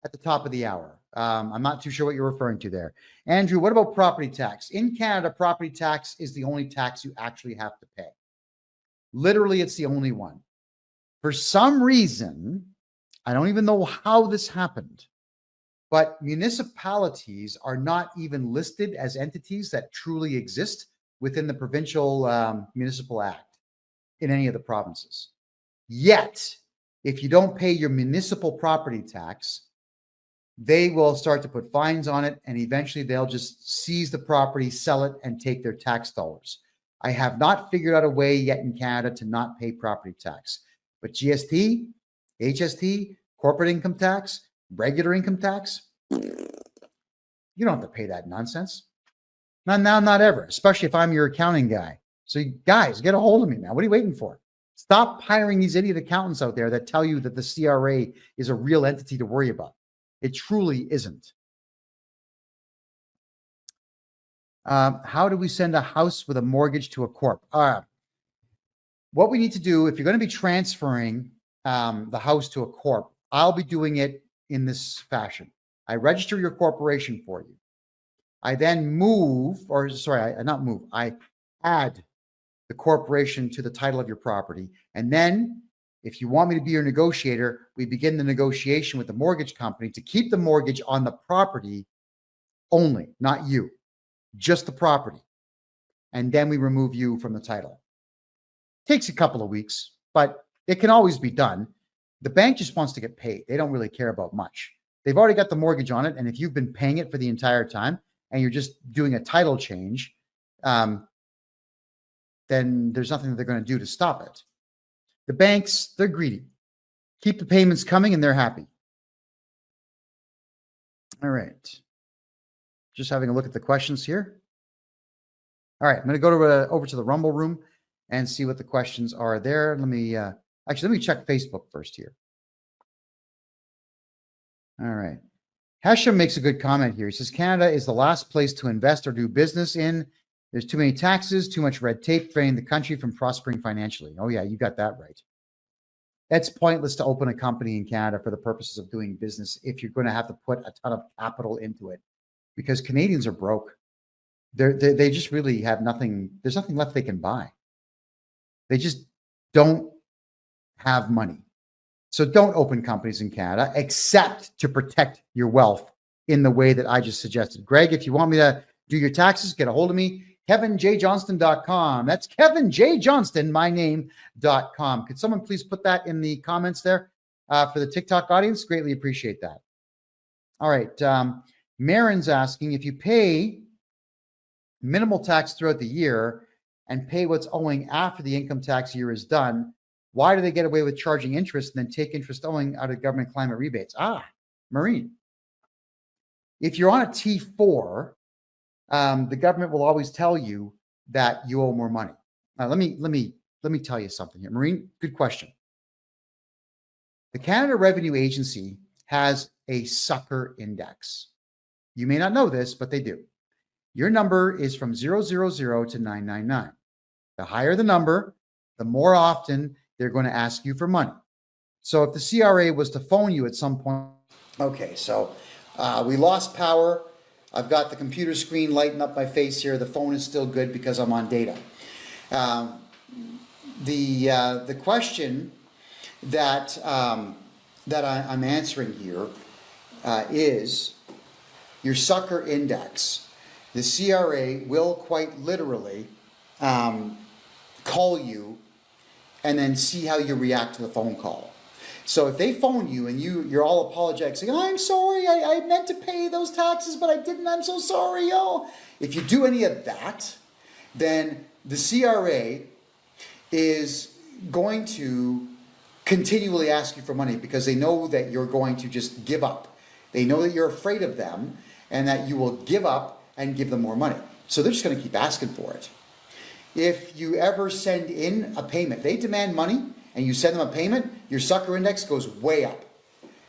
at the top of the hour. I'm not too sure what you're referring to there. Andrew, what about property tax? In Canada, property tax is the only tax you actually have to pay. Literally, it's the only one. For some reason, I don't even know how this happened, but municipalities are not even listed as entities that truly exist within the provincial municipal act in any of the provinces. Yet, if you don't pay your municipal property tax, they will start to put fines on it, and eventually they'll just seize the property, sell it, and take their tax dollars. I have not figured out a way yet in Canada to not pay property tax. But GST, HST, corporate income tax, regular income tax, you don't have to pay that nonsense. Not now, not ever, especially if I'm your accounting guy. So you guys, get a hold of me, man. What are you waiting for? Stop hiring these idiot accountants out there that tell you that the CRA is a real entity to worry about. It truly isn't. How do we send a house with a mortgage to a corp? What we need to do, if you're going to be transferring the house to a corp, I'll be doing it in this fashion. I register your corporation for you. I then I add the corporation to the title of your property. And then if you want me to be your negotiator, we begin the negotiation with the mortgage company to keep the mortgage on the property only, not you, just the property. And then we remove you from the title. Takes a couple of weeks, but it can always be done. The bank just wants to get paid. They don't really care about much. They've already got the mortgage on it. And if you've been paying it for the entire time and you're just doing a title change, then there's nothing that they're going to do to stop it. The banks, they're greedy. Keep the payments coming and they're happy. All right. Just having a look at the questions here. All right, I'm going to go over to the Rumble room and see what the questions are there. Let me check Facebook first here. All right. Hashem makes a good comment here. He says, Canada is the last place to invest or do business in. There's too many taxes, too much red tape, preventing the country from prospering financially. Oh, yeah, you got that right. It's pointless to open a company in Canada for the purposes of doing business if you're going to have to put a ton of capital into it, because Canadians are broke. They just really have nothing. There's nothing left they can buy. They just don't have money. So don't open companies in Canada except to protect your wealth in the way that I just suggested. Greg, if you want me to do your taxes, get a hold of me. KevinJJohnston.com. That's KevinJJohnston, my name.com. Could someone please put that in the comments there for the TikTok audience? Greatly appreciate that. All right. Marin's asking, if you pay minimal tax throughout the year and pay what's owing after the income tax year is done, why do they get away with charging interest and then take interest owing out of government climate rebates? Marine. If you're on a T4, the government will always tell you that you owe more money. Let me tell you something here. Marine, good question. The Canada Revenue Agency has a sucker index. You may not know this, but they do. Your number is from 000 to 999. The higher the number, the more often they're going to ask you for money. So if the CRA was to phone you at some point, okay, so we lost power. I've got the computer screen lighting up my face here. The phone is still good because I'm on data. The question that I'm answering here is your sucker index. The CRA will quite literally call you and then see how you react to the phone call. So if they phone you and you're all apologetic, saying, I'm sorry, I meant to pay those taxes, but I didn't, I'm so sorry, yo. If you do any of that, then the CRA is going to continually ask you for money because they know that you're going to just give up. They know that you're afraid of them and that you will give up and give them more money. So they're just going to keep asking for it. If you ever send in a payment, they demand money, and you send them a payment, your sucker index goes way up.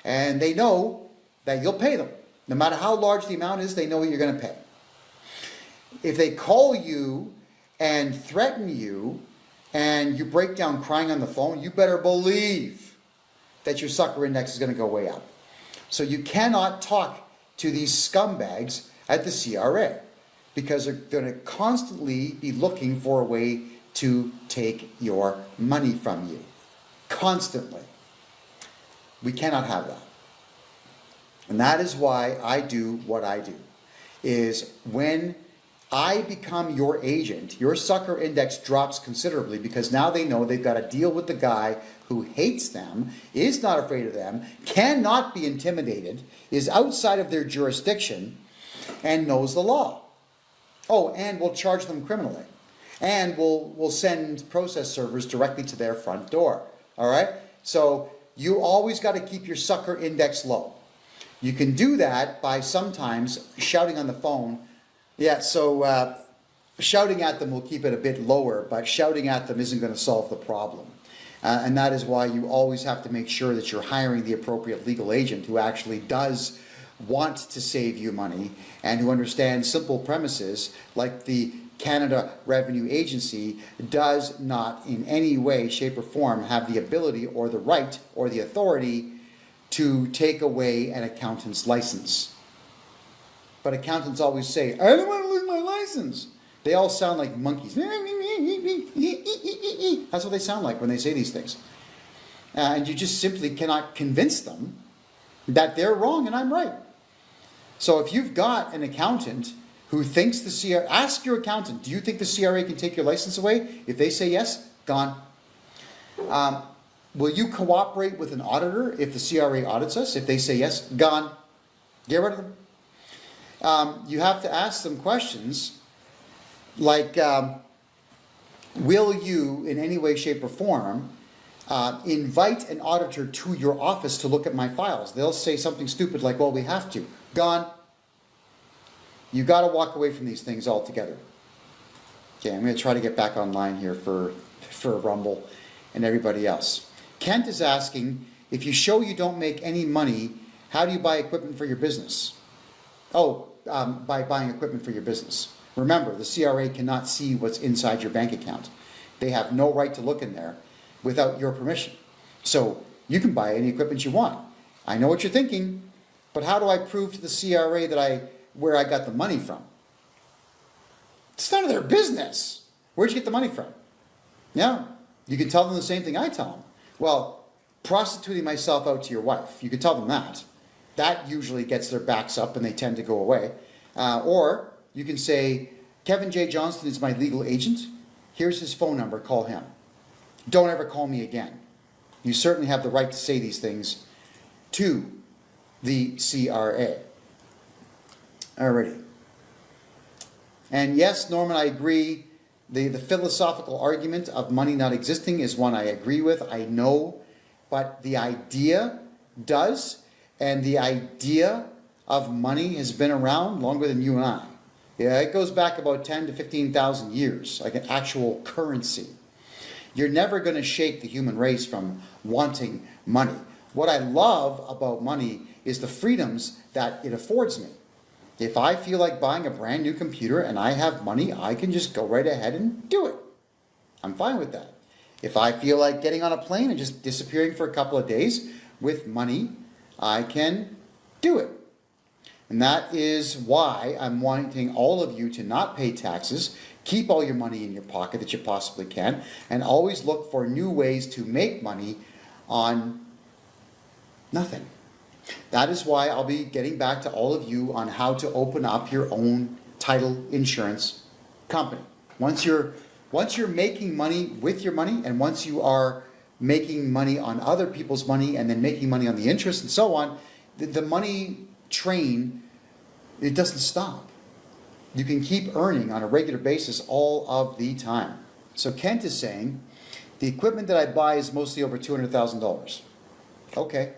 And they know that you'll pay them. No matter how large the amount is, they know what you're going to pay. If they call you and threaten you, and you break down crying on the phone, you better believe that your sucker index is going to go way up. So you cannot talk to these scumbags at the CRA because they're going to constantly be looking for a way to take your money from you. Constantly. We cannot have that. And that is why I do what I do. Is when I become your agent, your sucker index drops considerably because now they know they've got to deal with the guy who hates them, is not afraid of them, cannot be intimidated, is outside of their jurisdiction, and knows the law. Oh, and will charge them criminally. And we'll send process servers directly to their front door. All right? So you always got to keep your sucker index low. You can do that by sometimes shouting on the phone. Yeah, so shouting at them will keep it a bit lower, but shouting at them isn't going to solve the problem. And that is why you always have to make sure that you're hiring the appropriate legal agent who actually does want to save you money and who understands simple premises like the Canada Revenue Agency does not in any way, shape, or form have the ability or the right or the authority to take away an accountant's license. But accountants always say, I don't want to lose my license. They all sound like monkeys. That's what they sound like when they say these things. And you just simply cannot convince them that they're wrong and I'm right. So if you've got an accountant who thinks the CRA, ask your accountant, do you think the CRA can take your license away? If they say yes, gone. Will you cooperate with an auditor if the CRA audits us? If they say yes, gone. Get rid of them. You have to ask them questions like, will you in any way, shape, or form invite an auditor to your office to look at my files? They'll say something stupid like, well, we have to. Gone. You got to walk away from these things altogether. Okay, I'm going to try to get back online here for Rumble and everybody else. Kent is asking, if you show you don't make any money, how do you buy equipment for your business? Oh, by buying equipment for your business. Remember, the CRA cannot see what's inside your bank account. They have no right to look in there without your permission. So you can buy any equipment you want. I know what you're thinking, but how do I prove to the CRA that where I got the money from? It's none of their business. Where'd you get the money from? Yeah, you can tell them the same thing I tell them. Well, prostituting myself out to your wife, you could tell them that. That usually gets their backs up and they tend to go away. Or you can say, Kevin J. Johnston is my legal agent. Here's his phone number, call him. Don't ever call me again. You certainly have the right to say these things to the CRA. Alrighty. And yes, Norman, I agree. The philosophical argument of money not existing is one I agree with, I know. But the idea does. And the idea of money has been around longer than you and I. Yeah, it goes back about 10 to 15,000 years, like an actual currency. You're never going to shake the human race from wanting money. What I love about money is the freedoms that it affords me. If I feel like buying a brand new computer and I have money, I can just go right ahead and do it. I'm fine with that. If I feel like getting on a plane and just disappearing for a couple of days with money, I can do it. And that is why I'm wanting all of you to not pay taxes, keep all your money in your pocket that you possibly can, and always look for new ways to make money on nothing. That is why I'll be getting back to all of you on how to open up your own title insurance company. Once you're making money with your money, and once you are making money on other people's money and then making money on the interest and so on, the money train, it doesn't stop. You can keep earning on a regular basis all of the time. So Kent is saying, the equipment that I buy is mostly over $200,000. Okay.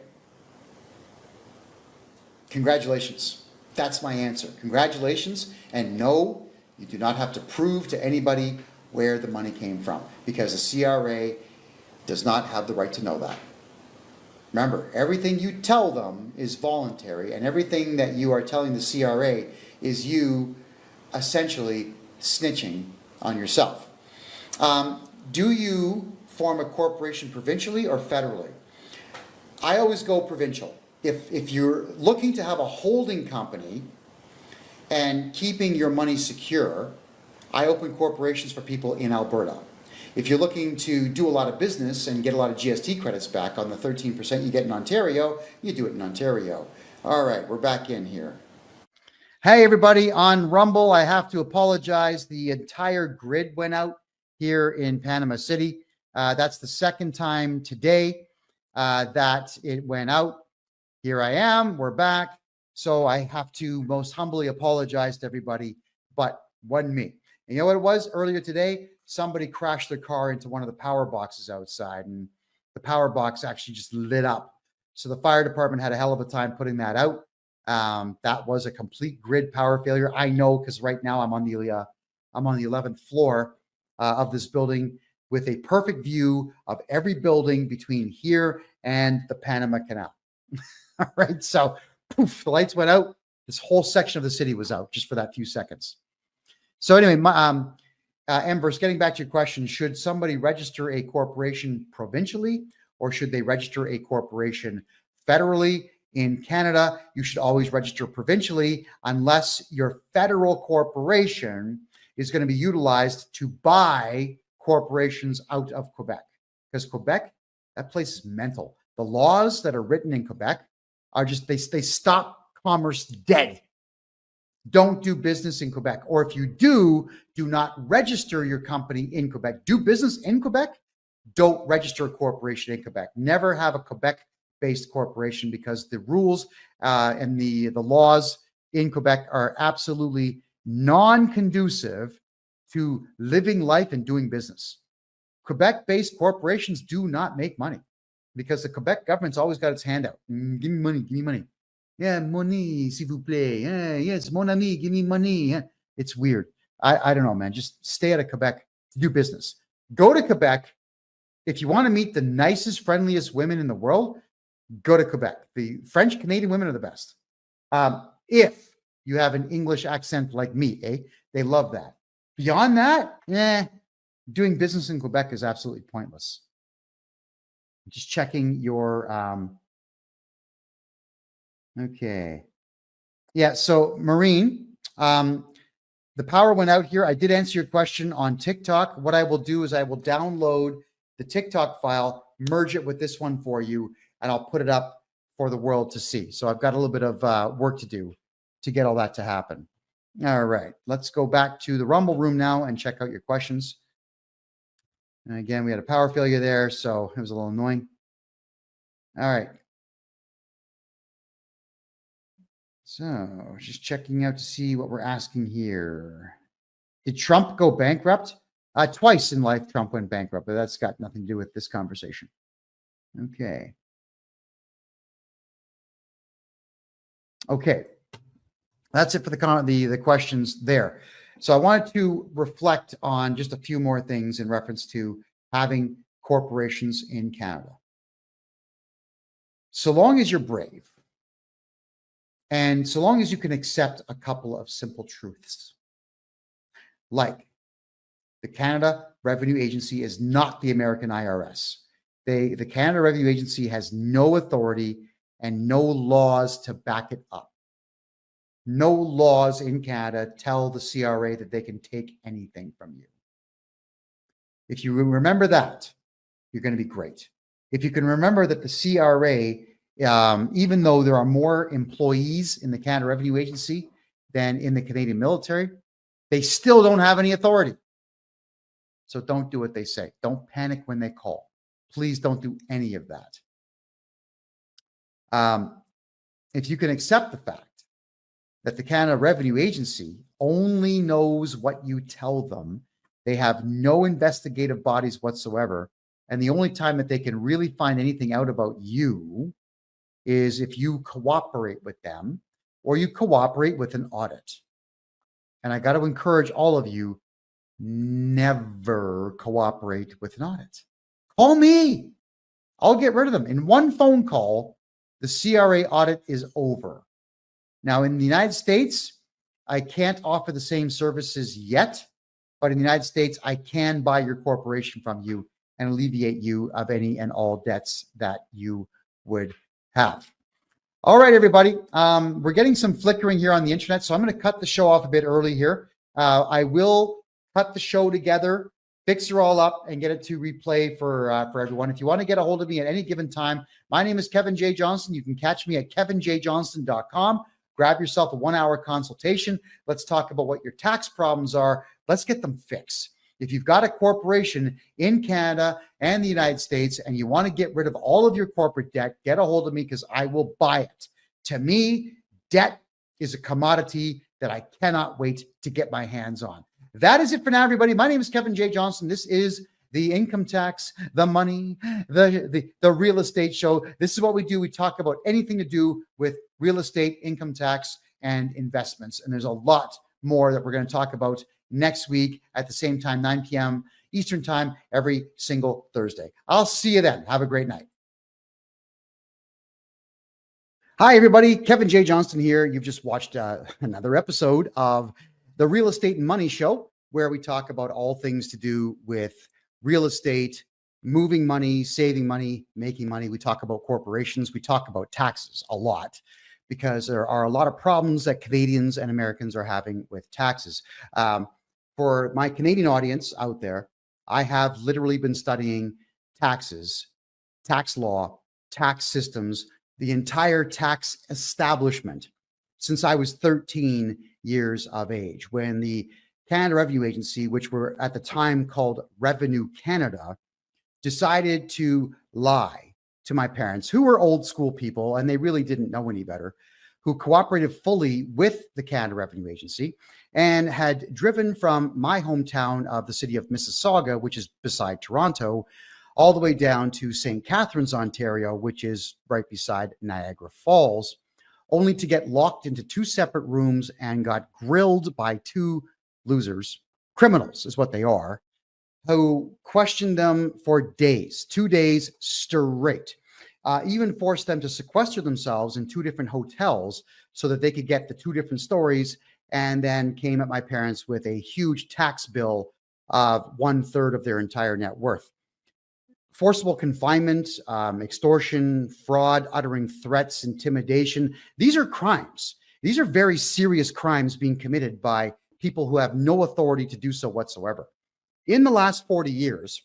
Congratulations. That's my answer. Congratulations. And no, you do not have to prove to anybody where the money came from, because the CRA does not have the right to know that. Remember, everything you tell them is voluntary, and everything that you are telling the CRA is you essentially snitching on yourself. Do you form a corporation provincially or federally? I always go provincial. If you're looking to have a holding company and keeping your money secure, I open corporations for people in Alberta. If you're looking to do a lot of business and get a lot of GST credits back on the 13% you get in Ontario, you do it in Ontario. All right, we're back in here. Hey, everybody on Rumble. I have to apologize. The entire grid went out here in Panama City. That's the second time today that it went out. Here I am. We're back. So I have to most humbly apologize to everybody, but wasn't me. And you know what it was earlier today? Somebody crashed their car into one of the power boxes outside, and the power box actually just lit up. So the fire department had a hell of a time putting that out. That was a complete grid power failure. I know, because right now I'm on the 11th floor of this building with a perfect view of every building between here and the Panama Canal. All right, so poof, the lights went out. This whole section of the city was out just for that few seconds. So anyway, Embers, getting back to your question, should somebody register a corporation provincially, or should they register a corporation federally. In Canada, you should always register provincially unless your federal corporation is going to be utilized to buy corporations out of Quebec. Because Quebec, that place is mental. The laws that are written in Quebec are just, they stop commerce dead. Don't do business in Quebec. Or if you do not register your company in Quebec. Do business in Quebec. Don't register a corporation in Quebec. Never have a Quebec-based corporation, because the rules and the laws in Quebec are absolutely non-conducive to living life and doing business. Quebec-based corporations do not make money because the Quebec government's always got its hand out. Give me money, give me money. Yeah, money, s'il vous plaît. Yeah, yes, mon ami, give me money. Yeah. It's weird. I don't know, man. Just stay out of Quebec to do business. Go to Quebec. If you want to meet the nicest, friendliest women in the world, go to Quebec. The French Canadian women are the best. If you have an English accent like me, they love that. Beyond that, doing business in Quebec is absolutely pointless. Just checking your, okay. Yeah, so Maureen, the power went out here. I did answer your question on TikTok. What I will do is I will download the TikTok file, merge it with this one for you, and I'll put it up for the world to see. So I've got a little bit of work to do to get all that to happen. All right, let's go back to the Rumble room now and check out your questions. And again, we had a power failure there, so it was a little annoying. All right. So just checking out to see what we're asking here. Did Trump go bankrupt? Twice in life, Trump went bankrupt, but that's got nothing to do with this conversation. Okay. Okay. That's it for the questions there. So I wanted to reflect on just a few more things in reference to having corporations in Canada. So long as you're brave, and so long as you can accept a couple of simple truths, like the Canada Revenue Agency is not the American IRS. The Canada Revenue Agency has no authority and no laws to back it up. No laws in Canada tell the CRA that they can take anything from you. If you remember that, you're going to be great. If you can remember that the CRA, even though there are more employees in the Canada Revenue Agency than in the Canadian military, they still don't have any authority. So don't do what they say. Don't panic when they call. Please don't do any of that. If you can accept the fact that the Canada Revenue Agency only knows what you tell them, they have no investigative bodies whatsoever, and the only time that they can really find anything out about you is if you cooperate with them or you cooperate with an audit. And I got to encourage all of you, never cooperate with an audit. Call me. I'll get rid of them. In one phone call, the CRA audit is over. Now, in the United States, I can't offer the same services yet, but in the United States, I can buy your corporation from you and alleviate you of any and all debts that you would have. All right, everybody. We're getting some flickering here on the internet, so I'm going to cut the show off a bit early here. I will cut the show together, fix it all up, and get it to replay for everyone. If you want to get a hold of me at any given time, my name is Kevin J. Johnston. You can catch me at kevinjjohnston.com. Grab yourself a 1-hour consultation. Let's talk about what your tax problems are. Let's get them fixed. If you've got a corporation in Canada and the United States and you want to get rid of all of your corporate debt, get a hold of me because I will buy it. To me, debt is a commodity that I cannot wait to get my hands on. That is it for now, everybody. My name is Kevin J. Johnston. This is the income tax, the money, the real estate show. This is what we do. We talk about anything to do with real estate, income tax, and investments. And there's a lot more that we're going to talk about next week at the same time, 9 p.m. Eastern time, every single Thursday. I'll see you then. Have a great night. Hi, everybody. Kevin J. Johnston here. You've just watched another episode of the Real Estate and Money Show, where we talk about all things to do with real estate, moving money, saving money, making money. We talk about corporations. We talk about taxes a lot because there are a lot of problems that Canadians and Americans are having with taxes. For my Canadian audience out there, I have literally been studying taxes, tax law, tax systems, the entire tax establishment since I was 13 years of age, when the Canada Revenue Agency, which were at the time called Revenue Canada, decided to lie to my parents, who were old school people and they really didn't know any better, who cooperated fully with the Canada Revenue Agency and had driven from my hometown of the city of Mississauga, which is beside Toronto, all the way down to St. Catharines, Ontario, which is right beside Niagara Falls, only to get locked into two separate rooms and got grilled by two losers, criminals is what they are, who questioned them for days, 2 days straight, even forced them to sequester themselves in two different hotels so that they could get the two different stories, and then came at my parents with a huge tax bill of 1/3 of their entire net worth. Forcible confinement, extortion, fraud, uttering threats, intimidation. These are crimes. These are very serious crimes being committed by people who have no authority to do so whatsoever. In the last 40 years,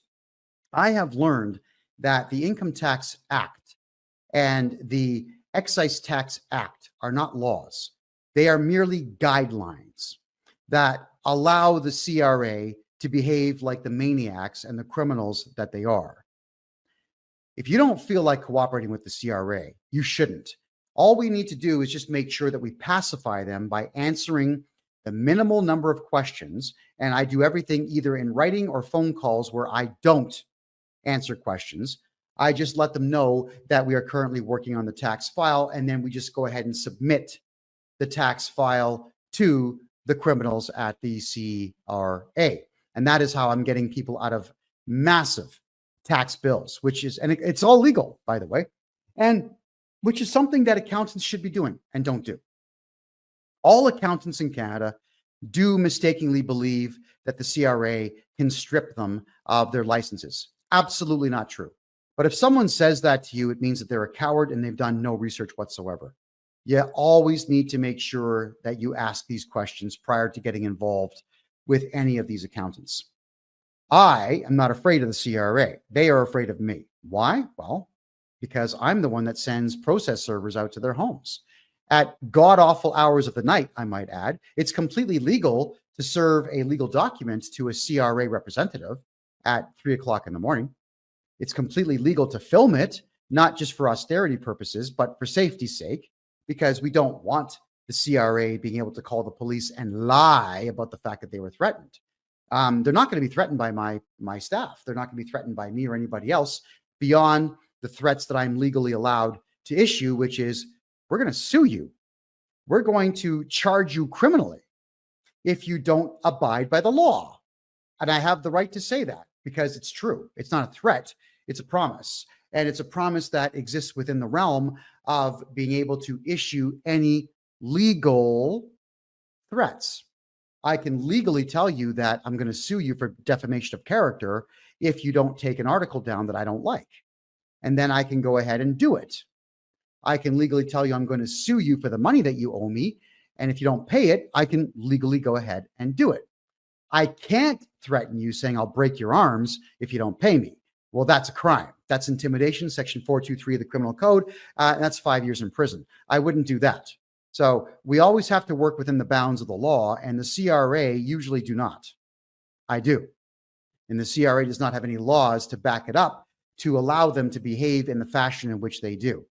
I have learned that the Income Tax Act and the Excise Tax Act are not laws. They are merely guidelines that allow the CRA to behave like the maniacs and the criminals that they are. If you don't feel like cooperating with the CRA, you shouldn't. All we need to do is just make sure that we pacify them by answering the minimal number of questions. And I do everything either in writing or phone calls where I don't answer questions. I just let them know that we are currently working on the tax file, and then we just go ahead and submit the tax file to the criminals at the CRA. And that is how I'm getting people out of massive tax bills, which is, and it's all legal, by the way, and which is something that accountants should be doing and don't do. All accountants in Canada do mistakenly believe that the CRA can strip them of their licenses. Absolutely not true. But if someone says that to you, it means that they're a coward and they've done no research whatsoever. You always need to make sure that you ask these questions prior to getting involved with any of these accountants. I am not afraid of the CRA. They are afraid of me. Why? Well, because I'm the one that sends process servers out to their homes at god-awful hours of the night, I might add. It's completely legal to serve a legal document to a CRA representative at 3 o'clock in the morning. It's completely legal to film it, not just for austerity purposes, but for safety's sake, because we don't want the CRA being able to call the police and lie about the fact that they were threatened. They're not going to be threatened by my staff. They're not going to be threatened by me or anybody else beyond the threats that I'm legally allowed to issue, which is, we're going to sue you. We're going to charge you criminally if you don't abide by the law. And I have the right to say that because it's true. It's not a threat. It's a promise. And it's a promise that exists within the realm of being able to issue any legal threats. I can legally tell you that I'm going to sue you for defamation of character if you don't take an article down that I don't like. And then I can go ahead and do it. I can legally tell you I'm going to sue you for the money that you owe me. And if you don't pay it, I can legally go ahead and do it. I can't threaten you saying I'll break your arms if you don't pay me. Well, that's a crime. That's intimidation, section 423 of the criminal code. And that's 5 years in prison. I wouldn't do that. So we always have to work within the bounds of the law, and the CRA usually do not. I do. And the CRA does not have any laws to back it up to allow them to behave in the fashion in which they do.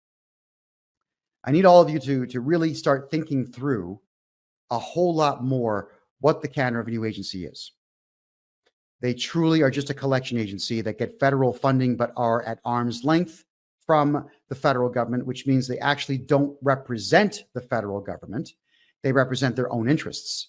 I need all of you to really start thinking through a whole lot more what the Canada Revenue Agency is. They truly are just a collection agency that get federal funding but are at arm's length from the federal government, which means they actually don't represent the federal government. They represent their own interests,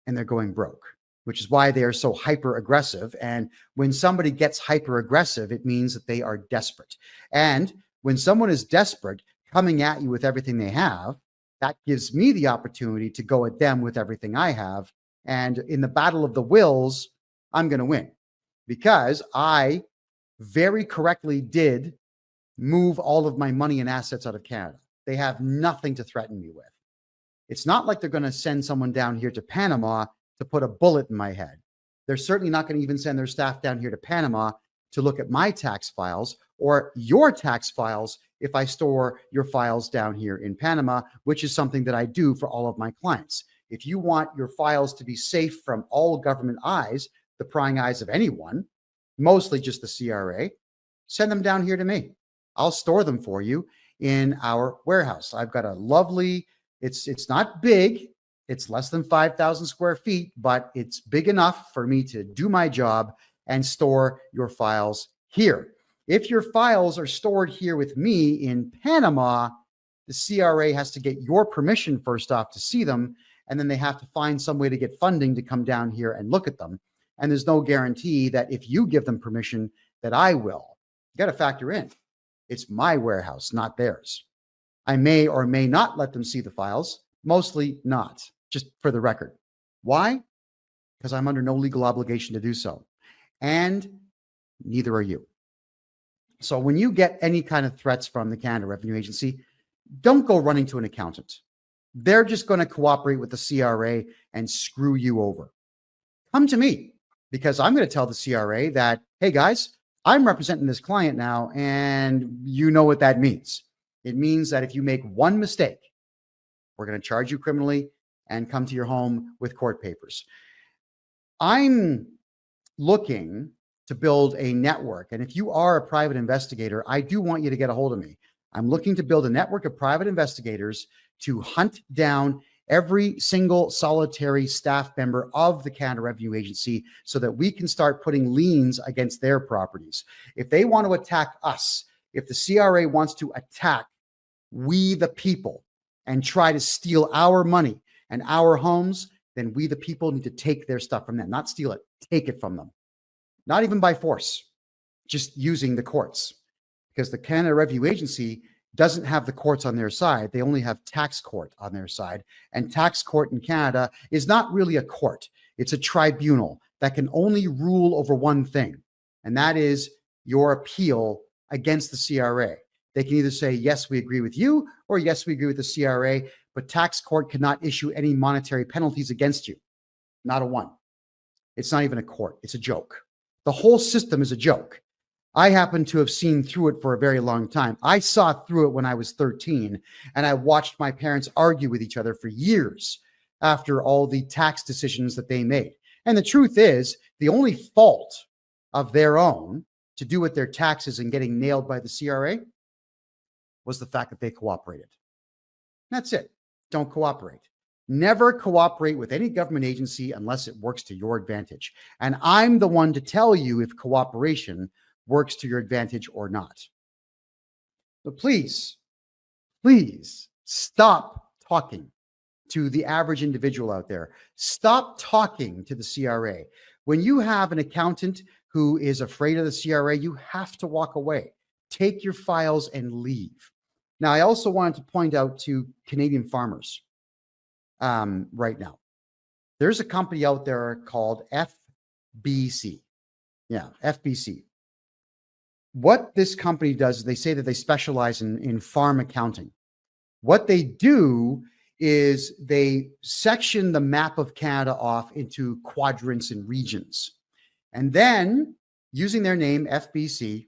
and they're going broke, which is why they are so hyper aggressive. And when somebody gets hyper aggressive, it means that they are desperate. And when someone is desperate, coming at you with everything they have, that gives me the opportunity to go at them with everything I have. And in the battle of the wills, I'm going to win because I very correctly did move all of my money and assets out of Canada. They have nothing to threaten me with. It's not like they're going to send someone down here to Panama to put a bullet in my head. They're certainly not going to even send their staff down here to Panama to look at my tax files or your tax files if I store your files down here in Panama, which is something that I do for all of my clients. If you want your files to be safe from all government eyes, the prying eyes of anyone, mostly just the CRA, send them down here to me. I'll store them for you in our warehouse. I've got a lovely, it's not big, it's less than 5,000 square feet, but it's big enough for me to do my job and store your files here. If your files are stored here with me in Panama, the CRA has to get your permission first off to see them, and then they have to find some way to get funding to come down here and look at them. And there's no guarantee that if you give them permission that I will. You got to factor in, it's my warehouse, not theirs. I may or may not let them see the files, mostly not, just for the record. Why? Because I'm under no legal obligation to do so. And neither are you. So when you get any kind of threats from the Canada Revenue Agency, don't go running to an accountant. They're just going to cooperate with the CRA and screw you over. Come to me, because I'm going to tell the CRA that, hey guys, I'm representing this client now, and you know what that means. It means that if you make one mistake, we're going to charge you criminally and come to your home with court papers. I'm looking to build a network. And if you are a private investigator, I do want you to get a hold of me. I'm looking to build a network of private investigators to hunt down every single solitary staff member of the Canada Revenue Agency so that we can start putting liens against their properties. If they want to attack us, if the CRA wants to attack we the people and try to steal our money and our homes, then we the people need to take their stuff from them, not steal it, take it from them. Not even by force, just using the courts, because the Canada Revenue Agency doesn't have the courts on their side. They only have tax court on their side. And tax court in Canada is not really a court. It's a tribunal that can only rule over one thing, and that is your appeal against the CRA. They can either say, yes, we agree with you, or yes, we agree with the CRA, but tax court cannot issue any monetary penalties against you. Not a one. It's not even a court. It's a joke. The whole system is a joke. I happen to have seen through it for a very long time. I saw through it when I was 13, and I watched my parents argue with each other for years after all the tax decisions that they made. And the truth is, the only fault of their own to do with their taxes and getting nailed by the CRA was the fact that they cooperated. That's it. Don't cooperate. Never cooperate with any government agency unless it works to your advantage. And I'm the one to tell you if cooperation works to your advantage or not. But please, please stop talking to the average individual out there. Stop talking to the CRA. When you have an accountant who is afraid of the CRA, you have to walk away. Take your files and leave. Now, I also wanted to point out to Canadian farmers right now. There's a company out there called FBC. Yeah, FBC. What this company does is they say that they specialize in farm accounting. What they do is they section the map of Canada off into quadrants and regions. And then, using their name, FBC,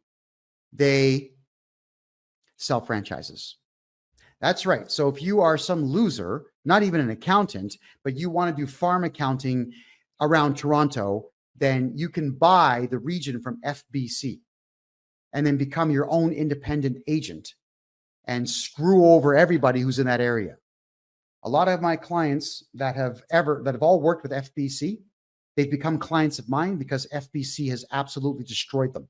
they sell franchises. That's right. So if you are some loser, not even an accountant, but you want to do farm accounting around Toronto, then you can buy the region from FBC and then become your own independent agent and screw over everybody who's in that area. A lot of my clients that have all worked with FBC, they've become clients of mine because FBC has absolutely destroyed them.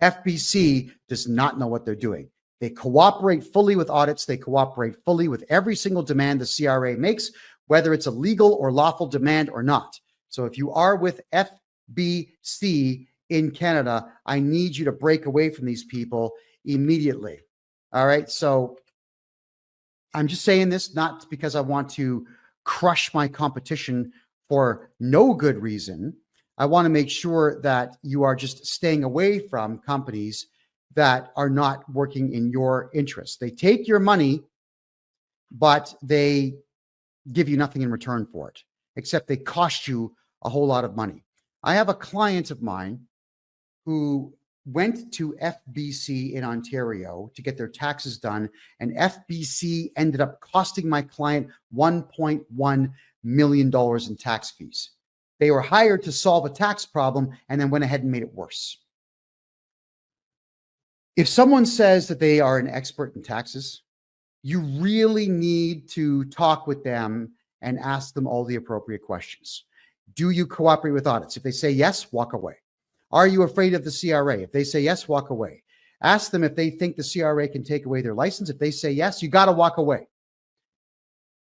FBC does not know what they're doing. They cooperate fully with audits. They cooperate fully with every single demand the CRA makes, whether it's a legal or lawful demand or not. So if you are with FBC in Canada, I need you to break away from these people immediately. All right. So I'm just saying this not because I want to crush my competition for no good reason. I want to make sure that you are just staying away from companies that are not working in your interest. They take your money, but they give you nothing in return for it, except they cost you a whole lot of money. I have a client of mine who went to FBC in Ontario to get their taxes done, and FBC ended up costing my client $1.1 million in tax fees. They were hired to solve a tax problem and then went ahead and made it worse. If someone says that they are an expert in taxes, you really need to talk with them and ask them all the appropriate questions. Do you cooperate with audits? If they say yes, walk away. Are you afraid of the CRA? If they say yes, walk away. Ask them if they think the CRA can take away their license. If they say yes, you got to walk away.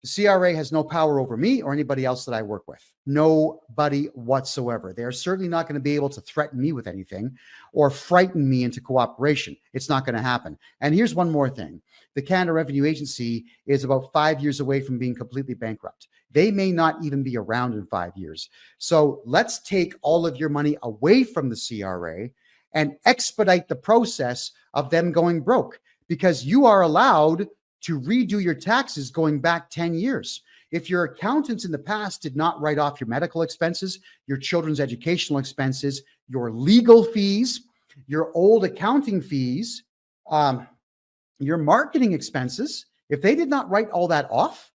The CRA has no power over me or anybody else that I work with. Nobody whatsoever. They are certainly not going to be able to threaten me with anything or frighten me into cooperation. It's not going to happen. And here's one more thing. The Canada Revenue Agency is about 5 years away from being completely bankrupt. They may not even be around in 5 years. So let's take all of your money away from the CRA and expedite the process of them going broke, because you are allowed to redo your taxes going back 10 years. If your accountants in the past did not write off your medical expenses, your children's educational expenses, your legal fees, your old accounting fees, your marketing expenses, if they did not write all that off,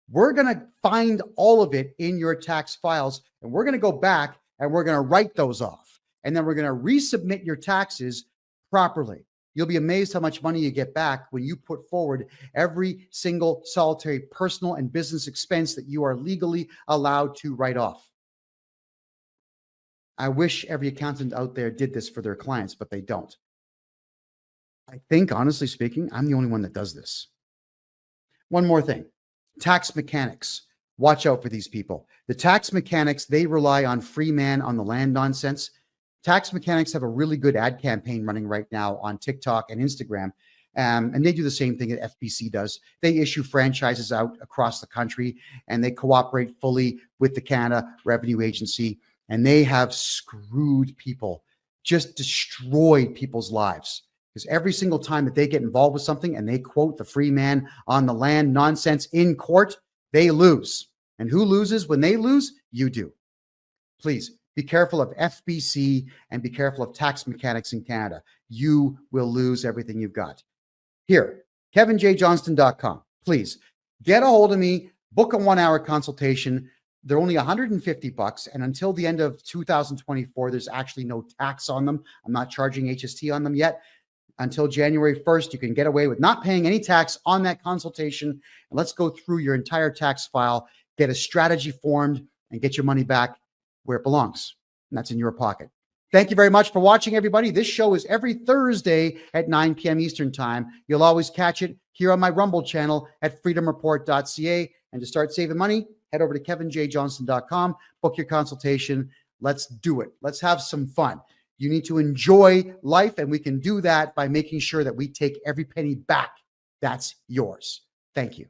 we're going to find all of it in your tax files, and we're going to go back and we're going to write those off. And then we're going to resubmit your taxes properly. You'll be amazed how much money you get back when you put forward every single solitary personal and business expense that you are legally allowed to write off. I wish every accountant out there did this for their clients, but they don't. I think, honestly speaking, I'm the only one that does this. One more thing. Tax mechanics. Watch out for these people. The tax mechanics, they rely on free man on the land nonsense. Tax mechanics have a really good ad campaign running right now on TikTok and Instagram. And they do the same thing that FBC does. They issue franchises out across the country, and they cooperate fully with the Canada Revenue Agency. And they have screwed people, just destroyed people's lives. Because every single time that they get involved with something and they quote the free man on the land nonsense in court, they lose. And who loses when they lose? You do. Please be careful of FBC and be careful of tax mechanics in Canada. You will lose everything you've got. Here, kevinjjohnston.com. Please get a hold of me, book a 1-hour consultation. They're only $150, and until the end of 2024, there's actually no tax on them. I'm not charging HST on them yet. Until January 1st, you can get away with not paying any tax on that consultation. And let's go through your entire tax file, get a strategy formed, and get your money back where it belongs. And that's in your pocket. Thank you very much for watching, everybody. This show is every Thursday at 9 p.m. Eastern Time. You'll always catch it here on my Rumble channel at freedomreport.ca. And to start saving money, head over to kevinjjohnston.com, book your consultation. Let's do it. Let's have some fun. You need to enjoy life, and we can do that by making sure that we take every penny back that's yours. Thank you.